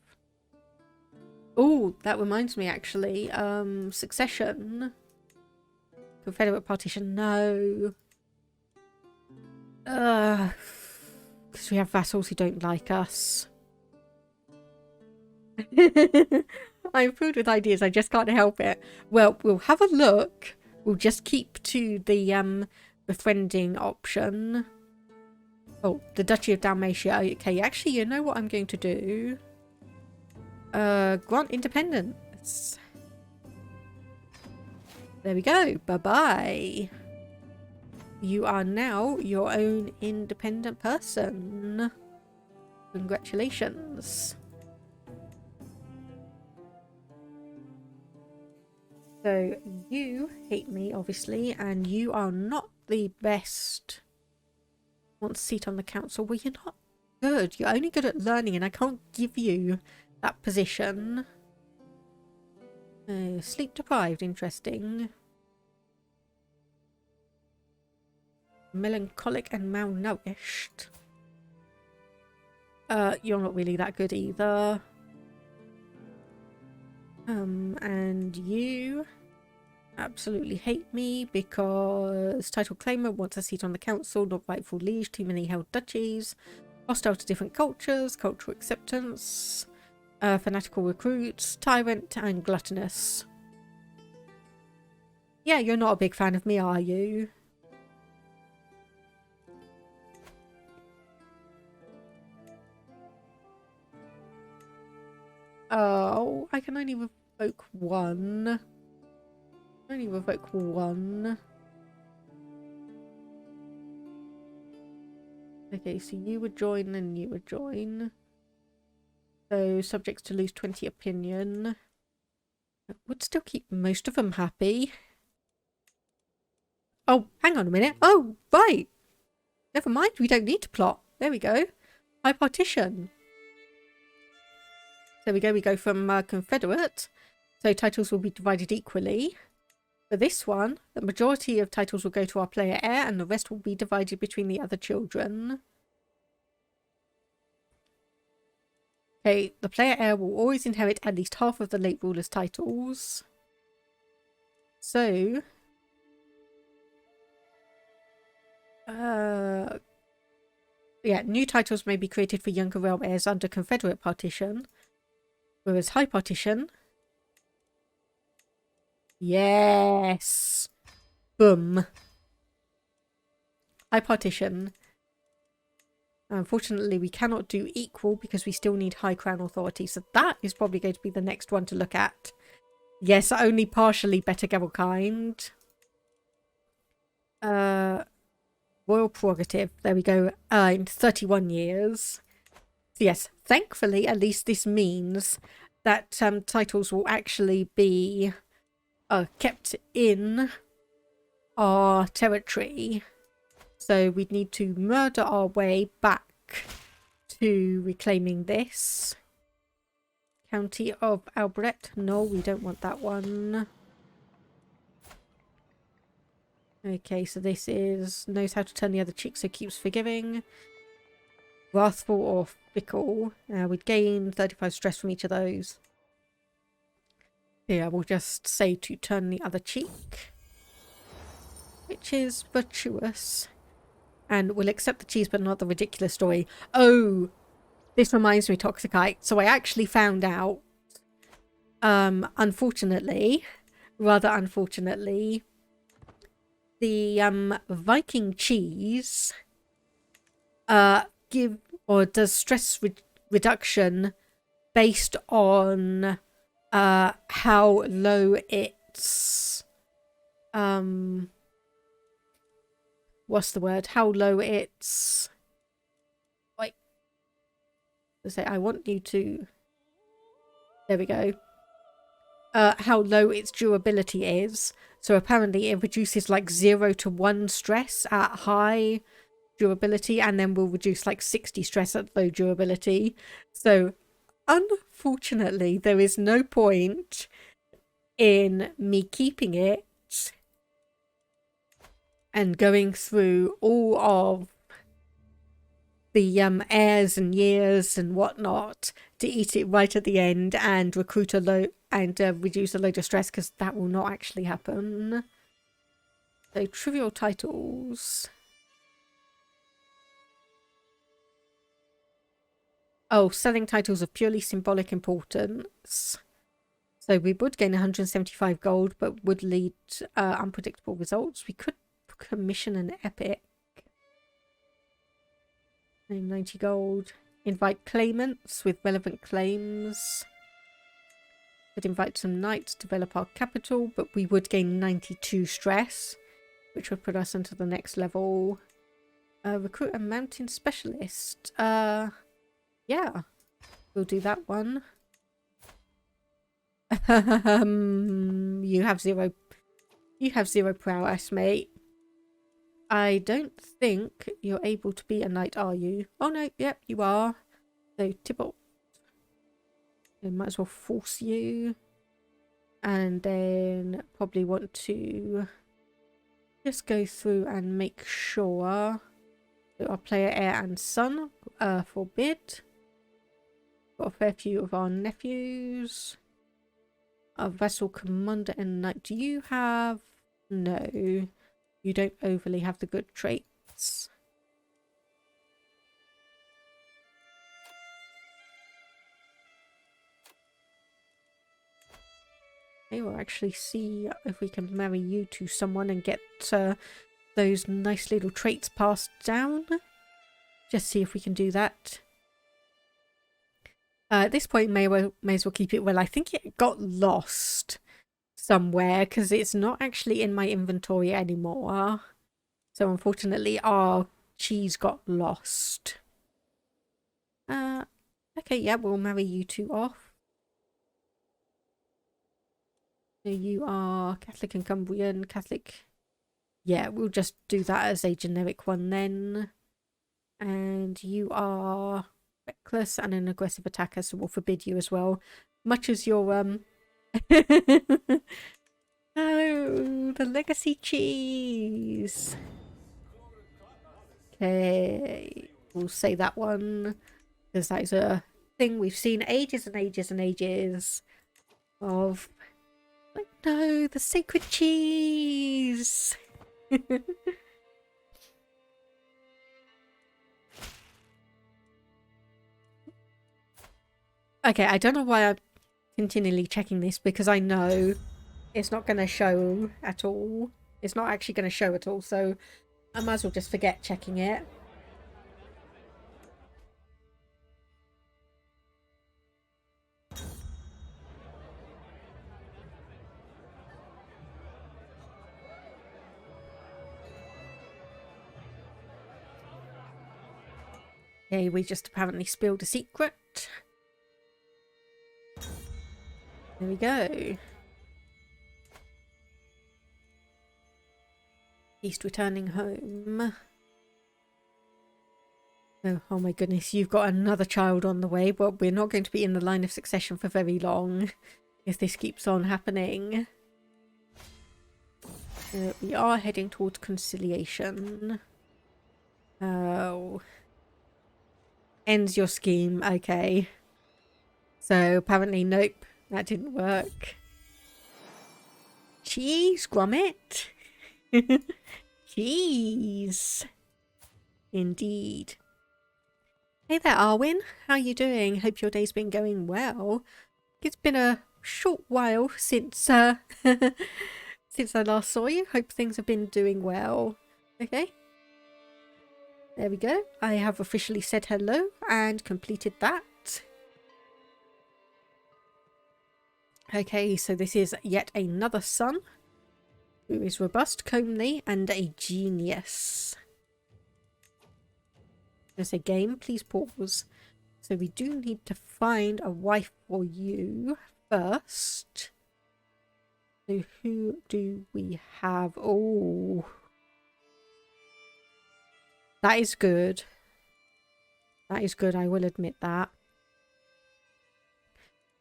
Oh, that reminds me actually. Succession. Confederate partition, no. Because we have vassals who don't like us. I'm filled with ideas, I just can't help it. Well, we'll have a look. We'll just keep to the befriending option. Oh, the Duchy of Dalmatia. Okay, actually, you know what I'm going to do? Grant independence. There we go. Bye-bye. You are now your own independent person. Congratulations. So, you hate me, obviously, and you are not the best. Want a seat on the council? Well, you're not good. You're only good at learning, and I can't give you that position. Sleep deprived, interesting. Melancholic and malnourished. You're not really that good either. And you absolutely hate me because title claimer wants a seat on the council, not rightful liege, too many held duchies, hostile to different cultures, cultural acceptance, fanatical recruits, tyrant, and gluttonous. Yeah, you're not a big fan of me, are you? Oh, I can only revoke one. Only revoke one. Okay, so you would join and you would join. So subjects to lose 20 opinion. That would still keep most of them happy. Oh, hang on a minute. Oh, right. Never mind, we don't need to plot. There we go. High partition. There we go from Confederate. So titles will be divided equally. For this one, the majority of titles will go to our player heir and the rest will be divided between the other children. Okay, the player heir will always inherit at least half of the late ruler's titles. So... yeah, new titles may be created for younger realm heirs under Confederate partition. Whereas high partition... Yes! Boom. High partition. Unfortunately, we cannot do equal because we still need high crown authority. So that is probably going to be the next one to look at. Yes, only partially better gavel kind. Royal prerogative. There we go. In 31 years. So yes, thankfully, at least this means that titles will actually be kept in our territory. So we'd need to murder our way back to reclaiming this. County of Albrecht. No, we don't want that one. Okay, so this is knows how to turn the other cheek, so keeps forgiving. Wrathful or fickle. We'd gain 35 stress from each of those. Yeah, we'll just say to turn the other cheek, which is virtuous. And we'll accept the cheese, but not the ridiculous story. Oh, this reminds me, Toxicite. So I actually found out, unfortunately, rather unfortunately, the Viking cheese does stress reduction based on how low its what's the word? How low its like to say I want you to there we go. How low its durability is. So apparently it reduces like 0 to 1 stress at high durability and then will reduce like 60 stress at low durability. So unfortunately there is no point in me keeping it and going through all of the heirs and years and whatnot to eat it right at the end and recruit a low and reduce a load of stress, because that will not actually happen. So trivial titles. Oh, selling titles of purely symbolic importance. So we would gain 175 gold, but would lead unpredictable results. We could commission an epic. 90 gold. Invite claimants with relevant claims. Could invite some knights, develop our capital, but we would gain 92 stress, which would put us into the next level. Recruit a mountain specialist. Yeah, we'll do that one. You have zero prowess, mate. I don't think you're able to be a knight, are you? Oh no, yep, you are. So Tybalt. We might as well force you. And then probably want to just go through and make sure that our player heir and son forbid. Got a fair few of our nephews. Our vessel commander and knight. Do you have? No. You don't overly have the good traits. Okay, we'll actually see if we can marry you to someone and get those nice little traits passed down. Just see if we can do that. At this point, may as well keep it. Well, I think it got lost somewhere because it's not actually in my inventory anymore. So unfortunately, our cheese got lost. Okay, yeah, we'll marry you two off. So you are Catholic and Cumbrian, Catholic. Yeah, we'll just do that as a generic one then. And you are reckless and an aggressive attacker, so we'll forbid you as well. Much as your oh, the legacy cheese. Okay, we'll say that one because that is a thing we've seen ages and ages and ages of. Like, no, the sacred cheese. Okay, I don't know why I'm continually checking this, because I know it's not going to show at all. It's not actually going to show at all, so I might as well just forget checking it. Okay, we just apparently spilled a secret. There we go. East returning home. Oh my goodness, you've got another child on the way. Well, we're not going to be in the line of succession for very long if this keeps on happening. We are heading towards conciliation. Oh. Ends your scheme. Okay. So apparently, nope, that didn't work. Cheese, Gromit. Cheese. Indeed. Hey there, Arwen. How are you doing? Hope your day's been going well. It's been a short while since since I last saw you. Hope things have been doing well. Okay. There we go. I have officially said hello and completed that. Okay, so this is yet another son who is robust, comely, and a genius. There's a game. Please pause. So we do need to find a wife for you first. So who do we have? Oh, that is good. That is good, I will admit that.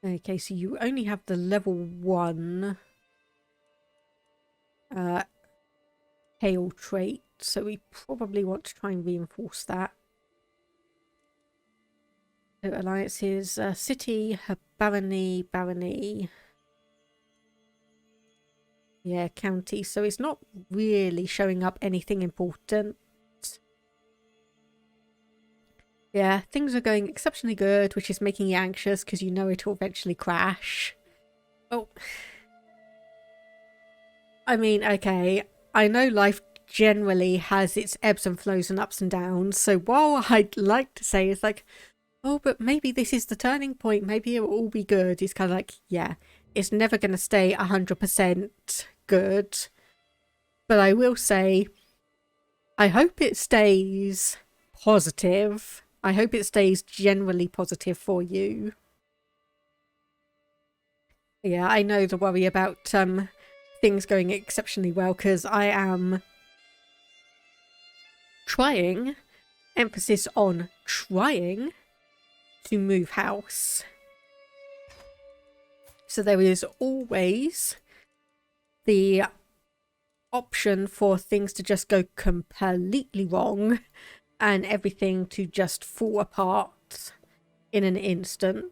Okay, so you only have the level 1 hail trait, so we probably want to try and reinforce that. So alliances, city, barony. Yeah, county. So it's not really showing up anything important. Yeah, things are going exceptionally good, which is making you anxious because you know it will eventually crash. Oh. I mean, okay, I know life generally has its ebbs and flows and ups and downs, so while I'd like to say it's like, oh, but maybe this is the turning point, maybe it will all be good, it's kind of like, yeah, it's never going to stay 100% good. But I will say, I hope it stays positive. I hope it stays generally positive for you. Yeah, I know the worry about things going exceptionally well because I am trying, emphasis on trying, to move house. So there is always the option for things to just go completely wrong and everything to just fall apart in an instant.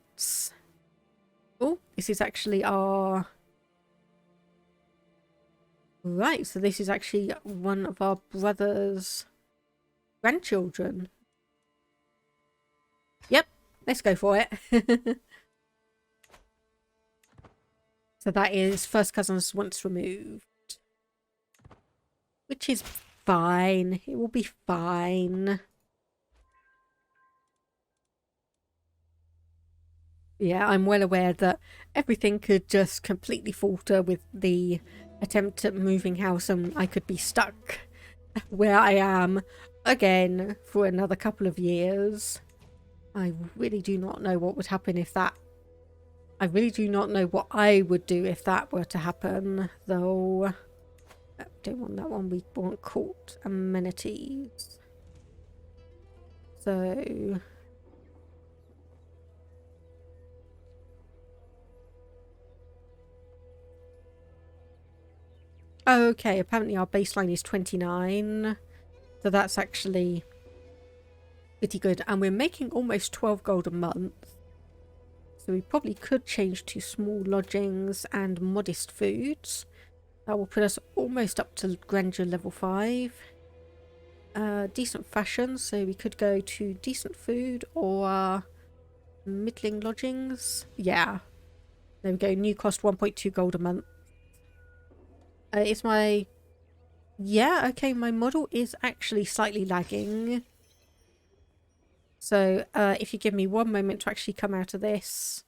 Oh, this is actually our... Right, so this is actually one of our brother's grandchildren. Yep, let's go for it. So that is first cousins once removed. Which is fine. It will be fine. Yeah, I'm well aware that everything could just completely falter with the attempt at moving house and I could be stuck where I am again for another couple of years. I really do not know what would happen if that... I really do not know what I would do if that were to happen, though. Don't want that one. We want court amenities. So... Okay, apparently our baseline is 29. So that's actually pretty good. And we're making almost 12 gold a month. So we probably could change to small lodgings and modest foods. That will put us almost up to grandeur level 5. Decent fashion, so we could go to decent food or middling lodgings. Yeah. There we go. New cost 1.2 gold a month. It's my... Yeah, okay, my model is actually slightly lagging. So if you give me one moment to actually come out of this.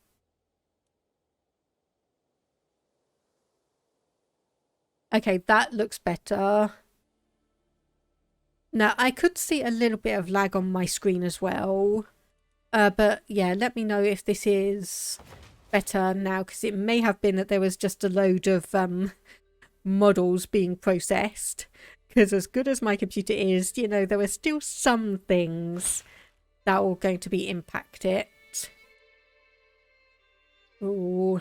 Okay, that looks better. Now, I could see a little bit of lag on my screen as well. But yeah, let me know if this is better now, because it may have been that there was just a load of models being processed. Because as good as my computer is, you know, there are still some things that are going to be impacted. Ooh.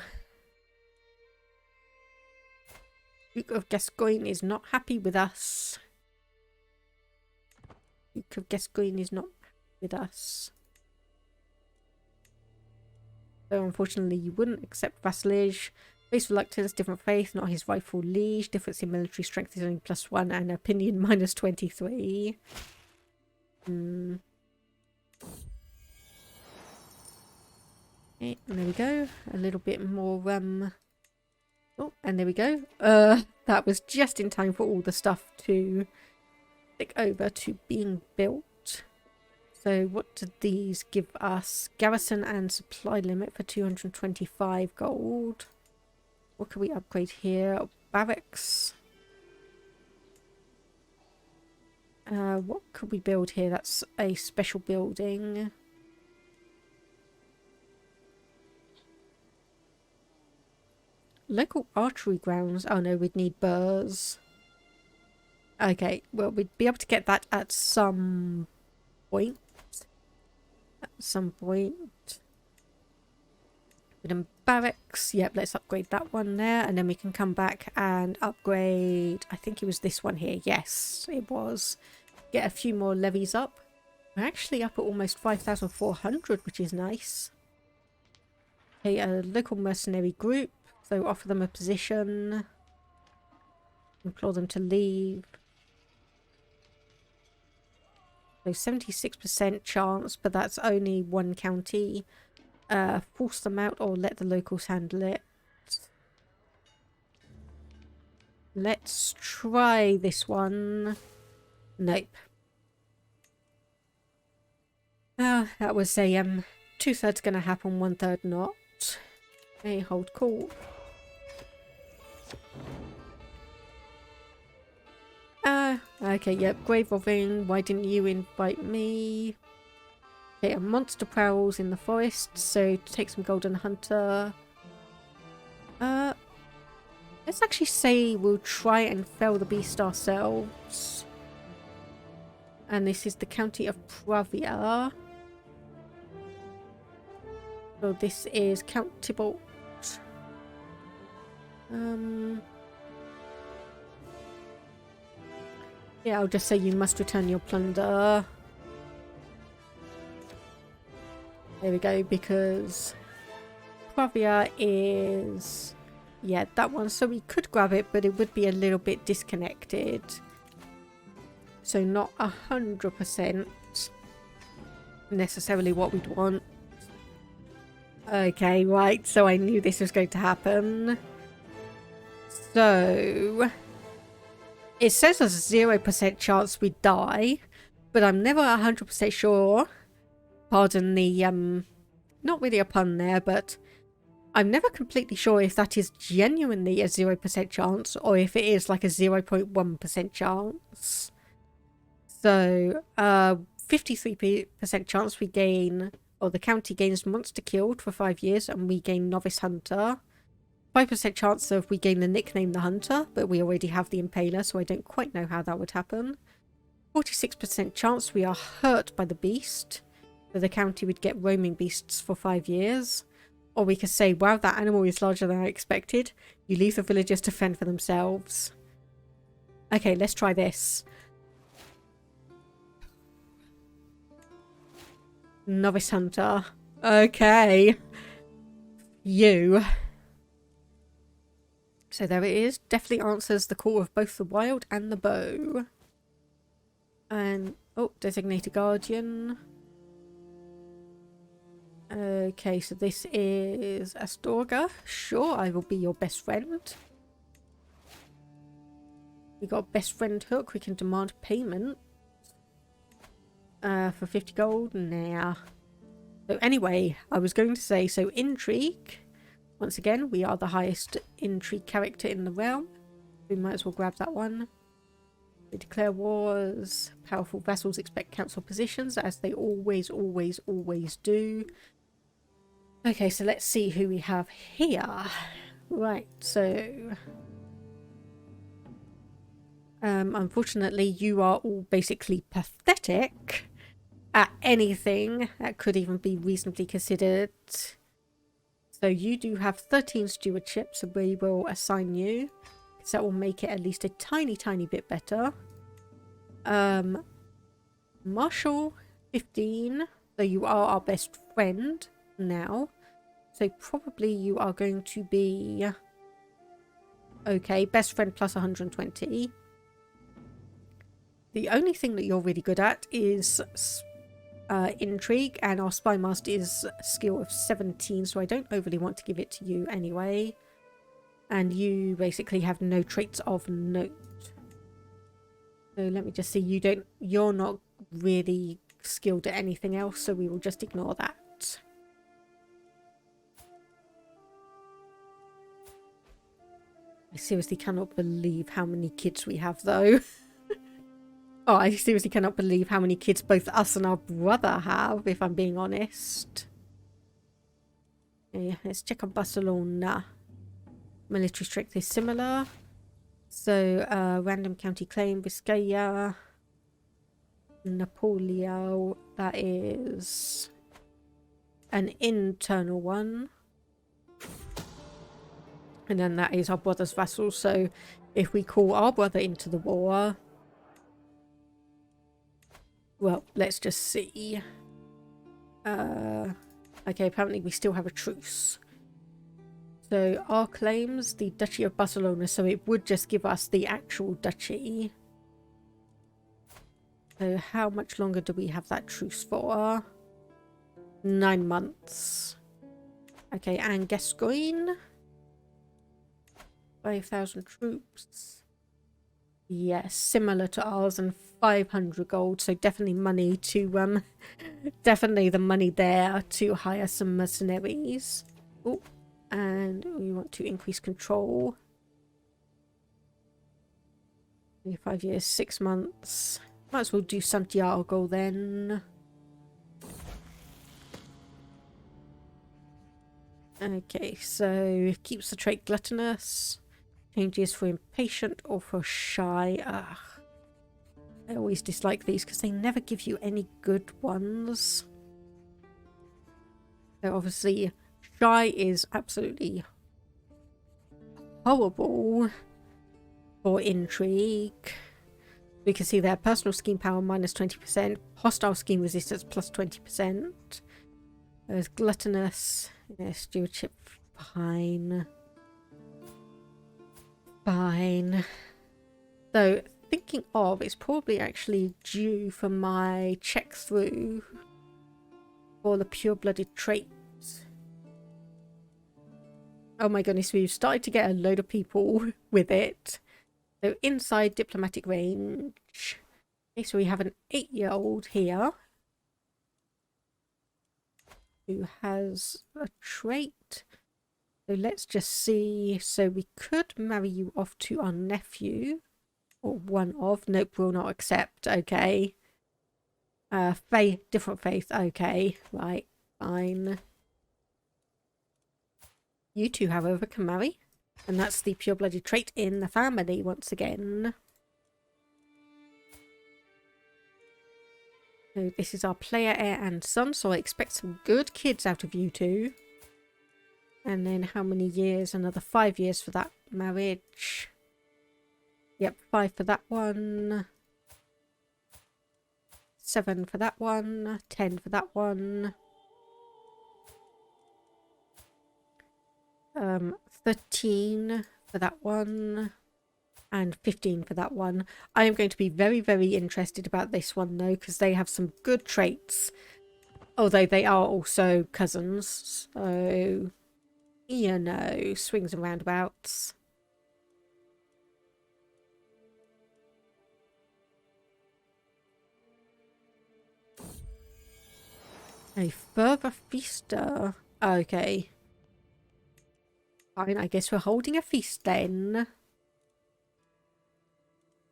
Duke of Gascoigne is not happy with us. Duke of Gascoigne is not with us. So unfortunately you wouldn't accept vassalage. Face reluctance, different faith, not his rightful liege. Difference in military strength is only +1 and opinion -23. Okay, and there we go. A little bit more oh, and there we go. That was just in time for all the stuff to stick over to being built. So what do these give us? Garrison and supply limit for 225 gold. What can we upgrade here? Barracks. What could we build here? That's a special building. Local archery grounds. Oh no, we'd need burrs. Okay, well, we'd be able to get that at some point. At some point. Wooden barracks. Yep, let's upgrade that one there. And then we can come back and upgrade. I think it was this one here. Yes, it was. Get a few more levies up. We're actually up at almost 5,400, which is nice. Okay, a local mercenary group. So offer them a position. Implore them to leave. So 76% chance, but that's only one county. Force them out or let the locals handle it. Let's try this one. Nope. That was a 2/3 gonna happen, 1/3 not. Okay, hold cool. Okay, yep, grave robbing. Why didn't you invite me? Okay, a monster prowls in the forest, so take some golden hunter. Let's actually say we'll try and fell the beast ourselves. And this is the county of Pravia. So this is Count Tybalt. Yeah, I'll just say you must return your plunder. There we go, because Pravia is... yeah, that one. So we could grab it, but it would be a little bit disconnected. So not 100% necessarily what we'd want. Okay, right, so I knew this was going to happen. So... it says there's a 0% chance we die, but I'm never 100% sure. Pardon the, not really a pun there, but I'm never completely sure if that is genuinely a 0% chance or if it is like a 0.1% chance. So, 53% chance we gain, or the county gains monster killed for 5 years and we gain novice hunter. 5% chance of we gain the nickname the hunter, but we already have the impaler, so I don't quite know how that would happen. 46% chance we are hurt by the beast, so the county would get roaming beasts for 5 years. Or we could say, wow, that animal is larger than I expected. You leave the villagers to fend for themselves. Okay, let's try this. Novice hunter. Okay. You. So there it is. Definitely answers the call of both the wild and the bow. And, oh, designated guardian. Okay, so this is Astorga. Sure, I will be your best friend. We got best friend hook. We can demand payment. For 50 gold. Nah. So anyway, I was going to say, so intrigue. Once again, we are the highest intrigue character in the realm. We might as well grab that one. We declare wars. Powerful vassals expect council positions, as they always, always, always do. Okay, so let's see who we have here. Right, so... unfortunately, you are all basically pathetic at anything that could even be reasonably considered. So you do have 13 stewardship, so we will assign you. So that will make it at least a tiny, tiny bit better. Marshal, 15. So you are our best friend now. So probably you are going to be... okay, best friend plus 120. The only thing that you're really good at is intrigue, and our spy master is skill of 17, so I don't overly want to give it to you anyway. And you basically have no traits of note. So let me just see, you're not really skilled at anything else, so we will just ignore that. I seriously cannot believe how many kids we have, though. Oh, I seriously cannot believe how many kids both us and our brother have, if I'm being honest. Okay, let's check on Barcelona. Military strength is similar. So, random county claim, Vizcaya. Napoleon, that is an internal one. And then that is our brother's vassal. So, if we call our brother into the war... Well, let's just see. Okay, apparently we still have a truce. So our claims, the Duchy of Barcelona, so it would just give us the actual duchy. So how much longer do we have that truce for? 9 months. Okay, and Gascoigne. 5,000 troops. Yes, similar to ours, and 500 gold, so definitely money to, definitely the money there to hire some mercenaries. Oh, and we want to increase control. 5 years, 6 months. Might as well do Santiago then. Okay, so keeps the trait gluttonous. Changes for impatient or for shy. Ugh. I always dislike these because they never give you any good ones. So obviously, shy is absolutely horrible for intrigue. We can see there, personal scheme power minus 20%, hostile scheme resistance plus 20%. There's gluttonous, stewardship, fine. Fine. So, thinking of, it's probably actually due for my check through for the pure-blooded traits. Oh my goodness, we've started to get a load of people with it. So, inside diplomatic range. Okay, so we have an 8-year-old here who has a trait. So let's just see. So we could marry you off to our nephew. Or one of. Nope, will not accept. Okay. Faith, different faith. Okay. Right. Fine. You two, however, can marry. And that's the pure-blooded trait in the family once again. So this is our player, heir and son. So I expect some good kids out of you two. And then how many years? Another 5 years for that marriage. Yep, 5 for that one. 7 for that one. 10 for that one. 13 for that one. And 15 for that one. I am going to be very, very interested about this one though, because they have some good traits. Although they are also cousins. So... you know, swings and roundabouts. A further feaster. Okay. Fine, I guess we're holding a feast then.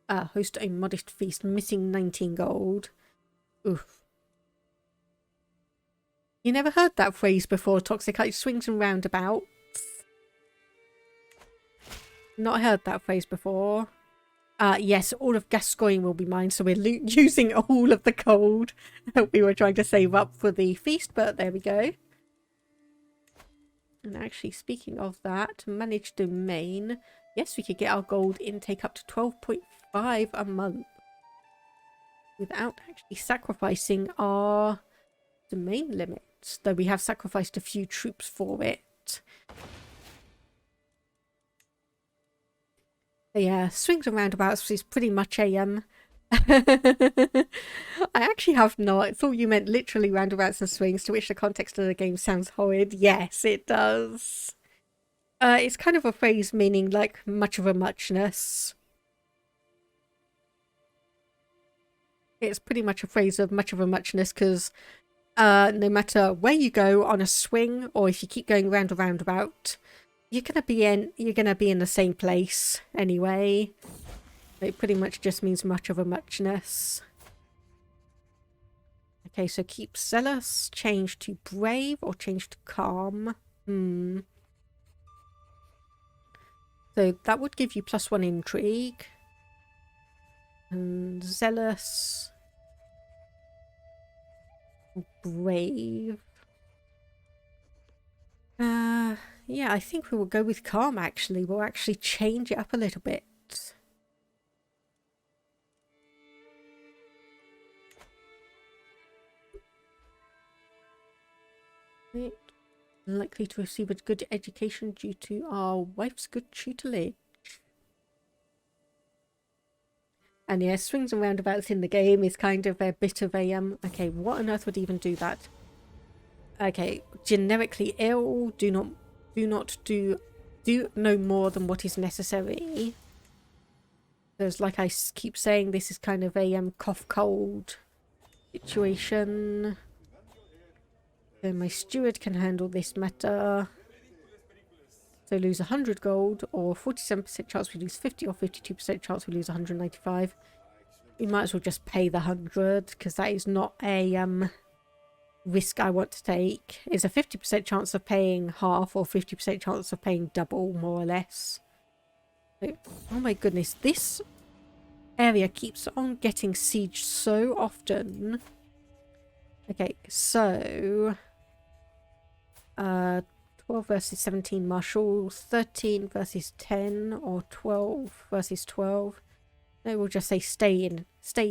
Host a modest feast, missing 19 gold. Oof. You never heard that phrase before, Toxic? Swings and roundabouts. Not heard that phrase before. Yes, all of Gascoigne will be mine, so we're using all of the gold that we were trying to save up for the feast, but there we go. And actually, speaking of that, managed domain. Yes, we could get our gold intake up to 12.5 a month without actually sacrificing our domain limits, though we have sacrificed a few troops for it. Yeah, swings and roundabouts is pretty much a I actually have not. I thought you meant literally roundabouts and swings, to which the context of the game sounds horrid. Yes, it does. It's kind of a phrase meaning like much of a muchness. It's pretty much a phrase of much of a muchness because no matter where you go on a swing or if you keep going round a roundabout, you're gonna be in the same place anyway. It pretty much just means much of a muchness. Okay, so keep zealous, change to brave, or change to calm. So that would give you +1 intrigue. And zealous. Brave. Yeah, I think we will go with calm actually. We'll actually change it up a little bit. Likely to receive a good education due to our wife's good tutelage. And yeah, swings and roundabouts in the game is kind of a bit of a okay, what on earth would even do that? Okay, generically ill, do no more than what is necessary. Because like I keep saying, this is kind of a cough cold situation. So my steward can handle this matter. So lose 100 gold, or 47% chance we lose 50, or 52% chance we lose 195. We might as well just pay the 100, because that is not a risk I want to take. It's a 50% chance of paying half, or 50% chance of paying double, more or less. So, oh my goodness, this area keeps on getting sieged so often. Okay, so 12 versus 17 marshals, 13 versus 10, or 12 versus 12. No, we'll just say stay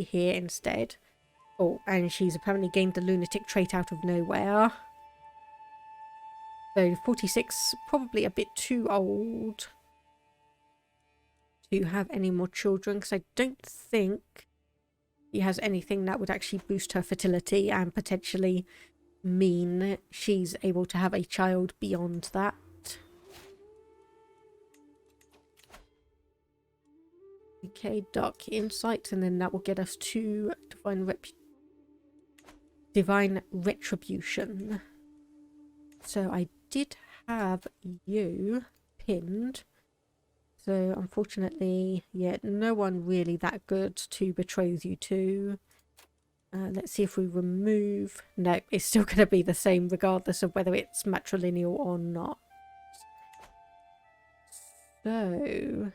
here instead. Oh, and she's apparently gained the lunatic trait out of nowhere. So 46, probably a bit too old to have any more children, because I don't think he has anything that would actually boost her fertility and potentially mean she's able to have a child beyond that. Okay, dark insight, and then that will get us to divine retribution. So I did have you pinned. So unfortunately, yeah, no one really that good to betroth you to. Let's see if we remove... No, it's still going to be the same regardless of whether it's matrilineal or not. So,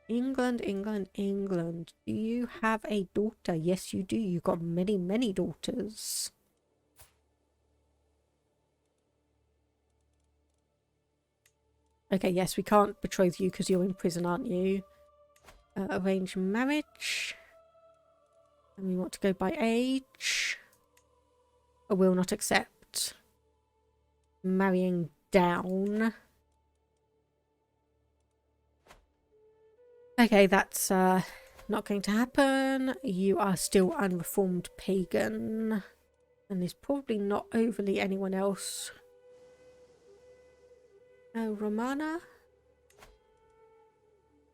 England, England, England. Do you have a daughter? Yes, you do. You've got many, many daughters. Okay, yes, we can't betroth you because you're in prison, aren't you? Arrange marriage. And we want to go by age. I will not accept. Marrying down. Okay, that's not going to happen. You are still unreformed pagan. And there's probably not overly anyone else. Oh, Romana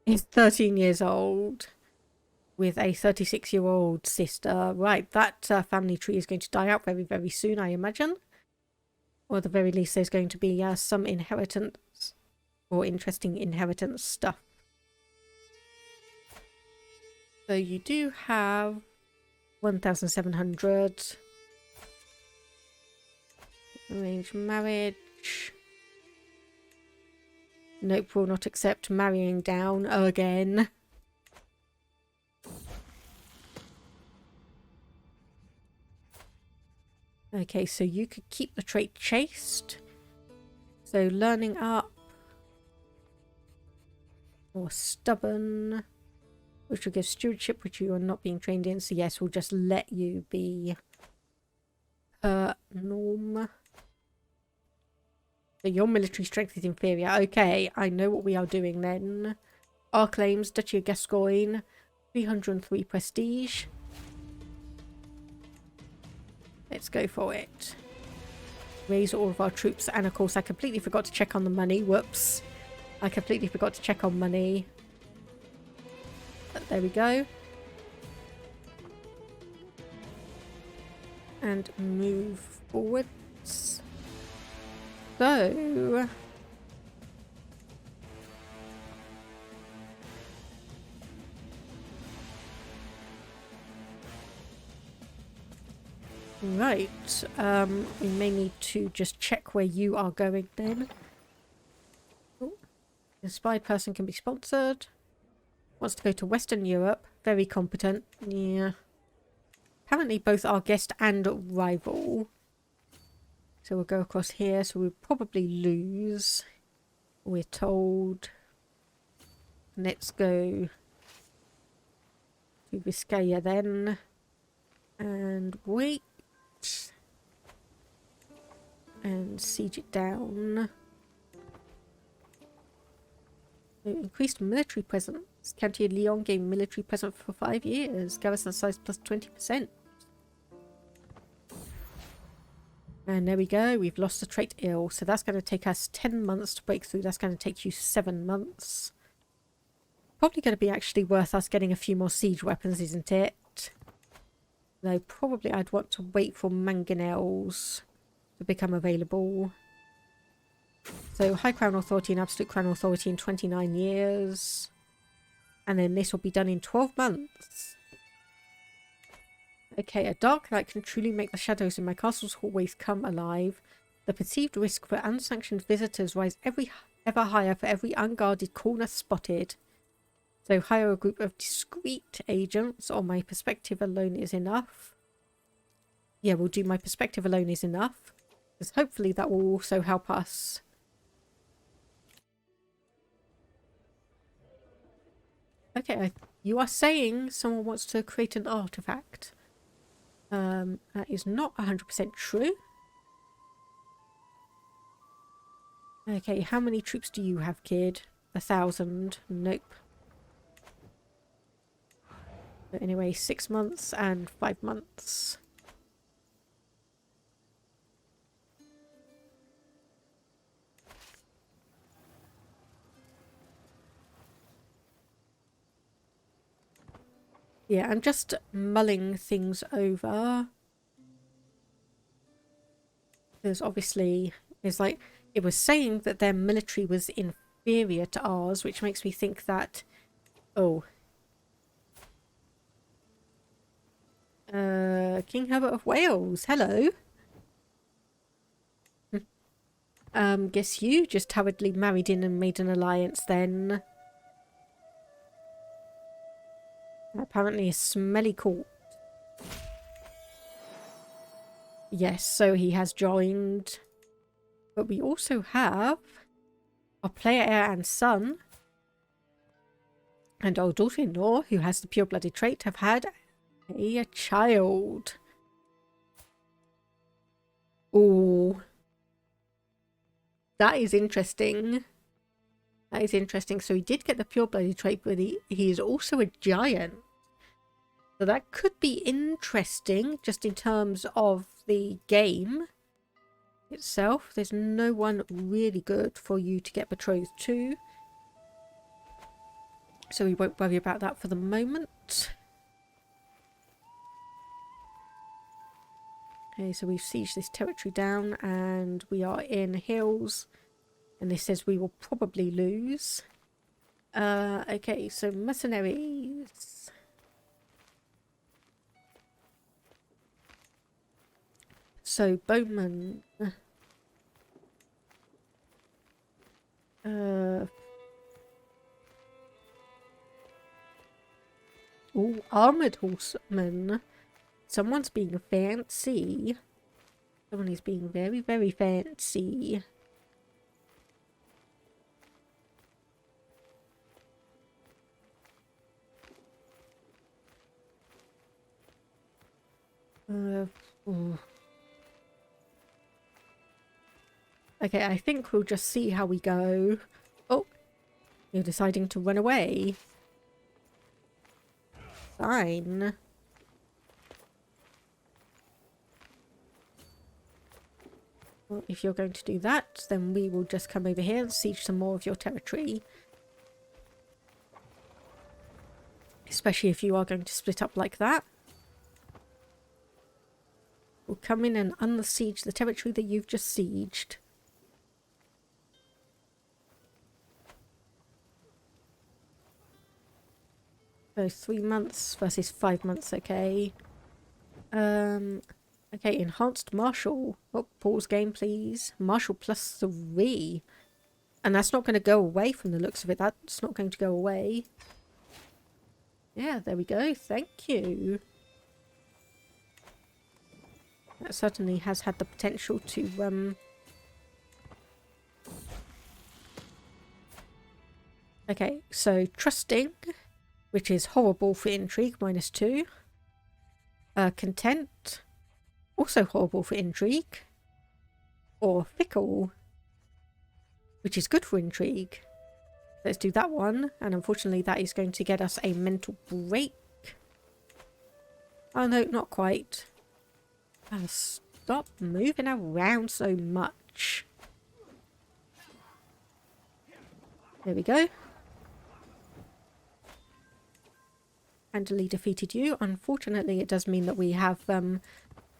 is 13 years old. With a 36-year-old sister. Right, that family tree is going to die out very, very soon, I imagine. Or at the very least, there's going to be some inheritance or interesting inheritance stuff. So you do have 1,700. Arrange marriage. Nope, will not accept marrying down again. Okay, so you could keep the trait chaste. So learning up. Or stubborn. Which will give stewardship, which you are not being trained in. So yes, we'll just let you be norm. So your military strength is inferior. Okay, I know what we are doing then. Our claims, Duchy of Gascoigne. 303 prestige. Let's go for it. Raise all of our troops. And of course, I completely forgot to check on the money. Whoops. I completely forgot to check on money. But there we go. And move forwards. So... Right, we may need to just check where you are going then. Ooh. The spy person can be sponsored. Wants to go to Western Europe. Very competent. Yeah. Apparently both our guest and rival. So we'll go across here, so we'll probably lose. We're told. Let's go to Vizcaya then. And wait. And siege it down. So increased military presence. County of Lyon gained military presence for 5 years. Garrison size plus 20%. And there we go. We've lost the trait ill. So that's going to take us 10 months to break through. That's going to take you 7 months. Probably going to be actually worth us getting a few more siege weapons, isn't it? Though probably I'd want to wait for mangonels to become available. So High Crown Authority and Absolute Crown Authority in 29 years. And then this will be done in 12 months. Okay, a dark night can truly make the shadows in my castle's hallways come alive. The perceived risk for unsanctioned visitors rise ever higher for every unguarded corner spotted. So hire a group of discreet agents, or my perspective alone is enough. Yeah, we'll do my perspective alone is enough. Because hopefully that will also help us. Okay, you are saying someone wants to create an artifact. That is not 100% true. Okay, how many troops do you have, kid? 1,000. Nope. But anyway, 6 months and 5 months. Yeah, I'm just mulling things over. There's obviously... It's like... It was saying that their military was inferior to ours, which makes me think that... Oh. King Herbert of Wales, hello. Guess you just hurriedly married in and made an alliance then. Apparently a smelly court. Yes, so he has joined. But we also have our player heir and son and our daughter-in-law, who has the pure-blooded trait, have had a child. Ooh. That is interesting. That is interesting. So he did get the pure-blooded trait, but he is also a giant. So that could be interesting, just in terms of the game itself. There's no one really good for you to get betrothed to. So we won't worry about that for the moment. Okay, so we've sieged this territory down and we are in hills. And this says we will probably lose. Okay, so mercenaries. So bowmen. Oh, armoured horsemen. Someone's being fancy. Someone is being very, very fancy. Okay, I think we'll just see how we go. Oh, you're deciding to run away. Fine. Well, if you're going to do that, then we will just come over here and siege some more of your territory. Especially if you are going to split up like that. We'll come in and unsiege the territory that you've just sieged. So 3 months versus 5 months, okay. Okay, enhanced martial. Oh, pause game, please. Martial +3. And that's not going to go away from the looks of it. That's not going to go away. Yeah, there we go. Thank you. That certainly has had the potential to, Okay, so trusting, which is horrible for intrigue, -2. Content, also horrible for intrigue. Or fickle, which is good for intrigue. Let's do that one, and unfortunately that is going to get us a mental break. Oh no, not quite. Stop moving around so much. There we go. Handily defeated you. Unfortunately, it does mean that we have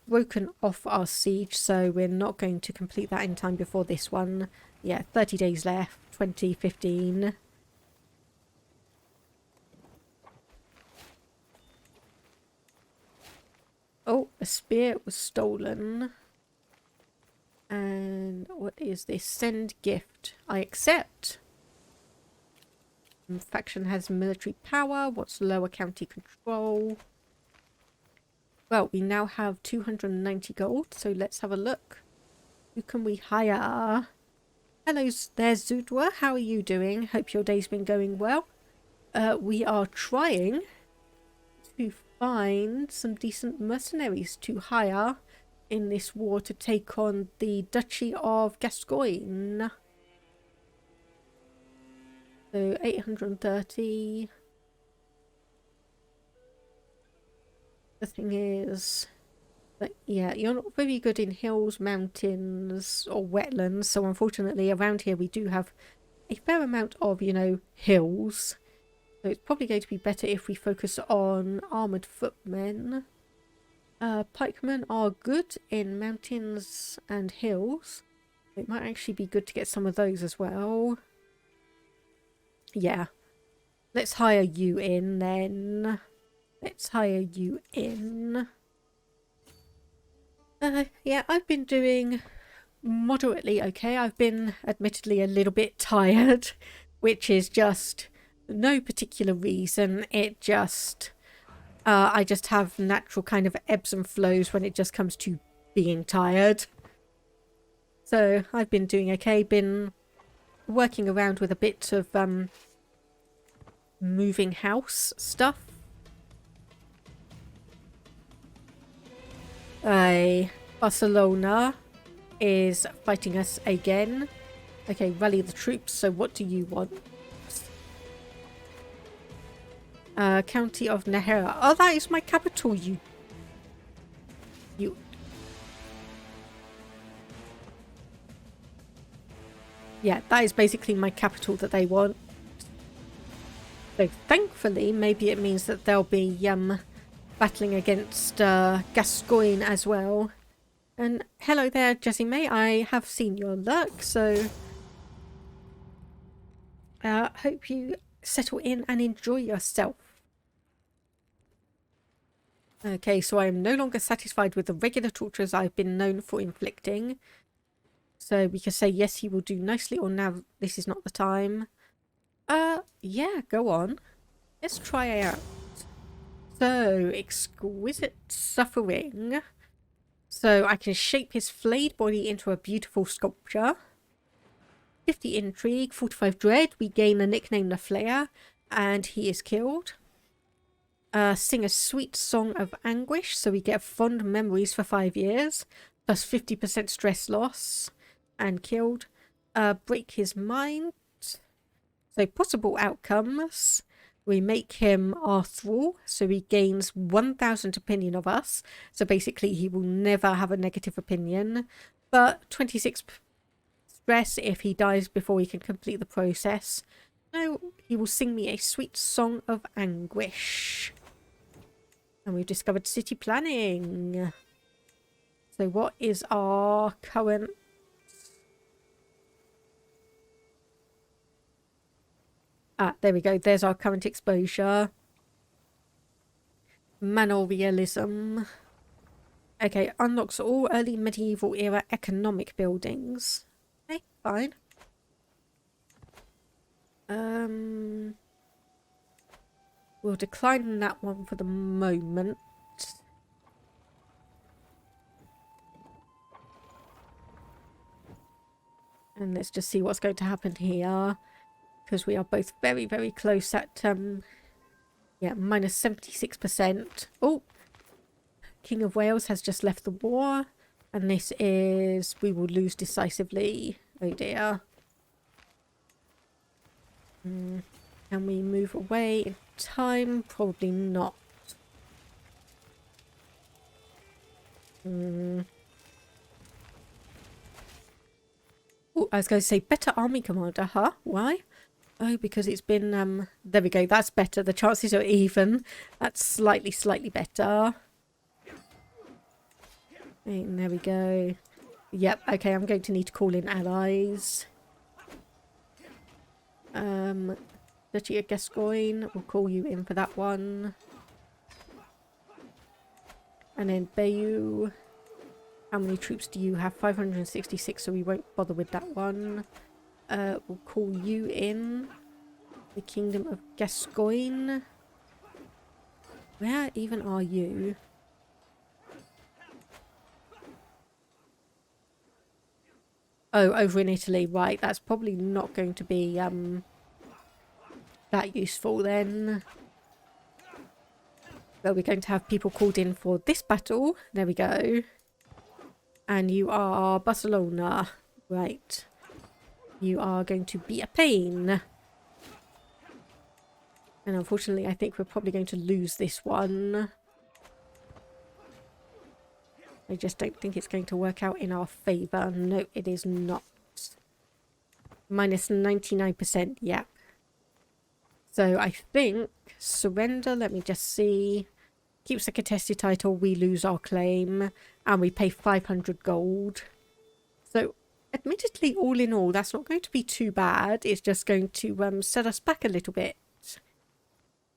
broken off our siege, so we're not going to complete that in time before this one. Yeah, 30 days left, 2015. Oh, a spear was stolen. And what is this? Send gift. I accept. Faction has military power. What's lower county control? Well, we now have 290 gold, so let's have a look. Who can we hire? Hello there, Zudwa. How are you doing? Hope your day's been going well. We are trying to find some decent mercenaries to hire in this war to take on the Duchy of Gascoigne. So 830. The thing is that, yeah, you're not very good in hills, mountains, or wetlands. So unfortunately, around here we do have a fair amount of, you know, hills. So it's probably going to be better if we focus on armoured footmen. Pikemen are good in mountains and hills. It might actually be good to get some of those as well. Yeah. Let's hire you in then. Let's hire you in. Yeah, I've been doing moderately okay. I've been admittedly a little bit tired, which is just no particular reason. It just... I just have natural kind of ebbs and flows when it just comes to being tired. So I've been doing okay. Been working around with a bit of moving house stuff. Barcelona is fighting us again. Okay, rally the troops. So what do you want? County of Nahera. Oh, that is my capital, you... Yeah, that is basically my capital that they want. So thankfully, maybe it means that they'll be battling against Gascoigne as well. And hello there, Jessie May. I have seen your lurk, so hope you settle in and enjoy yourself. Okay, so I am no longer satisfied with the regular tortures I've been known for inflicting. So we can say yes, he will do nicely, or now this is not the time. Yeah, go on. Let's try it out. So, exquisite suffering. So I can shape his flayed body into a beautiful sculpture. 50 intrigue, 45 dread. We gain the nickname the Flayer, and he is killed. Sing a sweet song of anguish, so we get fond memories for 5 years, plus 50% stress loss, and killed. Break his mind. So possible outcomes. We make him our thrall, so he gains 1,000 opinion of us. So basically he will never have a negative opinion. But 26 stress if he dies before he can complete the process. No, he will sing me a sweet song of anguish. And we've discovered city planning. So what is our current... Ah, there we go. There's our current exposure. Manor realism. Okay, unlocks all early medieval era economic buildings. Okay, fine. We'll decline that one for the moment. And let's just see what's going to happen here. Because we are both very, very close at, yeah, minus 76%. Oh! King of Wales has just left the war. And this is... we will lose decisively. Oh dear. Can we move away in time? Probably not. Oh, I was going to say better army commander, huh? Why? Oh, because it's been, there we go, that's better. The chances are even. That's slightly better. And there we go. Yep, okay, I'm going to need to call in allies. Duchy of Gascoigne, we'll call you in for that one. And then Bayeux. How many troops do you have? 566, so we won't bother with that one. We'll call you in. The Kingdom of Gascoigne. Where even are you? Oh, over in Italy. Right, that's probably not going to be that useful then. Well, we're going to have people called in for this battle. There we go. And you are Barcelona. Right. You are going to be a pain. And unfortunately, I think we're probably going to lose this one. I just don't think it's going to work out in our favour. No, it is not. Minus 99%, yeah. So I think surrender, let me just see. Keeps the contested title, we lose our claim. And we pay 500 gold. So admittedly, all in all, that's not going to be too bad. It's just going to set us back a little bit.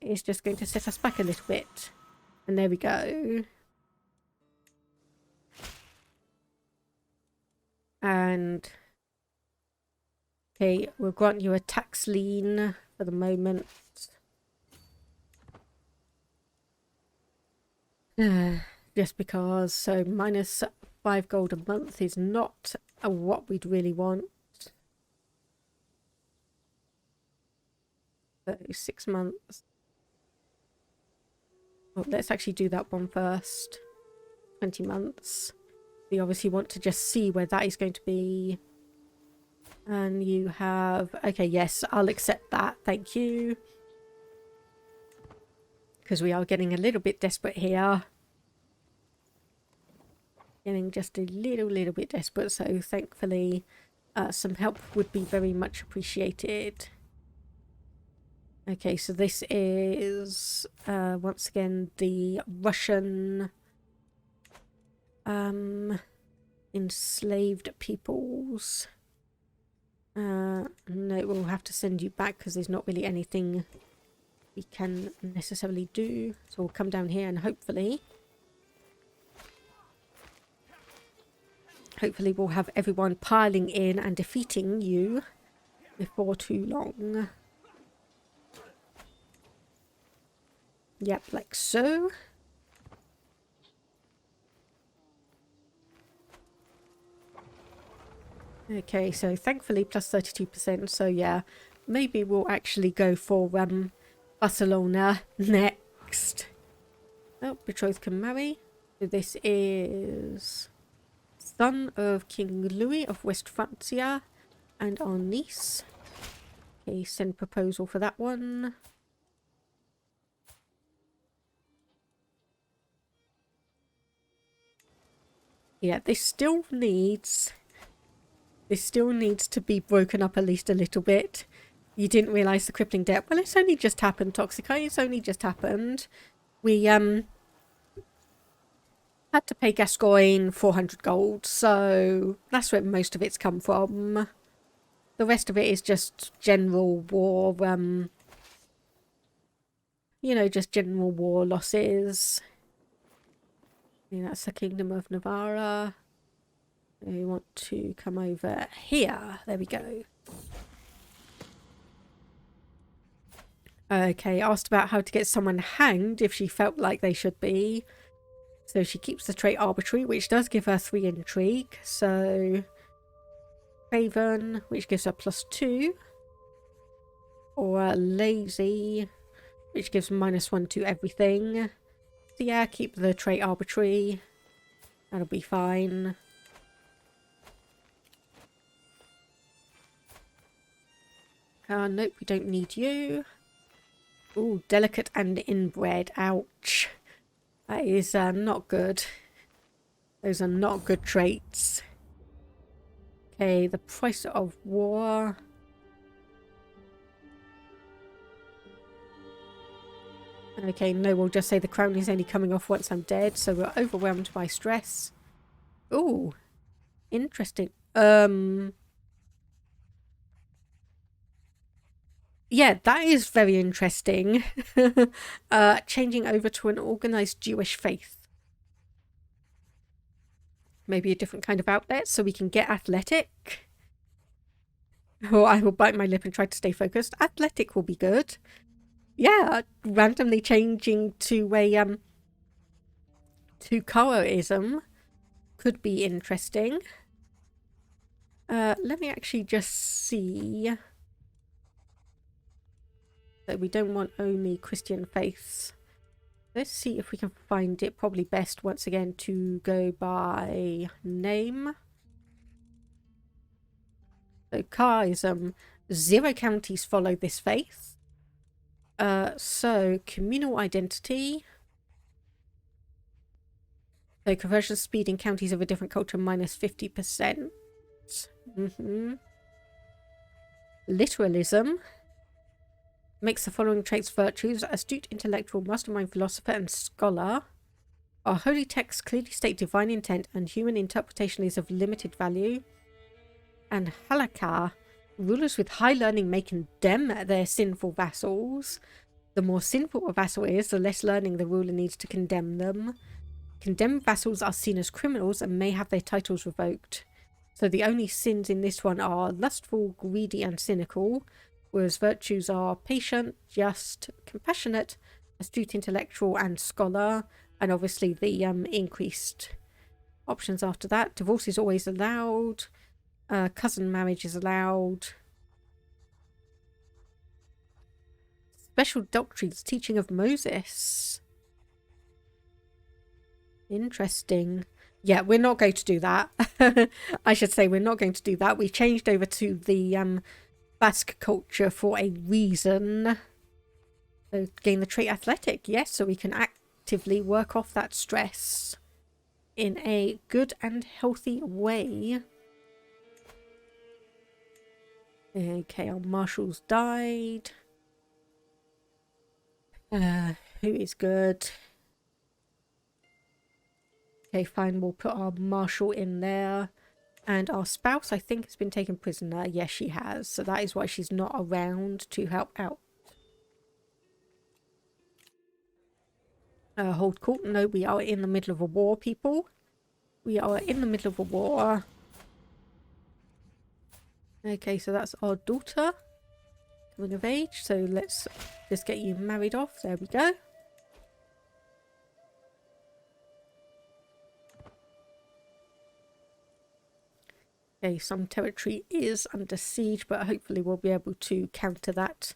It's just going to set us back a little bit. And there we go. And okay, we'll grant you a tax lien for the moment. Just because, so minus 5 gold a month is not what we'd really want. So 6 months. Well, let's actually do that one first. 20 months. We obviously want to just see where that is going to be. And you have... okay, yes, I'll accept that. Thank you. Because we are getting a little bit desperate here. Getting just a little bit desperate. So thankfully, some help would be very much appreciated. Okay, so this is once again the Russian enslaved peoples. No, we'll have to send you back because there's not really anything we can necessarily do. So we'll come down here and hopefully we'll have everyone piling in and defeating you before too long. Yep, like so. Okay, so thankfully plus 32%. So yeah, maybe we'll actually go for Barcelona next. Oh, betrothed can marry. So this is son of King Louis of West Francia and our niece. Okay, send proposal for that one. Yeah, this still needs to be broken up at least a little bit. You didn't realise the crippling debt. Well, it's only just happened, Toxica. It's only just happened. We had to pay Gascoigne 400 gold, so that's where most of it's come from. The rest of it is just general war, you know, just general war losses. Yeah, that's the Kingdom of Navarra. We want to come over here. There we go. Okay, asked about how to get someone hanged if she felt like they should be. So she keeps the trait arbitrary, which does give her 3 intrigue. So Craven, which gives her +2. Or lazy, which gives -1 to everything. So yeah, keep the trait arbitrary. That'll be fine. Nope, we don't need you. Ooh, delicate and inbred. Ouch. That is not good. Those are not good traits. Okay, the price of war. Okay, no, we'll just say the crown is only coming off once I'm dead, so we're overwhelmed by stress. Ooh, interesting. Yeah, that is very interesting. Changing over to an organized Jewish faith. Maybe a different kind of outlet so we can get athletic. Or I will bite my lip and try to stay focused. Athletic will be good. Yeah, randomly changing to a to Karaism could be interesting. Let me actually just see. So we don't want only Christian faiths. Let's see if we can find it. Probably best once again to go by name. So Karaism, 0 counties follow this faith. So communal identity. So conversion speed in counties of a different culture -50%. Literalism. Makes the following traits virtues: astute intellectual, mastermind philosopher, and scholar. Our holy texts clearly state divine intent and human interpretation is of limited value. And halakha. Rulers with high learning may condemn their sinful vassals. The more sinful a vassal is, the less learning the ruler needs to condemn them. Condemned vassals are seen as criminals and may have their titles revoked. So the only sins in this one are lustful, greedy, and cynical, whereas virtues are patient, just, compassionate, astute intellectual, and scholar, and obviously the increased options after that. Divorce is always allowed. Cousin marriage is allowed. Special doctrines, teaching of Moses. Interesting. Yeah, we're not going to do that. I should say we're not going to do that. We changed over to the Basque culture for a reason. So gain the trait athletic, yes, so we can actively work off that stress in a good and healthy way. Okay, our marshals died. Who is good? Okay, fine, we'll put our marshal in there. And our spouse, I think, has been taken prisoner. Yes, she has. So that is why she's not around to help out. Hold court. No, we are in the middle of a war, people. We are in the middle of a war. Okay, so that's our daughter coming of age. So let's just get you married off. There we go. Okay, some territory is under siege, but hopefully we'll be able to counter that.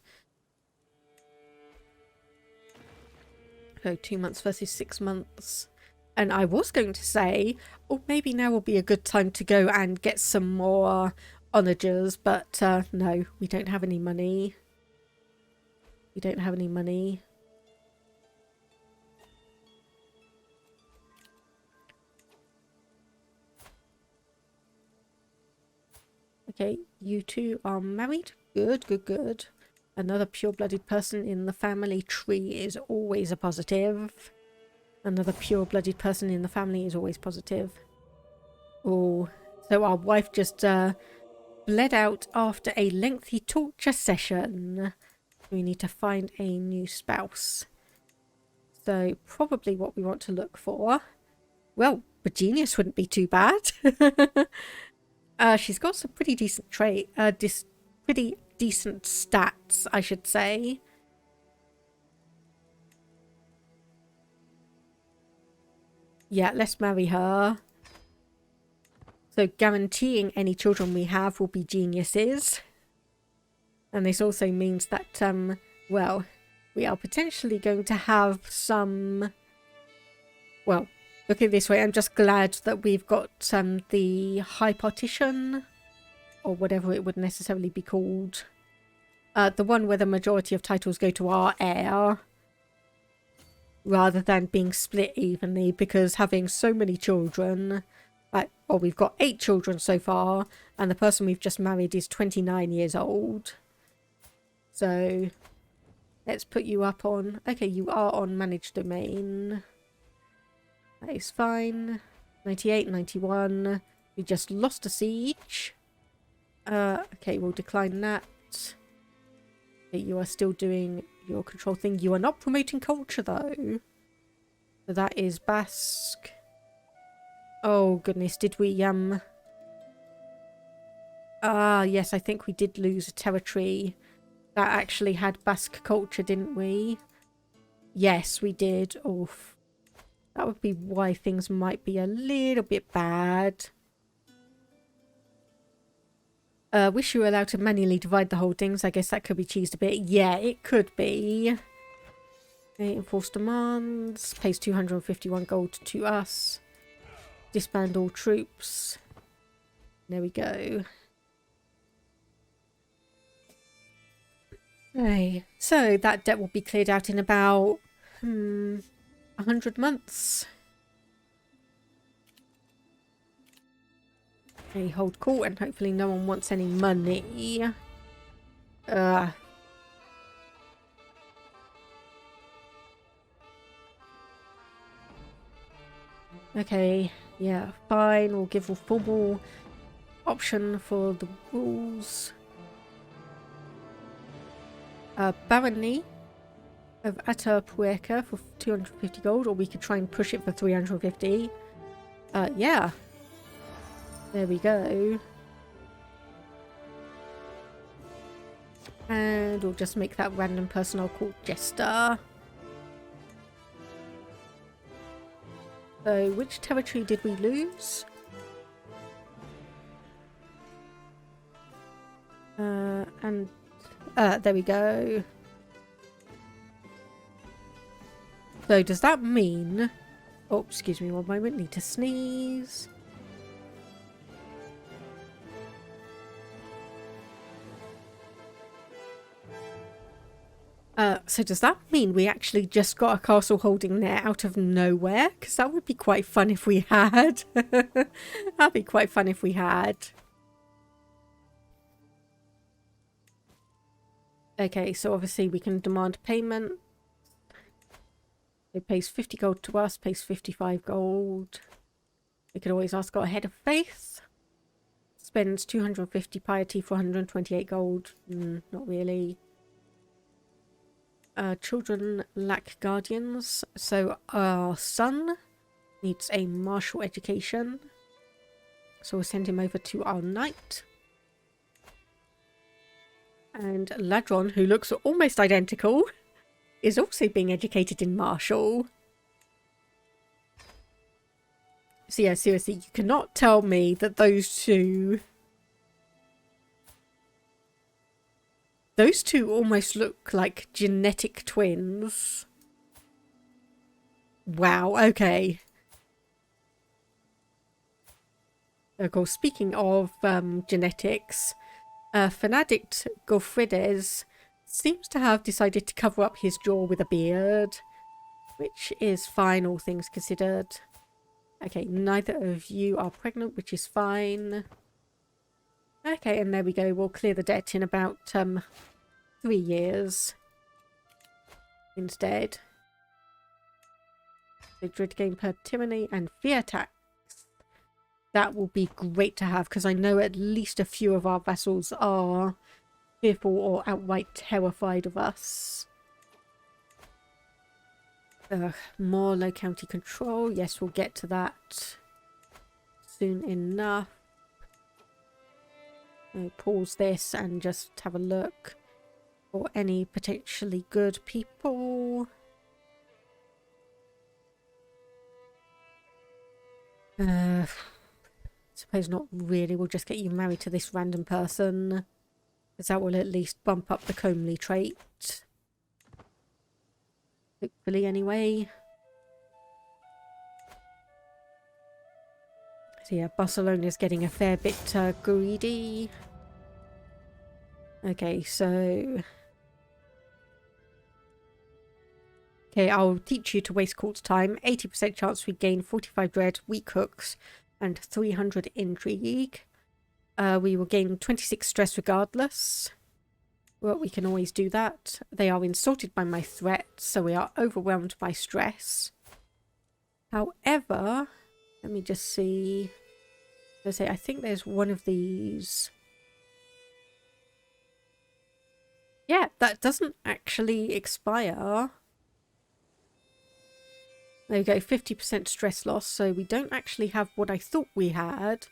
So 2 months versus 6 months. And I was going to say, oh, maybe now will be a good time to go and get some more onagers, but no, we don't have any money. We don't have any money. Okay, you two are married. Good, good, good. Another pure-blooded person in the family tree is always a positive. Another pure-blooded person in the family is always positive. Oh, so our wife just bled out after a lengthy torture session. We need to find a new spouse. So probably what we want to look for. Well, Virginius wouldn't be too bad. She's got some pretty decent pretty decent stats, I should say. Yeah, let's marry her. So guaranteeing any children we have will be geniuses. And this also means that, well, we are potentially going to have some... Well, look at it this way, I'm just glad that we've got the high partition, or whatever it would necessarily be called. The one where the majority of titles go to our heir, rather than being split evenly, because having so many children... well, we've got 8 children so far, and the person we've just married is 29 years old. So, let's put you up on... Okay, you are on managed domain. That is fine. 98, 91. We just lost a siege. Okay, we'll decline that. Okay, you are still doing your control thing. You are not promoting culture, though. So that is Basque. Oh, goodness. Did we, yes, I think we did lose a territory that actually had Basque culture, didn't we? Yes, we did. Oof. That would be why things might be a little bit bad. Wish you were allowed to manually divide the holdings. I guess that could be cheesed a bit. Yeah, it could be. Okay, enforce demands. Pays 251 gold to us. Disband all troops. There we go. Okay, so that debt will be cleared out in about 100 months. Okay, hold court and hopefully no one wants any money. Okay, yeah, fine. We'll give a formal option for the rules. Barony of Atapuerca for 250 gold, or we could try and push it for 350. Yeah. There we go. And we'll just make that random person called Jester. So, which territory did we lose? There we go. So, does that mean... Oh, excuse me one moment. Need to sneeze. So does that mean we actually just got a castle holding there out of nowhere? Because that would be quite fun if we had. That'd be quite fun if we had. Okay, so obviously we can demand payment. It pays 50 gold to us, pays 55 gold. We could always ask our head of faith. Spends 250 piety for 128 gold. Not really. Children lack guardians, so our son needs a martial education. So we'll send him over to our knight. And Ladron, who looks almost identical, is also being educated in martial. So yeah, seriously, you cannot tell me that those two almost look like genetic twins. Wow, okay. Of course, speaking of genetics, Fanatic Gofrides seems to have decided to cover up his jaw with a beard, which is fine, all things considered. Okay, neither of you are pregnant, which is fine. Okay, and there we go. We'll clear the debt in about 3 years instead. So dread gain per tyranny and fear tax. That will be great to have, because I know at least a few of our vassals are fearful or outright terrified of us. More low county control. Yes, we'll get to that soon enough. I'll pause this and just have a look for any potentially good people. Suppose not really. We'll just get you married to this random person, because that will at least bump up the comely trait. Hopefully, anyway. So yeah, Barcelona's getting a fair bit greedy. Okay, so... Okay, I'll teach you to waste court time. 80% chance we gain 45 dread, weak hooks, and 300 intrigue. We will gain 26 stress regardless. Well, we can always do that. They are insulted by my threats, so we are overwhelmed by stress. However, let me just see. I think there's one of these. Yeah, that doesn't actually expire. There we go, 50% stress loss, so we don't actually have what I thought we had.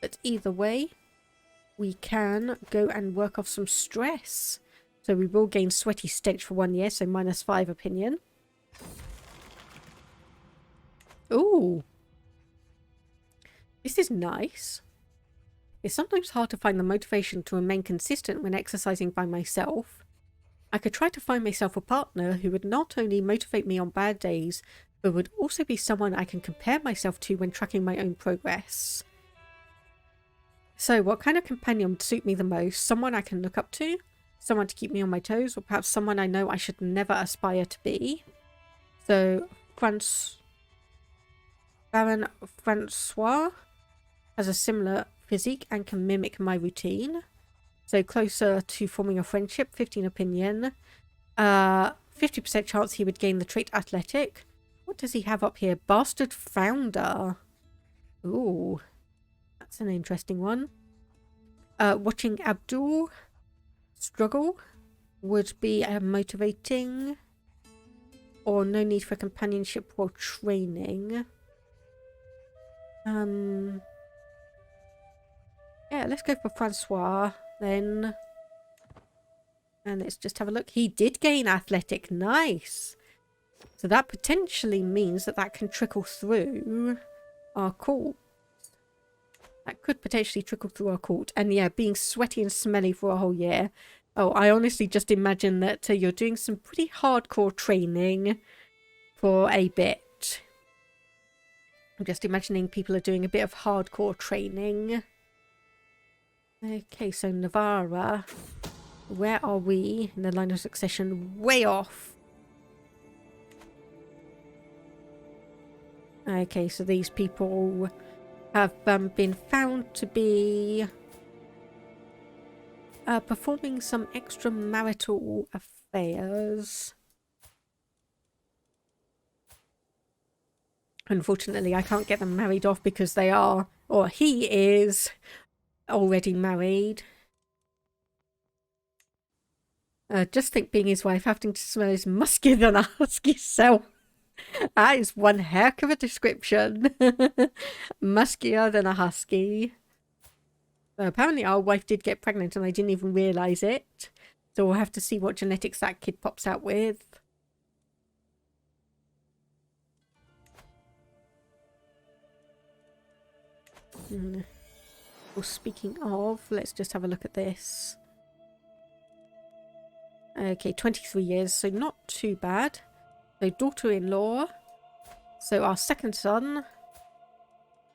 But either way, we can go and work off some stress. So we will gain sweaty stench for 1 year, so -5 opinion. Ooh. This is nice. It's sometimes hard to find the motivation to remain consistent when exercising by myself. I could try to find myself a partner who would not only motivate me on bad days, but would also be someone I can compare myself to when tracking my own progress. So, what kind of companion would suit me the most? Someone I can look up to? Someone to keep me on my toes? Or perhaps someone I know I should never aspire to be? So, Baron Francois has a similar physique and can mimic my routine. So, closer to forming a friendship, 15 opinion. 50% chance he would gain the trait athletic. What does he have up here? Bastard founder. Ooh. That's an interesting one. Watching Abdul struggle would be motivating. Or no need for companionship or training. Yeah, let's go for Francois then. And let's just have a look. He did gain athletic. Nice. So that potentially means that that can trickle through our court. That could potentially trickle through our court. And yeah, being sweaty and smelly for a whole year. Oh, I honestly just imagine that you're doing some pretty hardcore training for a bit. I'm just imagining people are doing a bit of hardcore training. Okay, so Navarra. Where are we in the line of succession? Way off. Okay, so these people have been found to be performing some extramarital affairs. Unfortunately, I can't get them married off because they are, or he is, already married. Just think being his wife, having to smell his muskier than a husky self. That is one heck of a description. Muskier than a husky. Apparently our wife did get pregnant and I didn't even realise it. So we'll have to see what genetics that kid pops out with. Well, speaking of, let's just have a look at this. Okay, 23 years, so not too bad. So daughter-in-law. So our second son.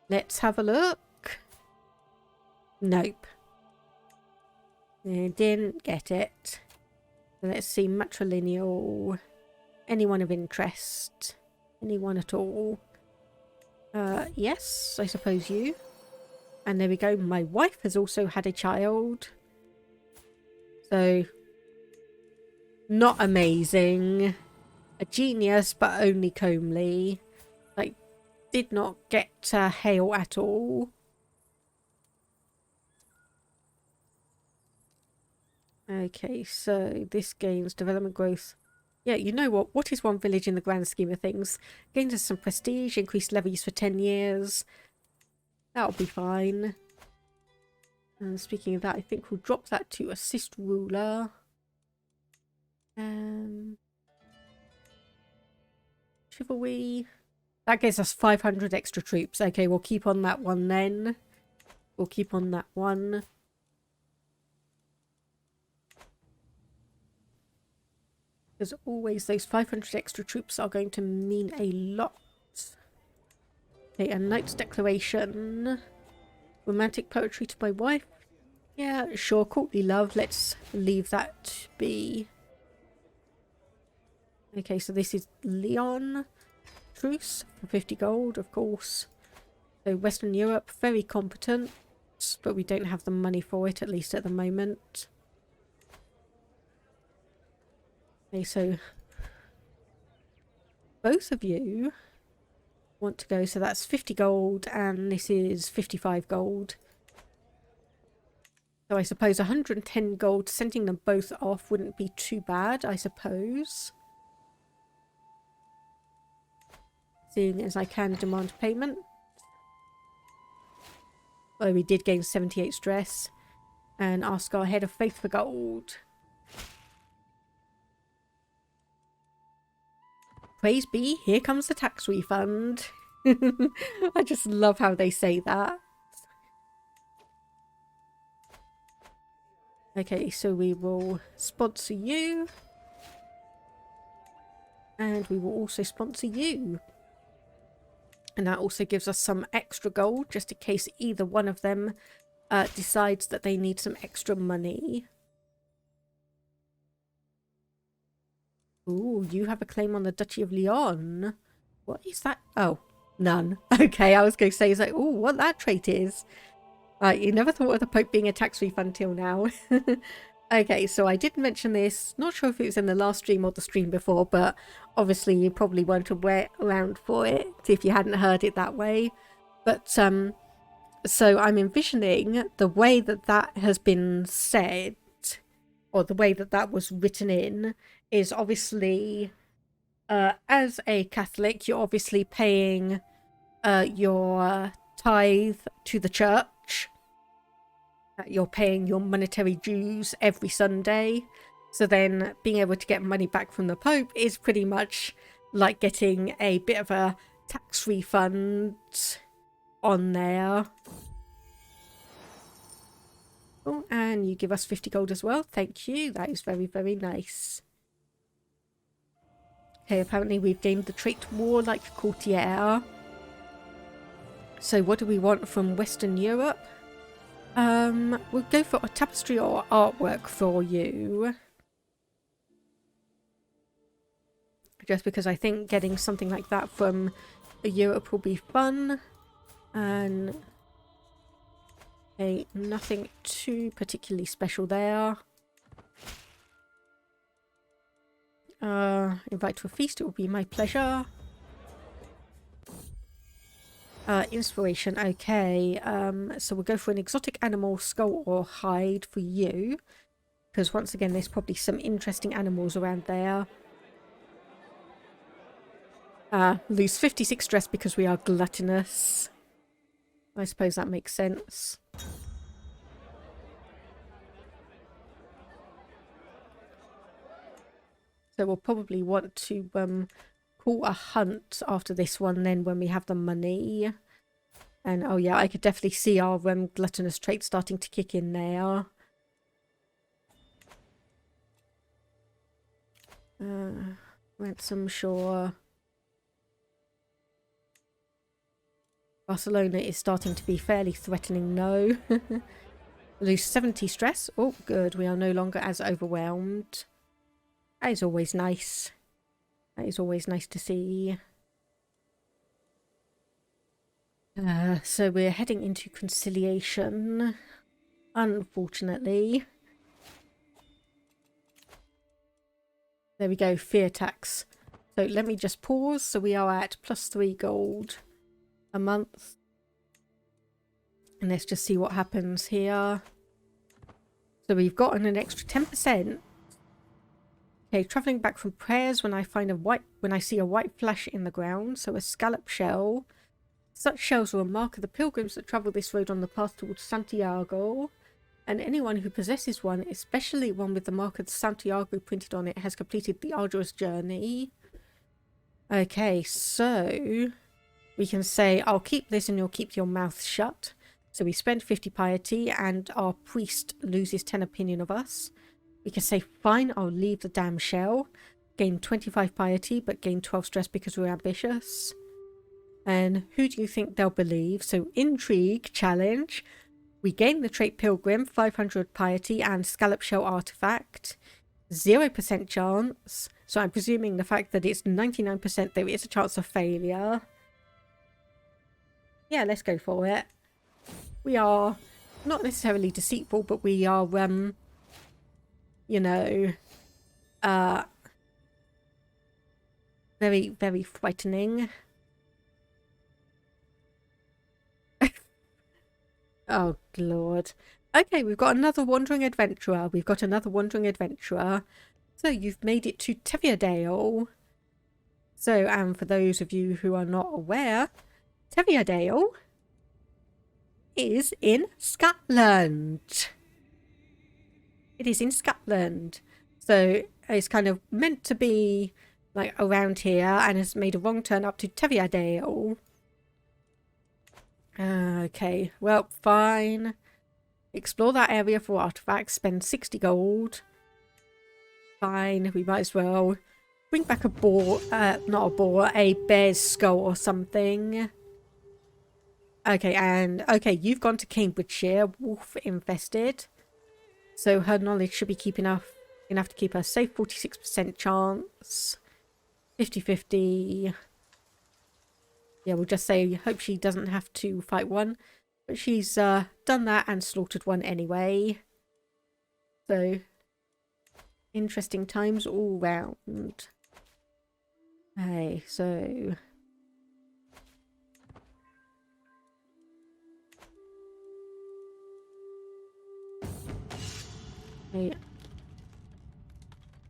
Let's have a look. Nope. Didn't get it. Let's see, matrilineal. Anyone of interest? Anyone at all? Yes, I suppose you. And there we go. My wife has also had a child. So, not amazing. A genius, but only comely. Like, did not get hail at all. Okay, so this gains development growth. Yeah, you know what? What is one village in the grand scheme of things? Gains us some prestige, increased levies for 10 years. That'll be fine. And speaking of that, I think we'll drop that to assist ruler. Chivalry. That gives us 500 extra troops. Okay, we'll keep on that one then. We'll keep on that one. As always, those 500 extra troops are going to mean a lot. Okay, a knight's declaration. Romantic poetry to my wife. Yeah, sure. Courtly love. Let's leave that be. Okay, so this is Leon. Truce for 50 gold, of course. So Western Europe, very competent. But we don't have the money for it, at least at the moment. Okay, so both of you want to go. So that's 50 gold and this is 55 gold. So I suppose 110 gold, sending them both off wouldn't be too bad, I suppose. Seeing as I can demand payment. Although we did gain 78 stress. And ask our head of faith for gold. Praise be, here comes the tax refund. I just love how they say that. Okay, so we will sponsor you. And we will also sponsor you. And that also gives us some extra gold, just in case either one of them decides that they need some extra money. Ooh, you have a claim on the Duchy of Leon. What is that? Oh, none. Okay, I was going to say, like, ooh, what that trait is. You never thought of the Pope being a tax refund till now. Okay, so I did mention this. Not sure if it was in the last stream or the stream before, but obviously you probably weren't aware around for it if you hadn't heard it that way. But so I'm envisioning the way that that has been said, or the way that that was written in, is obviously as a Catholic, you're obviously paying your tithe to the church. You're paying your monetary dues every Sunday. So then being able to get money back from the Pope is pretty much like getting a bit of a tax refund on there. Oh, and you give us 50 gold as well. Thank you. That is very, very nice. Okay, apparently we've gained the trait Warlike Courtier. So what do we want from Western Europe? We'll go for a tapestry or artwork for you. Just because I think getting something like that from Europe will be fun. And okay, nothing too particularly special there. Invite to a feast, it will be my pleasure. Inspiration, okay. So we'll go for an exotic animal, skull or hide for you. Because once again, there's probably some interesting animals around there. Lose 56 stress because we are gluttonous. I suppose that makes sense. So we'll probably want to call a hunt after this one then when we have the money. And oh yeah, I could definitely see our gluttonous trait starting to kick in there. Ransom, sure. Barcelona is starting to be fairly threatening, no. Lose 70 stress. Oh, good. We are no longer as overwhelmed. That is always nice. That is always nice to see. So we're heading into conciliation, unfortunately. There we go, fear tax. So let me just pause. So we are at +3 gold a month. And let's just see what happens here. So we've gotten an extra 10%. Okay, travelling back from prayers when I see a white flash in the ground. So a scallop shell. Such shells are a mark of the pilgrims that travel this road on the path towards Santiago. And anyone who possesses one, especially one with the mark of Santiago printed on it, has completed the arduous journey. Okay, so we can say, I'll keep this and you'll keep your mouth shut. So we spend 50 piety and our priest loses 10 opinion of us. We can say, fine, I'll leave the damn shell. Gain 25 piety, but gain 12 stress because we're ambitious. And who do you think they'll believe? So intrigue, challenge. We gain the trait pilgrim, 500 piety and scallop shell artifact. 0% chance. So I'm presuming the fact that it's 99% there is a chance of failure. Yeah, let's go for it. We are not necessarily deceitful, but we are, you know, very, very frightening. Oh, Lord. Okay, we've got another wandering adventurer. So you've made it to Tevierdale. So, and for those of you who are not aware, Tevierdale is in Scotland. It is in Scotland. So it's kind of meant to be like around here and has made a wrong turn up to Tevierdale. Okay, well, fine. Explore that area for artifacts. Spend 60 gold. Fine, we might as well bring back a boar. Not a boar, a bear's skull or something. Okay, and okay, you've gone to Cambridgeshire, wolf infested. So her knowledge should be enough to keep her safe. 46% chance. 50-50. Yeah, we'll just say, hope she doesn't have to fight one. But she's done that and slaughtered one anyway. So, interesting times all round. Okay, so...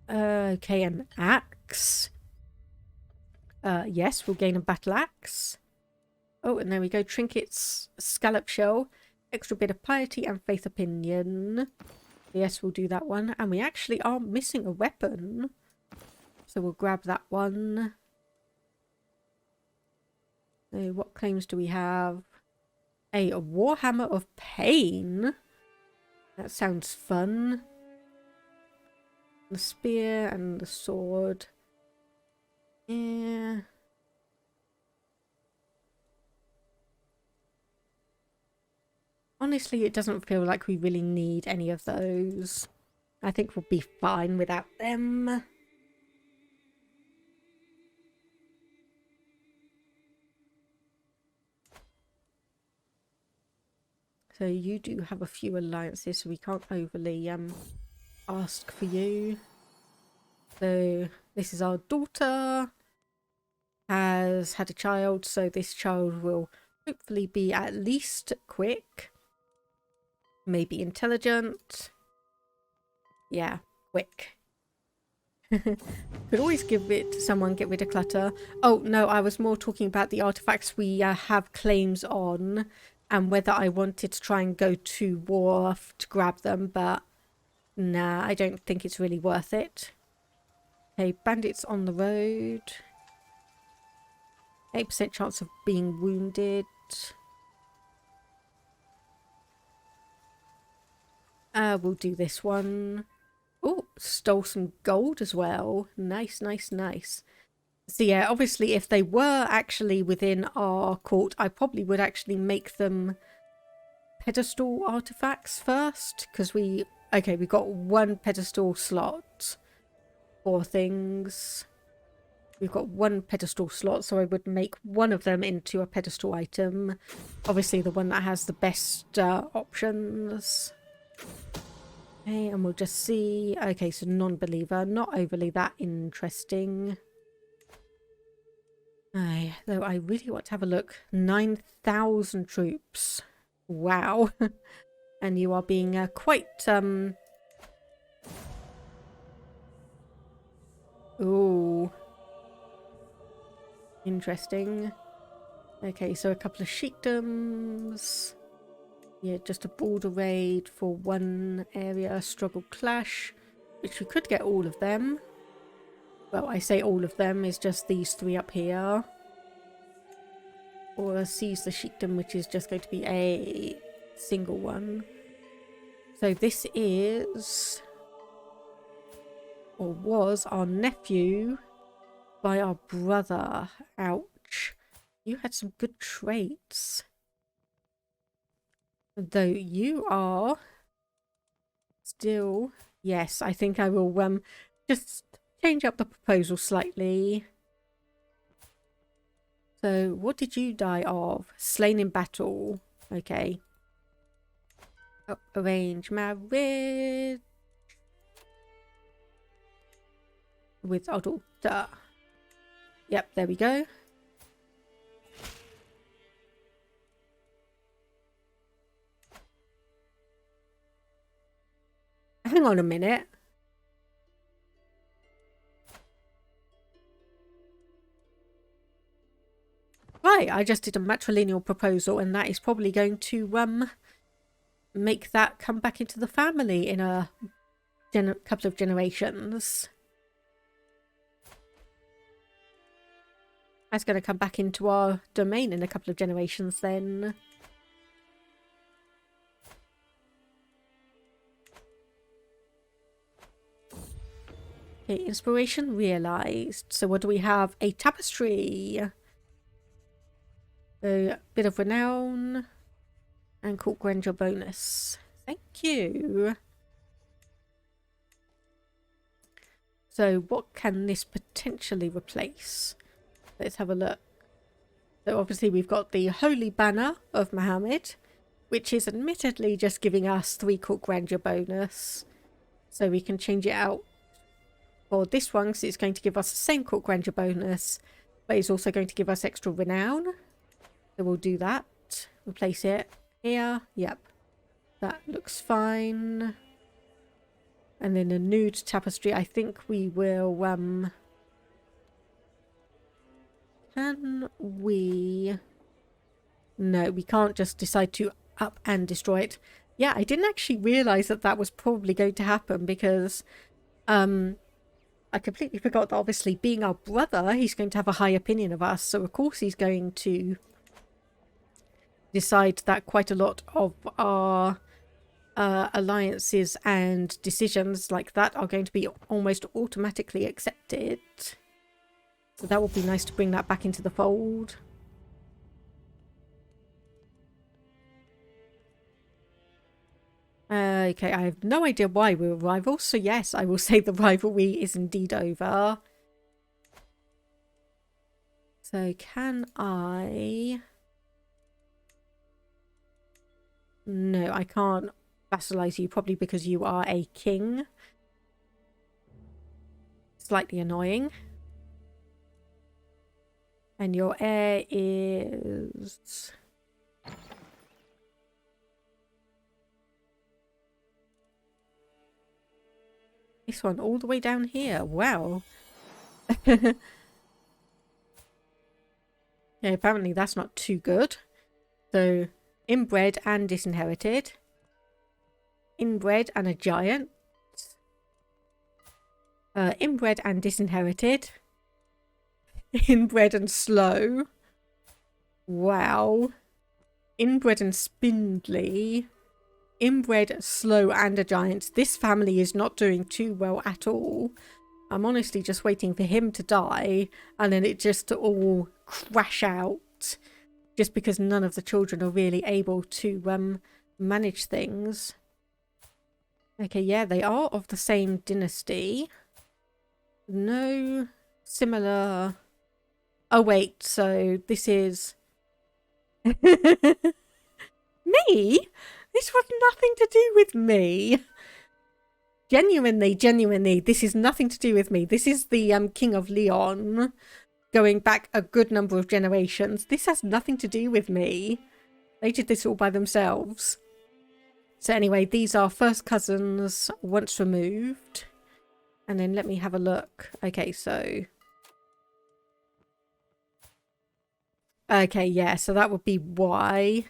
Okay, an axe. Yes, we'll gain a battle axe. Oh, and there we go. Trinkets, scallop shell, extra bit of piety and faith opinion. Yes, we'll do that one. And we actually are missing a weapon. So we'll grab that one. So what claims do we have? A Warhammer of Pain. That sounds fun. The spear and the sword. Yeah. Honestly, it doesn't feel like we really need any of those. I think we'll be fine without them. So you do have a few alliances, so we can't overly ask for you. So this is our daughter. Has had a child, so this child will hopefully be at least quick. Maybe intelligent. Yeah, quick. Could always give it to someone, get rid of clutter. Oh, no, I was more talking about the artifacts we have claims on and whether I wanted to try and go to Wharf to grab them, but nah, I don't think it's really worth it. Okay, bandits on the road. 8% chance of being wounded. We'll do this one. Oh, stole some gold as well. Nice, nice, nice. So yeah, obviously if they were actually within our court, I probably would actually make them pedestal artifacts first. Because we got one pedestal slot for things. We've got one pedestal slot, so I would make one of them into a pedestal item. Obviously the one that has the best options. Okay, and we'll just see. Okay, so non-believer, not overly that interesting. Though I really want to have a look. 9,000 troops. Wow. And you are being quite ooh, interesting. Okay, so a couple of sheikdoms. Yeah, just a border raid for one area. Struggle clash, which we could get all of them. Well, I say all of them is just these three up here. Or seize the sheikdom, which is just going to be a single one. So this is, or was, our nephew by our brother. Ouch. You had some good traits. Though you are still... Yes, I think I will just change up the proposal slightly. So, what did you die of? Slain in battle. Okay. Oh, arrange marriage with our daughter. Yep, there we go. Hang on a minute. Right, I just did a matrilineal proposal, and that is probably going to make that come back into the family in a couple of generations. That's going to come back into our domain in a couple of generations then. Okay, inspiration realized. So what do we have? A tapestry. A bit of renown. And court grandeur bonus. Thank you. So what can this potentially replace? Let's have a look. So obviously we've got the Holy Banner of Muhammad, which is admittedly just giving us 3 court grandeur bonus. So we can change it out for this one, because it's going to give us the same court grandeur bonus, but it's also going to give us extra renown. So we'll do that. Replace it here. Yep. That looks fine. And then a nude tapestry. I think we will... Can we... No, we can't just decide to up and destroy it. Yeah, I didn't actually realise that that was probably going to happen, because I completely forgot that obviously being our brother, he's going to have a high opinion of us. So of course he's going to decide that quite a lot of our alliances and decisions like that are going to be almost automatically accepted. So that would be nice to bring that back into the fold. Okay, I have no idea why we were rivals, so yes, I will say the rivalry is indeed over. So can I... No, I can't vassalize you, probably because you are a king. Slightly annoying. And your heir is... This one all the way down here. Wow. Yeah, apparently that's not too good. So, inbred and disinherited. Inbred and a giant. Inbred and disinherited. Inbred and slow. Wow. Inbred and spindly. Inbred, slow, and a giant. This family is not doing too well at all. I'm honestly just waiting for him to die, and then it just to all crash out. Just because none of the children are really able to manage things. Okay, yeah, they are of the same dynasty. No similar. Oh wait, so this is me? This was nothing to do with me. Genuinely, this is nothing to do with me. This is the King of Leon, going back a good number of generations. This has nothing to do with me. They did this all by themselves. So anyway, these are first cousins once removed. And then let me have a look. Okay, so... Okay, yeah, so that would be why.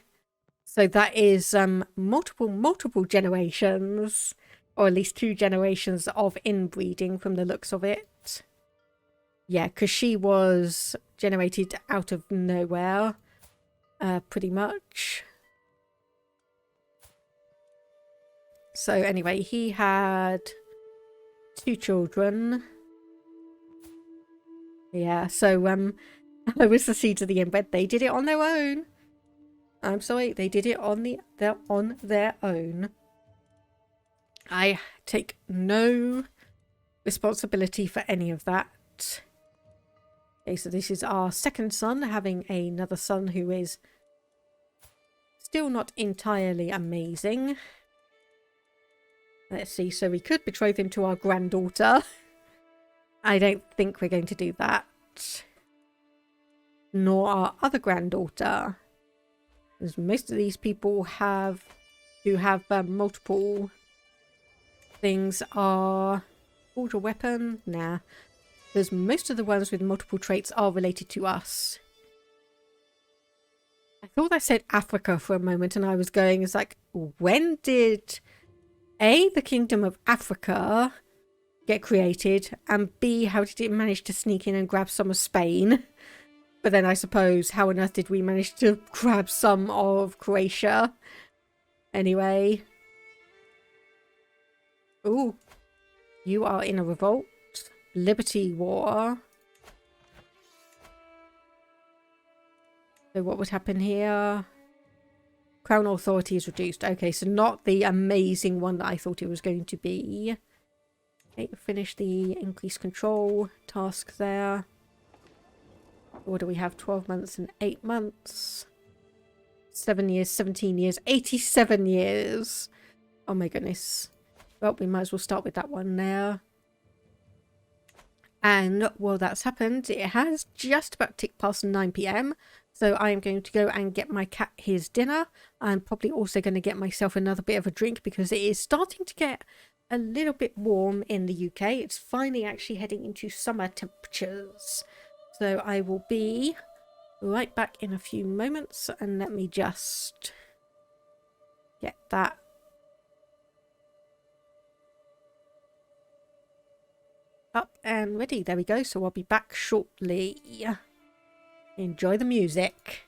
So that is multiple generations. Or at least 2 generations of inbreeding from the looks of it. Yeah, because she was generated out of nowhere. Pretty much. So anyway, he had 2 children. Yeah, so I was the seeds of the inbred. They did it on their own. I'm sorry, they did it on their own. I take no responsibility for any of that. Okay, so this is our second son, having another son who is still not entirely amazing. Let's see, so we could betroth him to our granddaughter. I don't think we're going to do that. Nor our other granddaughter. Because most of these people who have multiple things are... Forge a weapon? Nah. Because most of the ones with multiple traits are related to us. I thought I said Africa for a moment and I was going, it's like, when did A, the Kingdom of Africa get created, and B, how did it manage to sneak in and grab some of Spain? But then I suppose, how on earth did we manage to grab some of Croatia? Anyway. Ooh. You are in a revolt. Liberty War. So what would happen here? Crown authority is reduced. Okay, so not the amazing one that I thought it was going to be. Okay, finish the increased control task there. What do we have? 12 months and 8 months. 7 years, 17 years, 87 years. Oh my goodness. Well, we might as well start with that one there. And while that's happened, it has just about ticked past 9 PM. So I am going to go and get my cat his dinner. I'm probably also going to get myself another bit of a drink because it is starting to get a little bit warm in the UK. It's finally actually heading into summer temperatures. So I will be right back in a few moments, and let me just get that up and ready. There we go. So I'll be back shortly. Enjoy the music.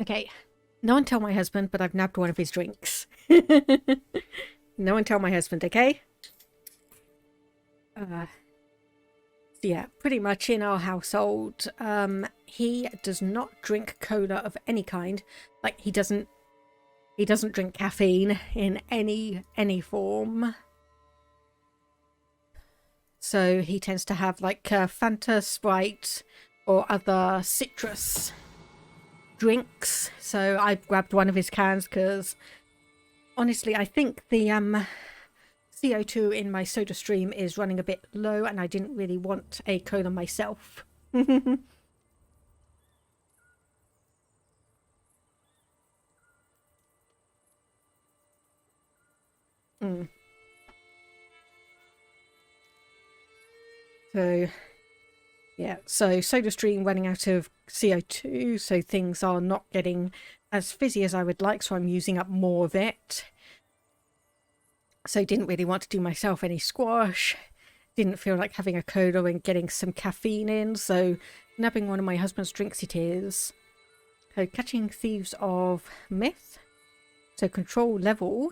Okay, no one tell my husband, but I've nabbed one of his drinks. No one tell my husband, okay? So yeah, pretty much in our household, he does not drink cola of any kind. Like, he doesn't drink caffeine in any form. So he tends to have like Fanta, Sprite, or other citrus drinks. So I grabbed one of his cans because honestly, I think the CO2 in my soda stream is running a bit low, and I didn't really want a cola myself. Mm. So yeah, so soda stream running out of CO2, so things are not getting as fizzy as I would like, so I'm using up more of it. So didn't really want to do myself any squash. Didn't feel like having a cola and getting some caffeine in, so nabbing one of my husband's drinks it is. So catching thieves of myth. So control level.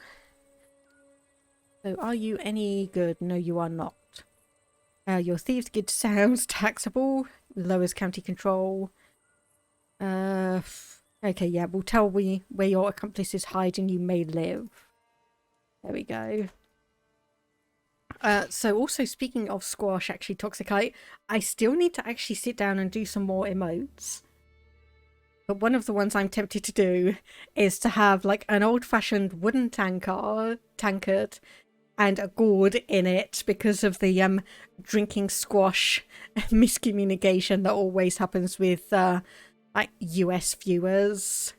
So are you any good? No, you are not. Your thieves guild sounds taxable. Lowers county control. Okay, yeah, we'll tell where your accomplices hide and you may live. There we go. So also speaking of squash, actually, Toxicite, I still need to actually sit down and do some more emotes. But one of the ones I'm tempted to do is to have like an old-fashioned wooden tankard and a gourd in it because of the drinking squash miscommunication that always happens with like US viewers.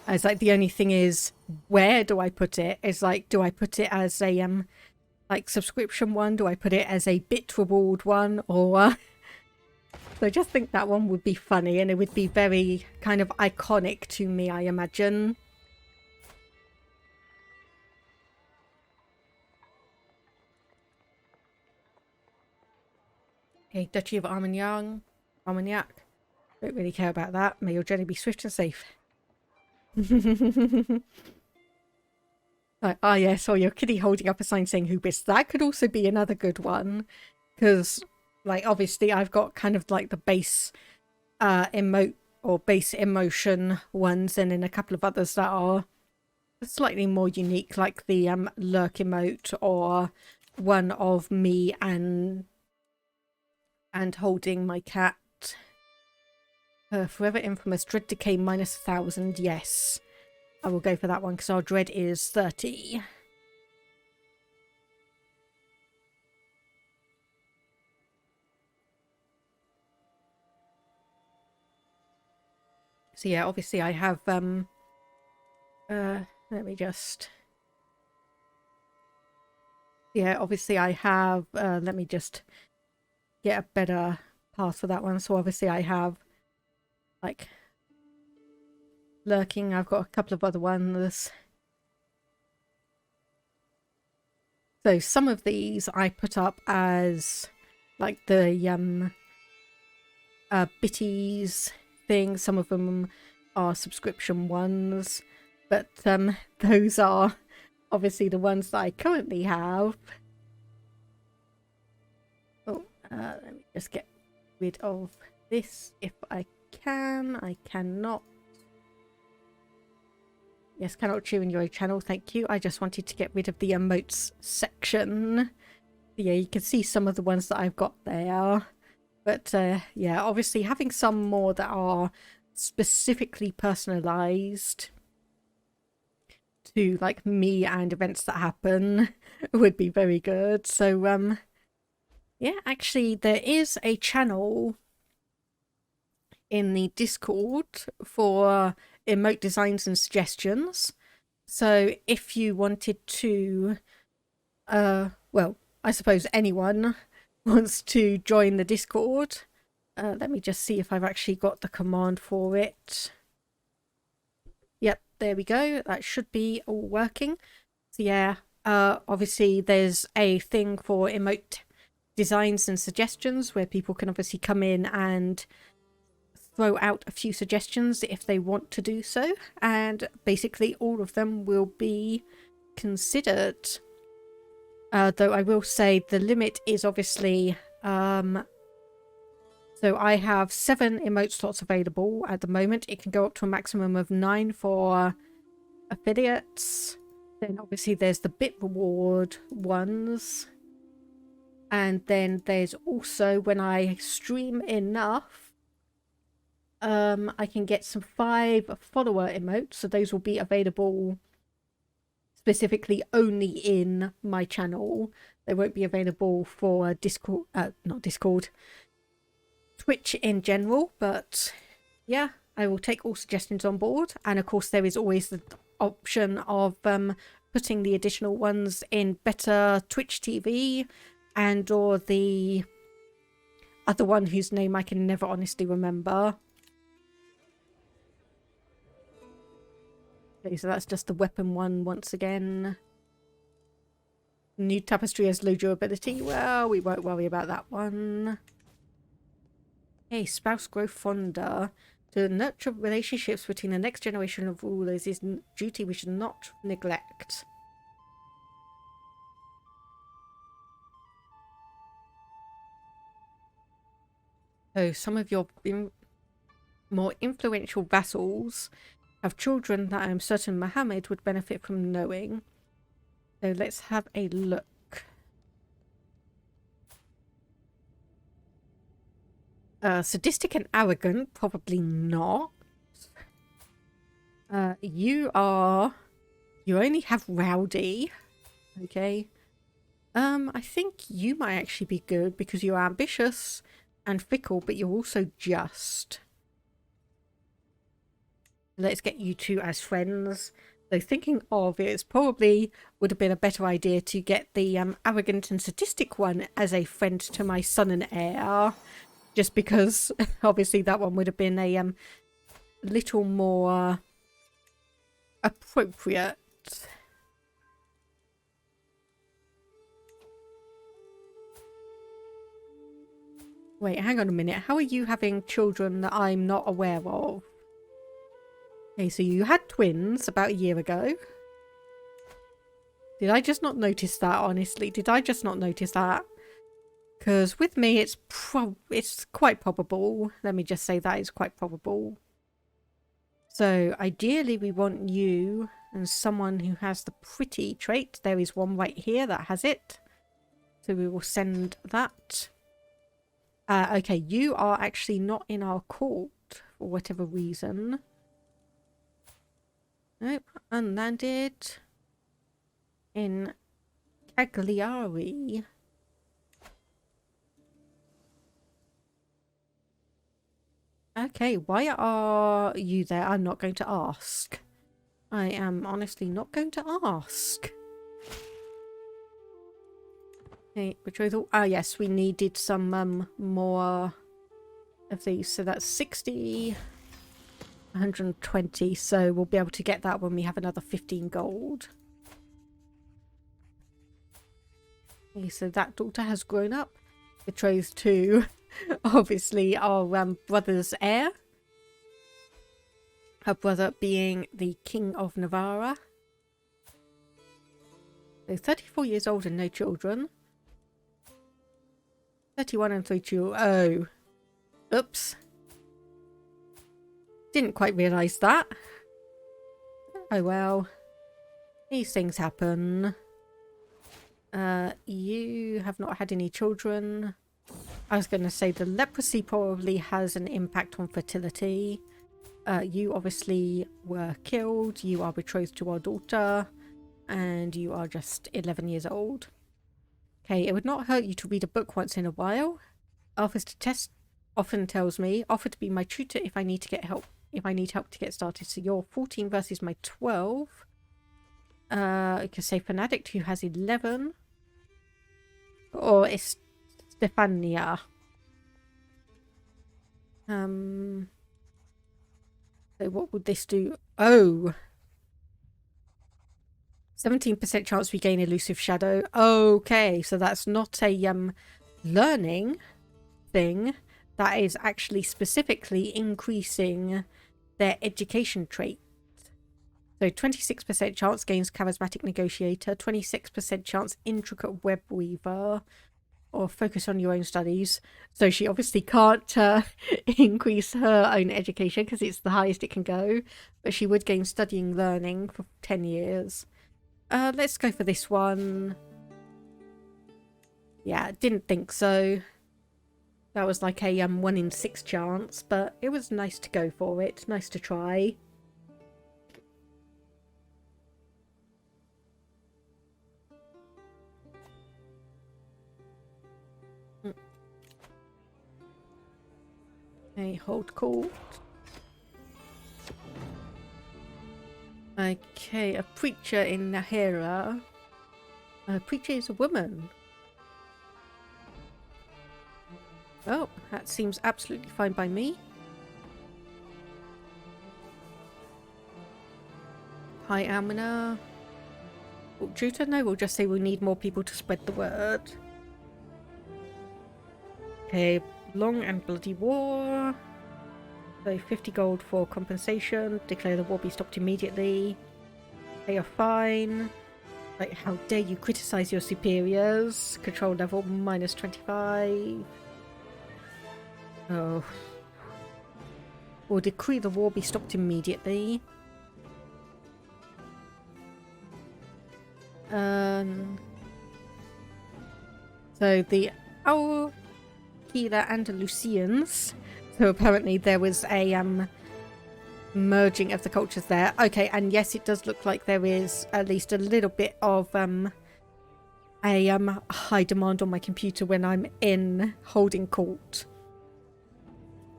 It's like the only thing is, where do I put it? It's like, do I put it as a like subscription one? Do I put it as a bit reward one? Or so I just think that one would be funny, and it would be very kind of iconic to me, I imagine. Okay, Duchy of Armagnac. Don't really care about that. May your journey be swift and safe. Like, oh yes, or your kitty holding up a sign saying hubris. That could also be another good one. Because, like, obviously I've got kind of like the base emote or base emotion ones, and then a couple of others that are slightly more unique, like the lurk emote, or one of me and holding my cat. Forever infamous dread decay minus 1,000. Yes, I will go for that one because our dread is 30. So yeah, obviously I have let me just, yeah, obviously I have let me just get a better path for that one. So obviously I have like lurking. I've got a couple of other ones. So some of these I put up as like the bitties thing. Some of them are subscription ones, but those are obviously the ones that I currently have. Oh, let me just get rid of this if I can. I cannot. Yes, cannot cheer in your channel, thank you. I just wanted to get rid of the emotes section. Yeah, you can see some of the ones that I've got there. But yeah, obviously having some more that are specifically personalized to like me and events that happen would be very good. So yeah, actually there is a channel in the Discord for emote designs and suggestions. So if you wanted to well, I suppose anyone wants to join the Discord, let me just see if I've actually got the command for it. Yep, there we go. That should be all working. So yeah, obviously there's a thing for emote designs and suggestions where people can obviously come in and throw out a few suggestions if they want to do so, and basically all of them will be considered. Though I will say the limit is obviously so I have 7 emote slots available at the moment. It can go up to a maximum of 9 for affiliates. Then obviously there's the bit reward ones, and then there's also when I stream enough, I can get some 5 follower emotes, so those will be available specifically only in my channel. They won't be available for Discord, not Discord, Twitch in general. But yeah, I will take all suggestions on board, and of course there is always the option of putting the additional ones in better Twitch TV, and or the other one whose name I can never honestly remember. Okay, so that's just the weapon one once again. New tapestry has low durability. Well, we won't worry about that one. Hey, spouse grow fonder. To nurture relationships between the next generation of rulers is a duty we should not neglect. So some of your more influential vassals have children that I am certain Mohammed would benefit from knowing. So let's have a look. Sadistic and arrogant, probably not. You only have rowdy. Okay. I think you might actually be good because you're ambitious and fickle, but you're also just. Let's get you two as friends. So thinking of it, it's probably would have been a better idea to get the arrogant and sadistic one as a friend to my son and heir. Just because obviously that one would have been a little more appropriate. Wait, hang on a minute. How are you having children that I'm not aware of? Okay, so you had twins about a year ago. Did I just not notice that, honestly? Did I just not notice that? Because with me, it's quite probable. Let me just say that it's quite probable. So ideally, we want you and someone who has the pretty trait. There is one right here that has it. So we will send that. Okay, you are actually not in our court for whatever reason. Nope, unlanded in Cagliari. Okay, why are you there? I'm not going to ask. I am honestly not going to ask. Okay, betrothal. Ah, yes, we needed some more of these. So that's 60, 120. So we'll be able to get that when we have another 15 gold. Okay, so that daughter has grown up. Betrothed to, obviously, our brother's heir. Her brother being the King of Navarra. So 34 years old and no children. 31 and 3 children. Oh. Oops. Didn't quite realise that. Oh well. These things happen. You have not had any children. I was going to say the leprosy probably has an impact on fertility. You obviously were killed. You are betrothed to our daughter. And you are just 11 years old. Okay, it would not hurt you to read a book once in a while. Offers to test often tells me, offer to be my tutor if I need to get help. If I need help to get started. So you're 14 versus my 12. I can say Fanatic who has 11. Or it's Stefania. So what would this do? Oh. 17% chance we gain elusive shadow. Okay, so that's not a learning thing. that is actually specifically increasing their education trait. So 26% chance gains charismatic negotiator, 26% chance intricate web weaver, or focus on your own studies. So she obviously can't increase her own education because it's the highest it can go, but she would gain studying learning for 10 years. Let's go for this one. Yeah, didn't think so. That was like a 1 in 6 chance, but it was nice to go for it. Nice to try. Okay, hold court. Okay, a preacher in Nahira. A preacher is a woman. Oh, that seems absolutely fine by me. Hi, Amina. Tutor? No, we'll just say we need more people to spread the word. Okay, long and bloody war. So 50 gold for compensation. Declare the war be stopped immediately. Pay a fine. Like, how dare you criticize your superiors? Control level minus 25. Oh. Or decree the war be stopped immediately. So the Alquila Andalusians. So apparently there was a merging of the cultures there. Okay, and yes, it does look like there is at least a little bit of a high demand on my computer when I'm in holding court,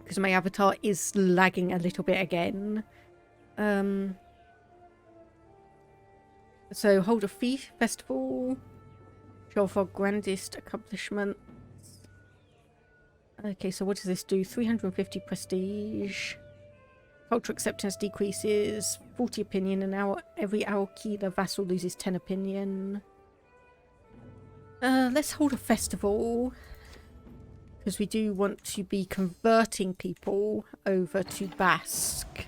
because my avatar is lagging a little bit again. So hold a feast festival. Show off our grandest accomplishments. Okay, so what does this do? 350 prestige. Cultural acceptance decreases 40 opinion an hour. Every Alquila vassal loses 10 opinion. Let's hold a festival, because we do want to be converting people over to Basque.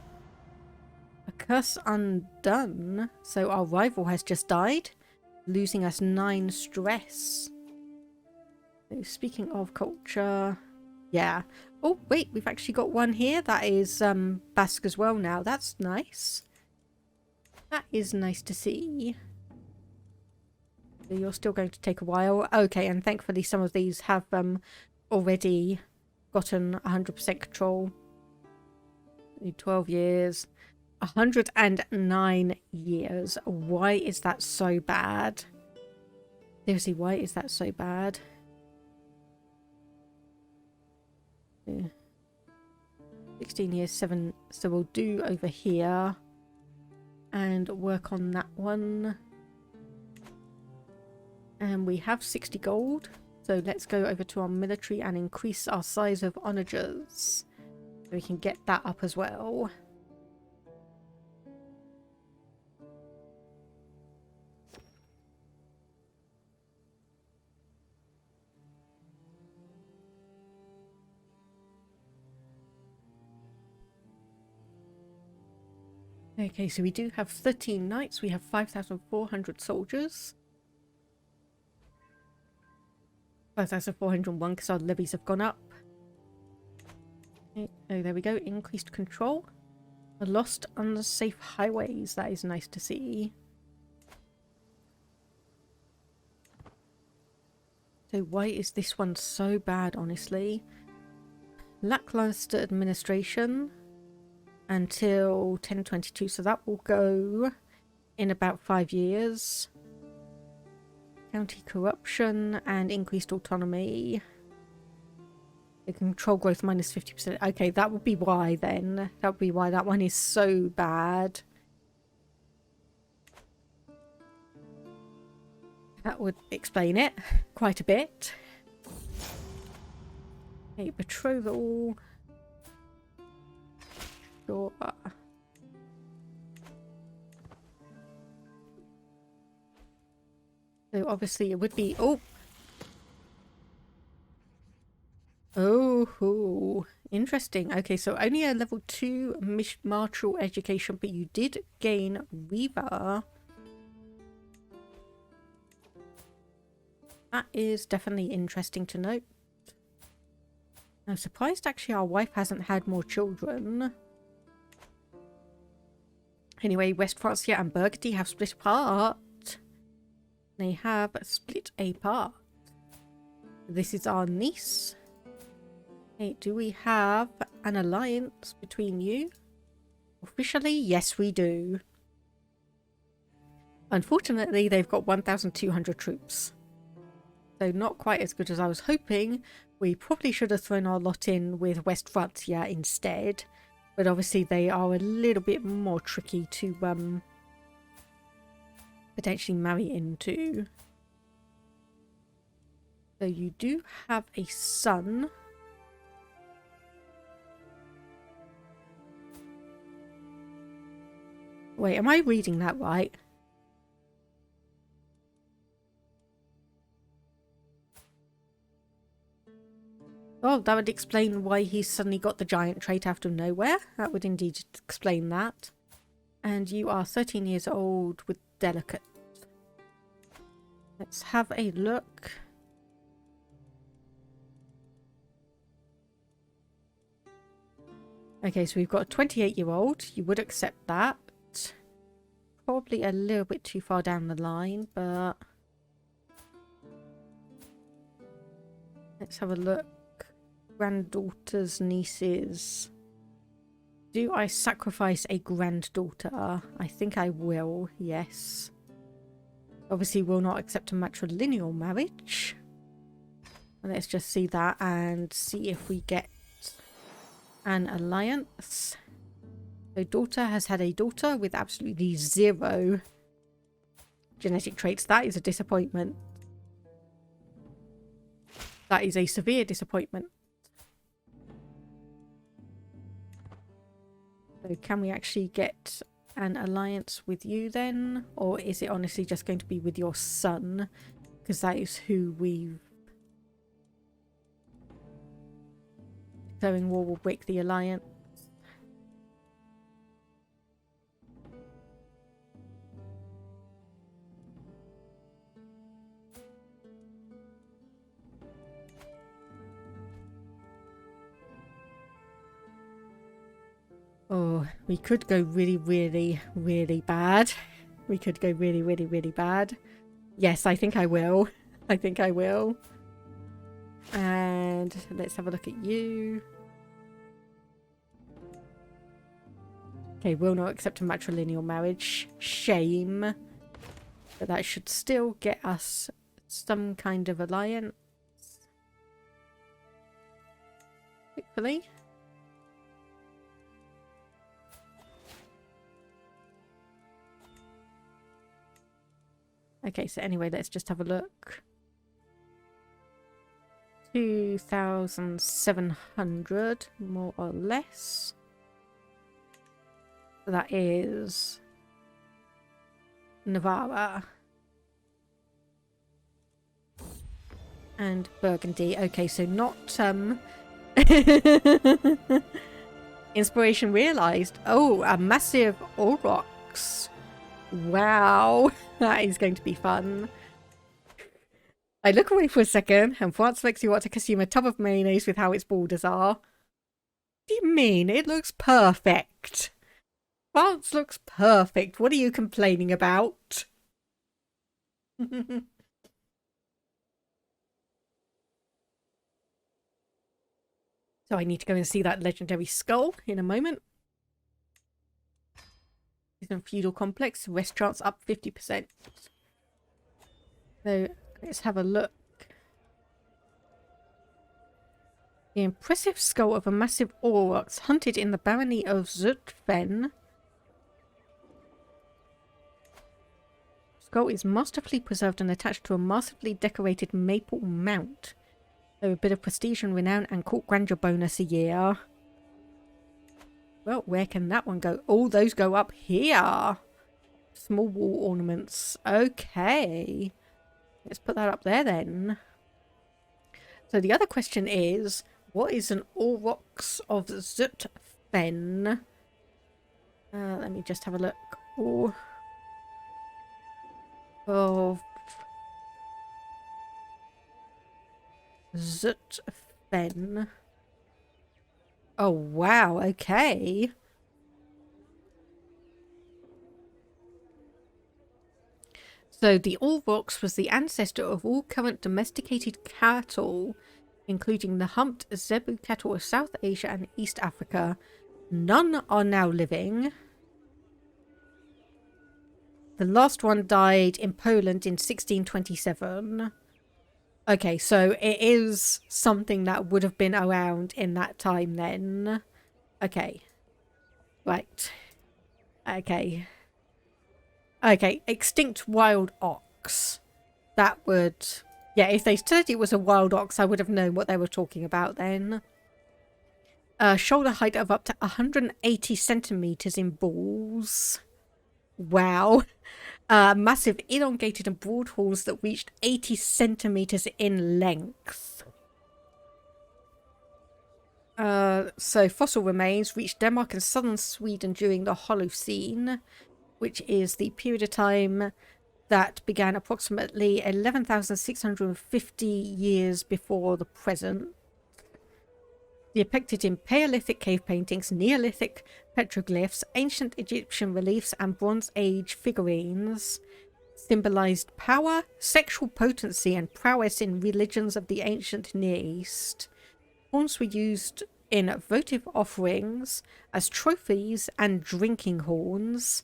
A curse undone. So our rival has just died, losing us 9 stress. So speaking of culture, yeah. Oh wait, we've actually got one here that is Basque as well now. That's nice. That is nice to see. So you're still going to take a while. Okay, and thankfully some of these have already gotten 100% control. 12 years. 109 years. Why is that so bad? Seriously, why is that so bad? Yeah. 16 years, 7. So we'll do over here and work on that one. And we have 60 gold. So let's go over to our military and increase our size of onagers, so we can get that up as well. Okay, so we do have 13 knights. We have 5,400 soldiers. 5,401 because our levies have gone up. Okay, oh, there we go. Increased control. Lost unsafe highways. That is nice to see. So why is this one so bad, honestly? Lackluster administration until 1022. So that will go in about 5 years. County corruption and increased autonomy. The control growth minus 50%. Okay, that would be why then. That would be why that one is so bad. That would explain it quite a bit. Okay, betrothal. Sure. So obviously it would be... Oh! Oh! Cool. Interesting. Okay, so only a level 2 martial education, but you did gain Weaver. That is definitely interesting to note. I'm surprised actually our wife hasn't had more children. Anyway, West Francia and Burgundy have split apart. They have split apart. This is our niece. Hey, do we have an alliance between you? Officially, yes we do. Unfortunately, they've got 1,200 troops. So not quite as good as I was hoping. We probably should have thrown our lot in with West Francia instead. But obviously they are a little bit more tricky to potentially marry into. So you do have a son. Wait, am I reading that right? Oh, that would explain why he's suddenly got the giant trait out of nowhere. That would indeed explain that. And you are 13 years old with delicate. Let's have a look. Okay, so we've got a 28-year-old. You would accept that. Probably a little bit too far down the line, but let's have a look. Granddaughters, nieces. Do I sacrifice a granddaughter? I think I will, yes. Obviously will not accept a matrilineal marriage. Let's just see that and see if we get an alliance. So daughter has had a daughter with absolutely 0 genetic traits. That is a disappointment. That is a severe disappointment. So can we actually get an alliance with you then? Or is it honestly just going to be with your son? Because that is who we've... Declaring war will break the alliance. Oh, we could go really, really, really bad. We could go really, really, really bad. Yes, I think I will. I think I will. And let's have a look at you. Okay, will not accept a matrilineal marriage. Shame. But that should still get us some kind of alliance. Hopefully. Okay, so anyway, let's just have a look. 2,700, more or less. So that is Navarra. And Burgundy. Okay, so not... Inspiration realised. Oh, a massive Aurochs. Wow, that is going to be fun. I look away for a second, and France makes you want to consume a tub of mayonnaise with how its borders are. What do you mean? It looks perfect. France looks perfect. What are you complaining about? So I need to go and see that legendary skull in a moment. Feudal complex, restaurants up 50%. So let's have a look. The impressive skull of a massive aurochs hunted in the barony of Zutphen. Skull is masterfully preserved and attached to a massively decorated maple mount. So a bit of prestige and renown and court grandeur bonus a year. Well, where can that one go? Oh, those go up here. Small wall ornaments. Okay. Let's put that up there then. So the other question is, What is an Aurochs of Zutphen? Let me just have a look. Or of Zutphen. Oh wow, okay. So the Aurochs was the ancestor of all current domesticated cattle, including the humped zebu cattle of South Asia and East Africa. None are now living. The last one died in Poland in 1627. Okay, so it is something that would have been around in that time then. Okay. Right. Okay. Okay, extinct wild ox. That would... Yeah, if they said it was a wild ox, I would have known what they were talking about then. Shoulder height of up to 180 centimetres in bulls. Wow. Massive elongated and broad horns that reached 80 centimetres in length. So fossil remains reached Denmark and southern Sweden during the Holocene, which is the period of time that began approximately 11,650 years before the present. Depicted in Paleolithic cave paintings, Neolithic petroglyphs, ancient Egyptian reliefs, and Bronze Age figurines, symbolized power, sexual potency, and prowess in religions of the ancient Near East. Horns were used in votive offerings as trophies and drinking horns.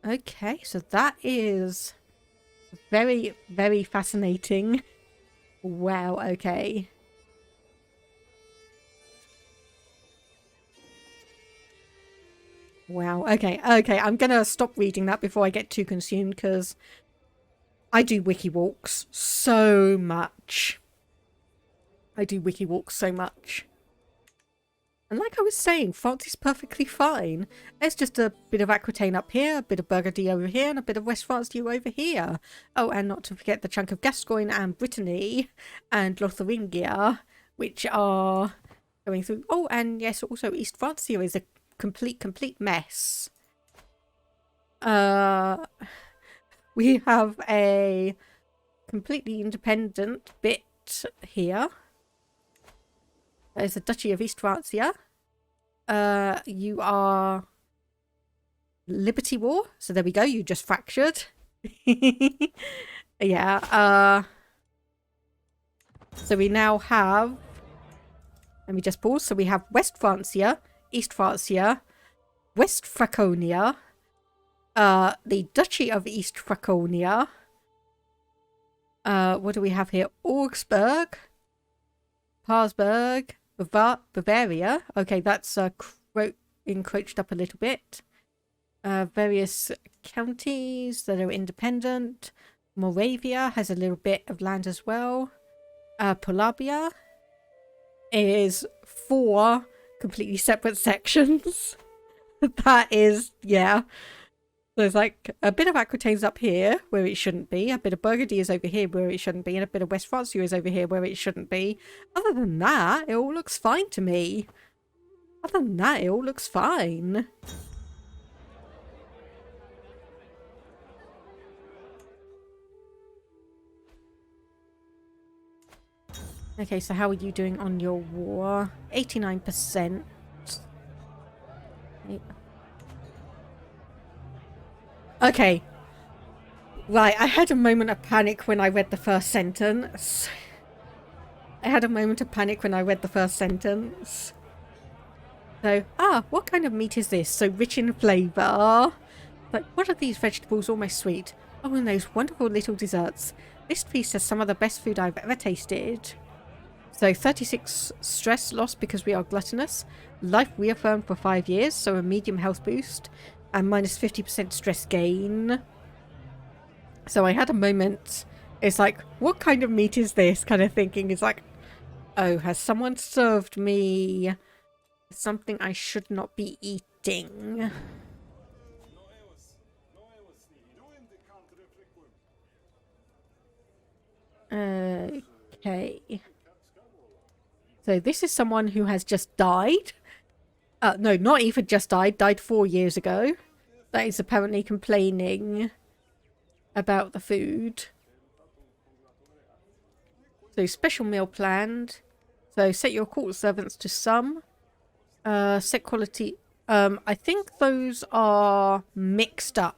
Okay, so that is very, very fascinating. Wow, okay. Wow, okay, I'm gonna stop reading that before I get too consumed, because I do wiki walks so much. And like I was saying, France is perfectly fine. There's just a bit of Aquitaine up here, a bit of Burgundy over here, and a bit of West France over here. Oh, and not to forget the chunk of Gascogne and Brittany and Lotharingia, which are going through. Oh, and yes, also East Francia is a complete mess. We have a completely independent bit here. There's the Duchy of East Francia. You are Liberty War. So there we go. You just fractured. Yeah. So we now have... Let me just pause. So we have West Francia, East Francia, West Franconia, the Duchy of East Franconia. What do we have here? Augsburg, Parsberg, Bavaria. Okay, that's encroached up a little bit. Various counties that are independent. Moravia has a little bit of land as well. Polabia is 4 completely separate sections. That is, yeah. There's like a bit of Aquitaine's up here where it shouldn't be. A bit of Burgundy is over here where it shouldn't be. And a bit of West Francia is over here where it shouldn't be. Other than that, it all looks fine to me. Okay, so how are you doing on your war? 89%. Okay. Right, I had a moment of panic when I read the first sentence. So, what kind of meat is this? So rich in flavour. Like, what are these vegetables almost sweet? Oh, and those wonderful little desserts. This feast has some of the best food I've ever tasted. So 36 stress loss because we are gluttonous. Life reaffirmed for 5 years, so a medium health boost. And minus 50% stress gain. So I had a moment. It's like, what kind of meat is this? Kind of thinking. It's like, oh, has someone served me something I should not be eating? Okay. So this is someone who has just died. No, not even just died. Died 4 years ago. That is apparently complaining about the food. So special meal planned. So set your court servants to some. Set quality. I think those are mixed up.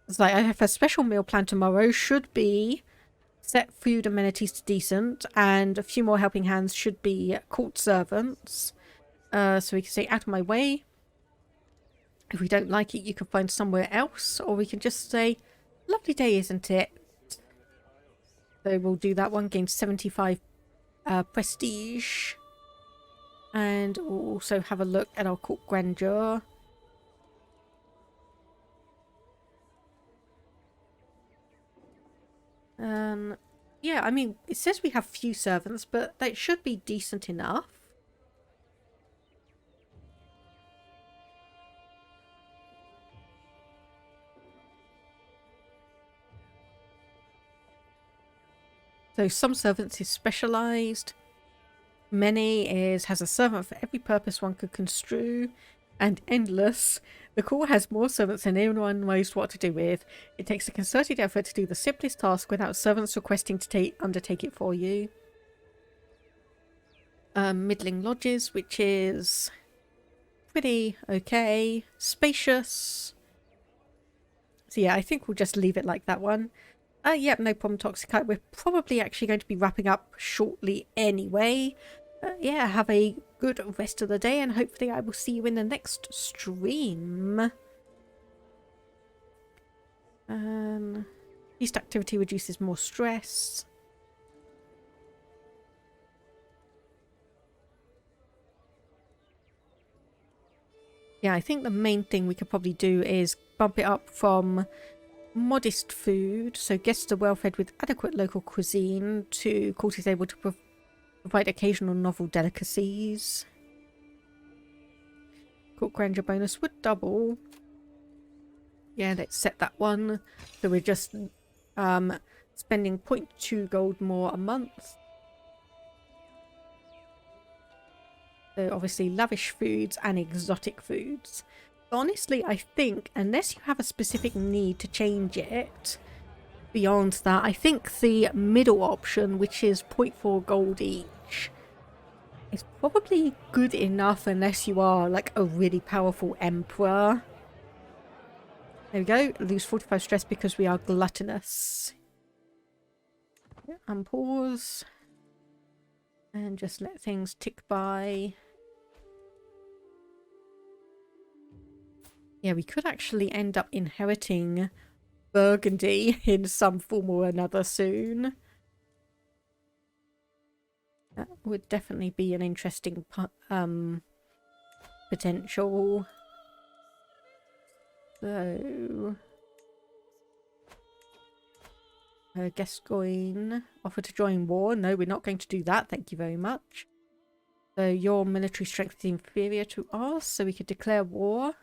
It's like I have a special meal plan tomorrow. Should be set food amenities to decent, and a few more helping hands should be court servants. So we can say out of my way. If we don't like it, you can find somewhere else, or we can just say, lovely day, isn't it? So we'll do that one, gain 75 prestige. And we'll also have a look at our court grandeur. Yeah, I mean, it says we have few servants, but that should be decent enough. So some servants is specialised. Many has a servant for every purpose one could construe. And endless. The court has more servants than anyone knows what to do with. It takes a concerted effort to do the simplest task without servants requesting to undertake it for you. Middling lodges, which is pretty okay. Spacious. So yeah, I think we'll just leave it like that one. Yep, no problem, Toxicite. We're probably actually going to be wrapping up shortly anyway. Yeah, have a good rest of the day, and hopefully I will see you in the next stream. Feast activity reduces more stress. Yeah, I think the main thing we could probably do is bump it up from modest food, so guests are well fed with adequate local cuisine, to court is able to provide occasional novel delicacies. Court grandeur bonus would double. Yeah, let's set that one. So we're just spending 0.2 gold more a month. So obviously lavish foods and exotic foods. Honestly, I think unless you have a specific need to change it, beyond that, I think the middle option, which is 0.4 gold each, is probably good enough unless you are like a really powerful emperor. There we go. Lose 45 stress because we are gluttonous. Unpause. And just let things tick by. Yeah, we could actually end up inheriting Burgundy in some form or another soon. That would definitely be an interesting potential. So, Gascoigne, offer to join war. No, we're not going to do that. Thank you very much. So your military strength is inferior to ours, so we could declare war.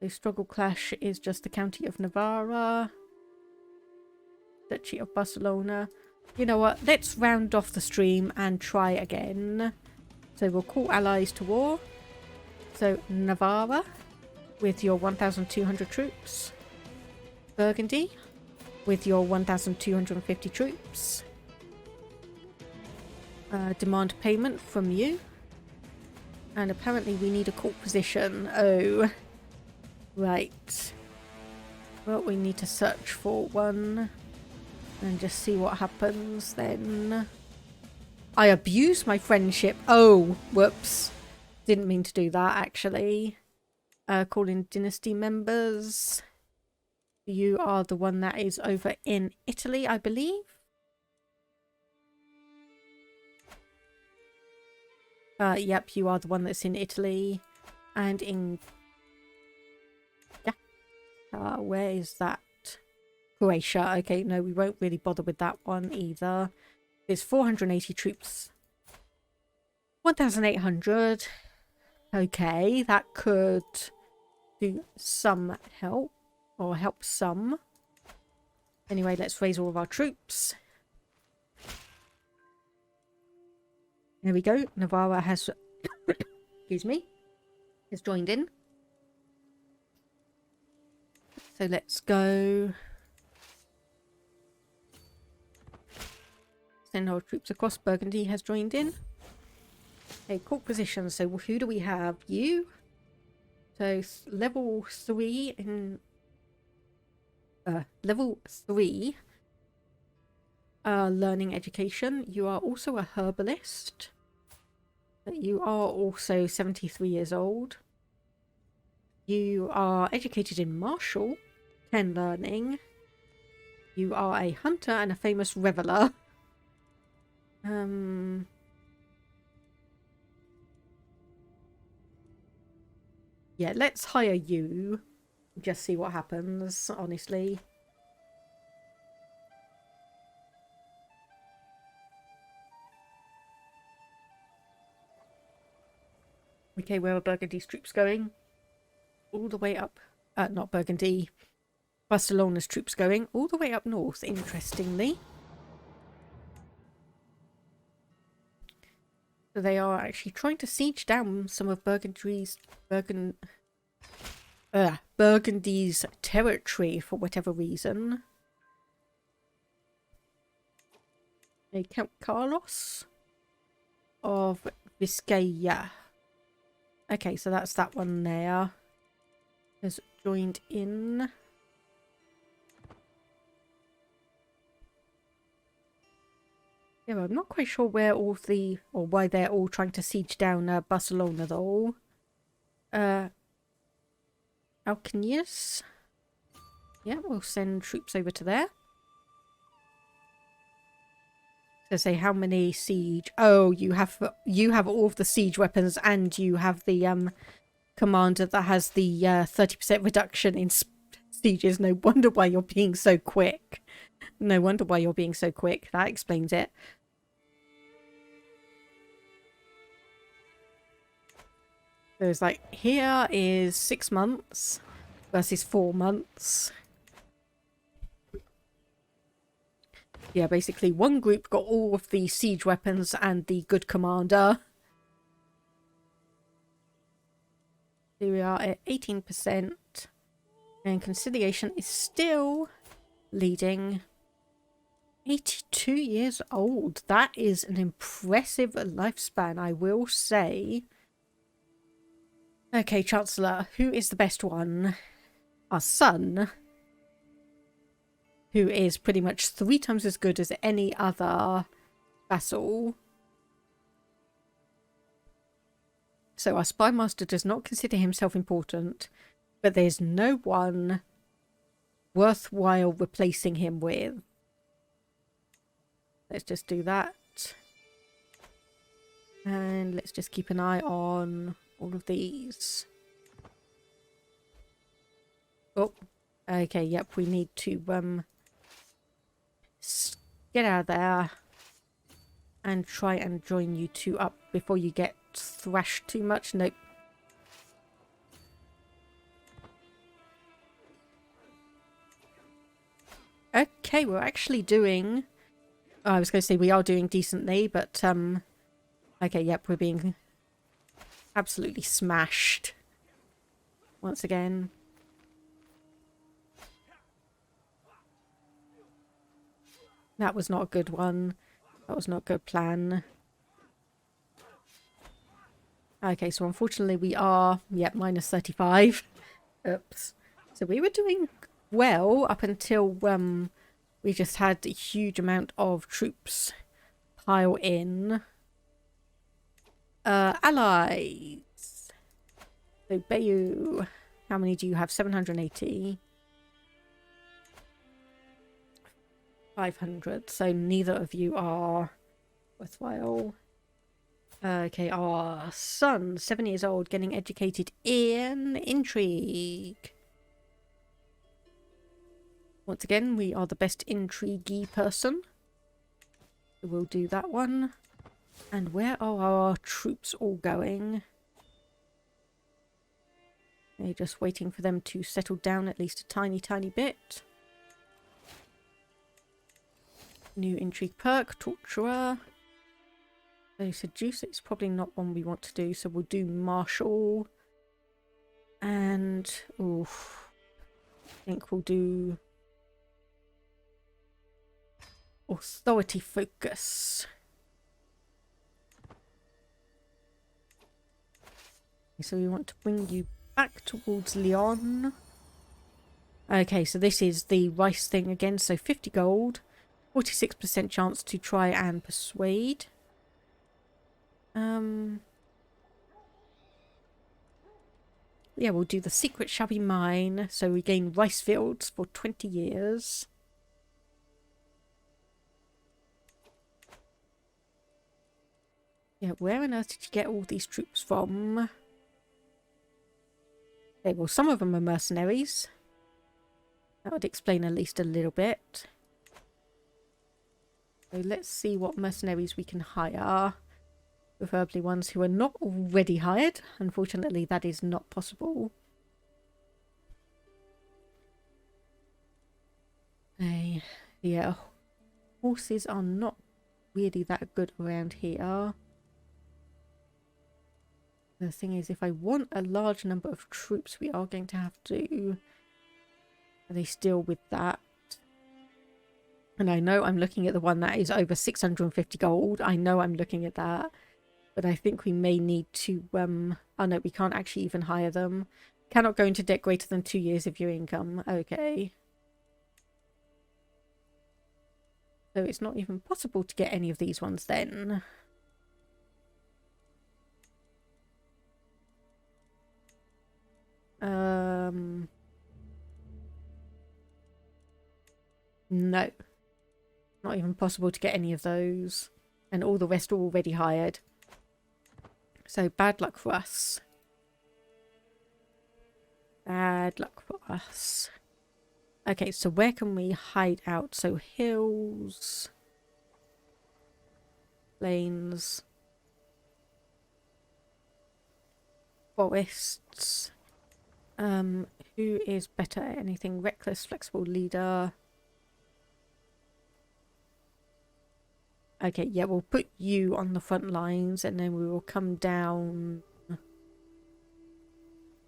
The struggle clash is just the county of Navarra. Duchy of Barcelona. You know what? Let's round off the stream and try again. So we'll call allies to war. So Navarra with your 1,200 troops. Burgundy with your 1,250 troops. Demand payment from you. And apparently we need a court position. Oh. Right. Well, we need to search for one. And just see what happens then. I abuse my friendship. Oh, whoops. Didn't mean to do that, actually. Call in dynasty members. You are the one that is over in Italy, I believe. Yep, you are the one that's in Italy. And in... yeah. Where is that? Croatia. Okay, no, we won't really bother with that one either. There's 480 troops. 1,800. Okay, that could do some help. Or help some. Anyway, let's raise all of our troops. There we go. Navarra has, excuse me, has joined in. So let's go. Send our troops across. Burgundy has joined in. Okay, court position. So who do we have? You. So level 3 in level 3 learning education. You are also a herbalist. You are also 73 years old. You are educated in martial, 10 learning. You are a hunter and a famous reveler. Yeah, let's hire you. Just see what happens, honestly. Okay, where are Burgundy's troops going? All the way up. Not Burgundy. Barcelona's troops going all the way up north, interestingly. So they are actually trying to siege down some of Burgundy's territory for whatever reason. A Count Carlos of Vizcaya. Okay, so that's that one there. Has joined in. Yeah, I'm not quite sure where all the, or why they're all trying to siege down Barcelona though. Alcanius. Yeah, we'll send troops over to there. So say how many siege? Oh, you have all of the siege weapons, and you have the commander that has the 30% reduction in sieges. No wonder why you're being so quick. No wonder why you're being so quick. That explains it. So it's like, here is 6 months versus 4 months. Yeah, basically one group got all of the siege weapons and the good commander. Here we are at 18%. And conciliation is still leading. 82 years old. That is an impressive lifespan, I will say. Okay, Chancellor, who is the best one? Our son, who is pretty much 3 times as good as any other vassal. So our spy master does not consider himself important, but there's no one worthwhile replacing him with. Let's just do that. And let's just keep an eye on all of these. Oh, okay, yep, we need to get out of there and try and join you two up before you get thrashed too much. Nope. Okay, we're actually doing... I was going to say we are doing decently, but okay, yep, we're being absolutely smashed once again. That was not a good one. That was not a good plan. Okay, so unfortunately we are, yep, minus 35. Oops. So we were doing well up until we just had a huge amount of troops pile in. Allies. So Bayou, how many do you have? 780. 500. So neither of you are worthwhile. Okay, our son, 7 years old, getting educated in intrigue. Once again, we are the best intrigue person. So we'll do that one. And where are our troops all going? They're just waiting for them to settle down at least a tiny, tiny bit. New intrigue perk, torturer. So seduce is probably not one we want to do, so we'll do martial. And oof, I think we'll do authority focus. So we want to bring you back towards Lyon. Okay, so this is the rice thing again. So 50 gold, 46% chance to try and persuade. Yeah, we'll do the secret shall be mine. So we gain rice fields for 20 years. Yeah, where on earth did you get all these troops from? Okay, well, some of them are mercenaries. That would explain at least a little bit. So let's see what mercenaries we can hire. Preferably ones who are not already hired. Unfortunately, that is not possible. Yeah, horses are not really that good around here. The thing is, if I want a large number of troops, we are going to have to... Are they still with that? And I know I'm looking at the one that is over 650 gold. I know I'm looking at that. But I think we may need to... Oh no, we can't actually even hire them. Cannot go into debt greater than 2 years of your income. Okay. So it's not even possible to get any of these ones then. No. Not even possible to get any of those. And all the rest are already hired. So bad luck for us. Bad luck for us. Okay, so where can we hide out? So hills. Plains. Forests. Who is better at anything? Reckless, flexible leader. Okay, yeah, we'll put you on the front lines and then we will come down.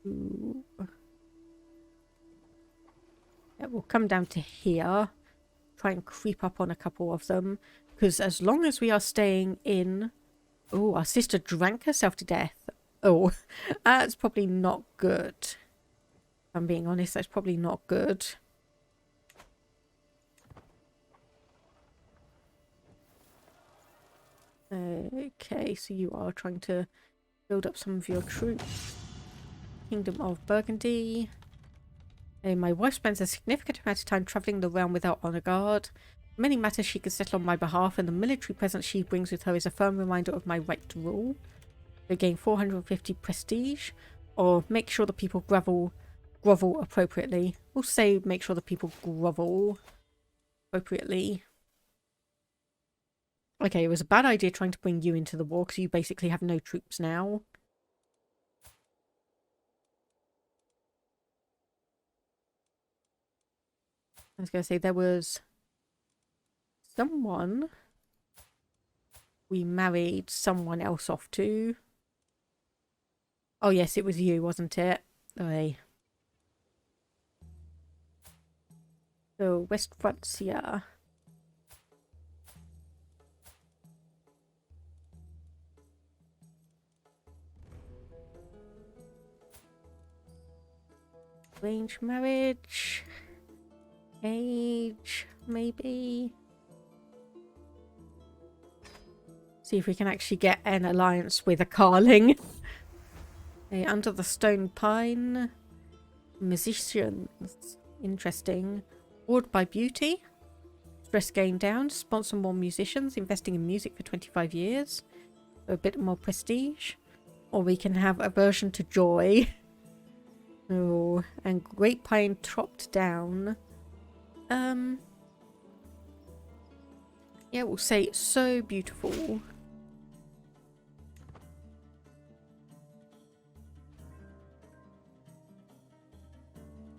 Ooh. Yeah, we'll come down to here. Try and creep up on a couple of them. Because as long as we are staying in... Oh, our sister drank herself to death. Oh, that's probably not good. If I'm being honest, that's probably not good. Okay, so you are trying to build up some of your troops. Kingdom of Burgundy. My wife spends a significant amount of time travelling the realm without honour guard. Many matters she can settle on my behalf, and the military presence she brings with her is a firm reminder of my right to rule. So gain 450 prestige, or make sure the people grovel appropriately. We'll say make sure the people grovel appropriately. Okay, it was a bad idea trying to bring you into the war, because you basically have no troops now. I was going to say, there was someone we married someone else off to. Oh yes, it was you, wasn't it? Okay. So, West Francia. Arranged marriage. Age, maybe. See if we can actually get an alliance with a Carling. Okay, under the stone pine. Musicians. Interesting. Awed by beauty. Stress gain down. Sponsor more musicians. Investing in music for 25 years. For a bit more prestige. Or we can have aversion to joy. Oh, and Great Pine chopped down. Yeah, we'll say it's so beautiful.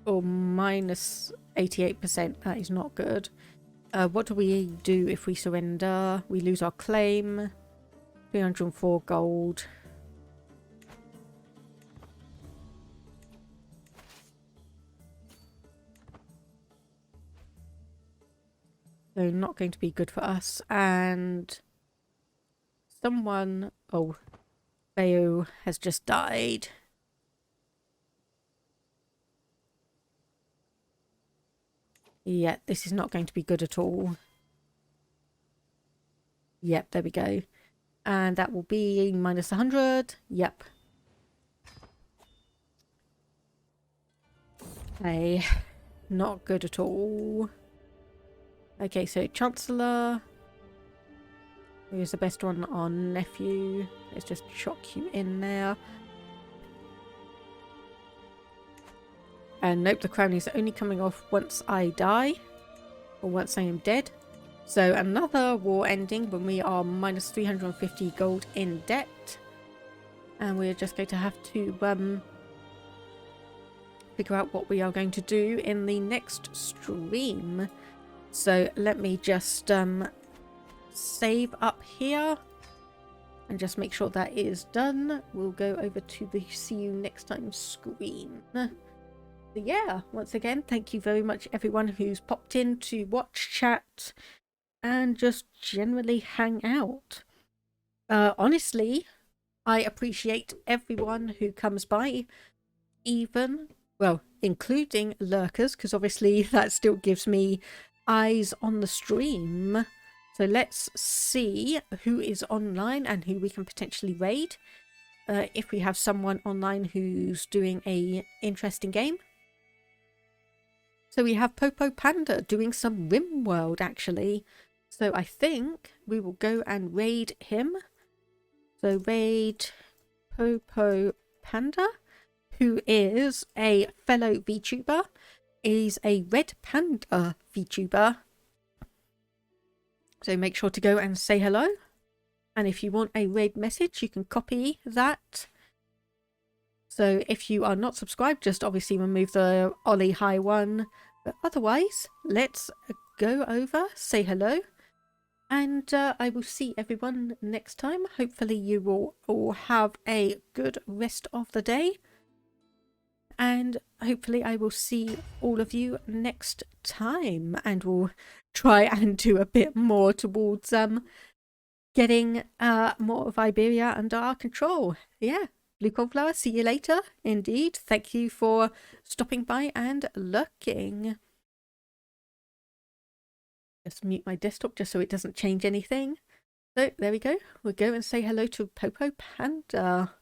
Or minus 88%. That is not good. What do we do if we surrender? We lose our claim. 304 gold. So not going to be good for us. And someone... Oh, Theo has just died. Yeah, this is not going to be good at all. Yep, there we go. And that will be minus 100. Yep. Okay, not good at all. Okay, so Chancellor. Who's the best one on nephew? Let's just shock you in there. And nope, the crown is only coming off once I die. Or once I am dead. So another war ending when we are minus 350 gold in debt. And we're just going to have to figure out what we are going to do in the next stream. So let me just save up here. And just make sure that is done. We'll go over to the see you next time screen. So yeah, once again, thank you very much everyone who's popped in to watch, chat, and just generally hang out. Honestly, I appreciate everyone who comes by, even, well, including lurkers, because obviously that still gives me eyes on the stream. So let's see who is online and who we can potentially raid. If we have someone online who's doing a interesting game. So we have Popo Panda doing some RimWorld actually. So I think we will go and raid him. So raid Popo Panda, who is a fellow VTuber, is a Red Panda VTuber. So make sure to go and say hello. And if you want a raid message, you can copy that. So if you are not subscribed, just obviously remove the Ollie High one. But otherwise, let's go over, say hello. And I will see everyone next time. Hopefully you will all have a good rest of the day. And hopefully I will see all of you next time. And we'll try and do a bit more towards getting more of Iberia under our control. Yeah. Blue Cauliflower, see you later. Indeed. Thank you for stopping by and lurking. Just mute my desktop just so it doesn't change anything. So there we go. We'll go and say hello to Popo Panda.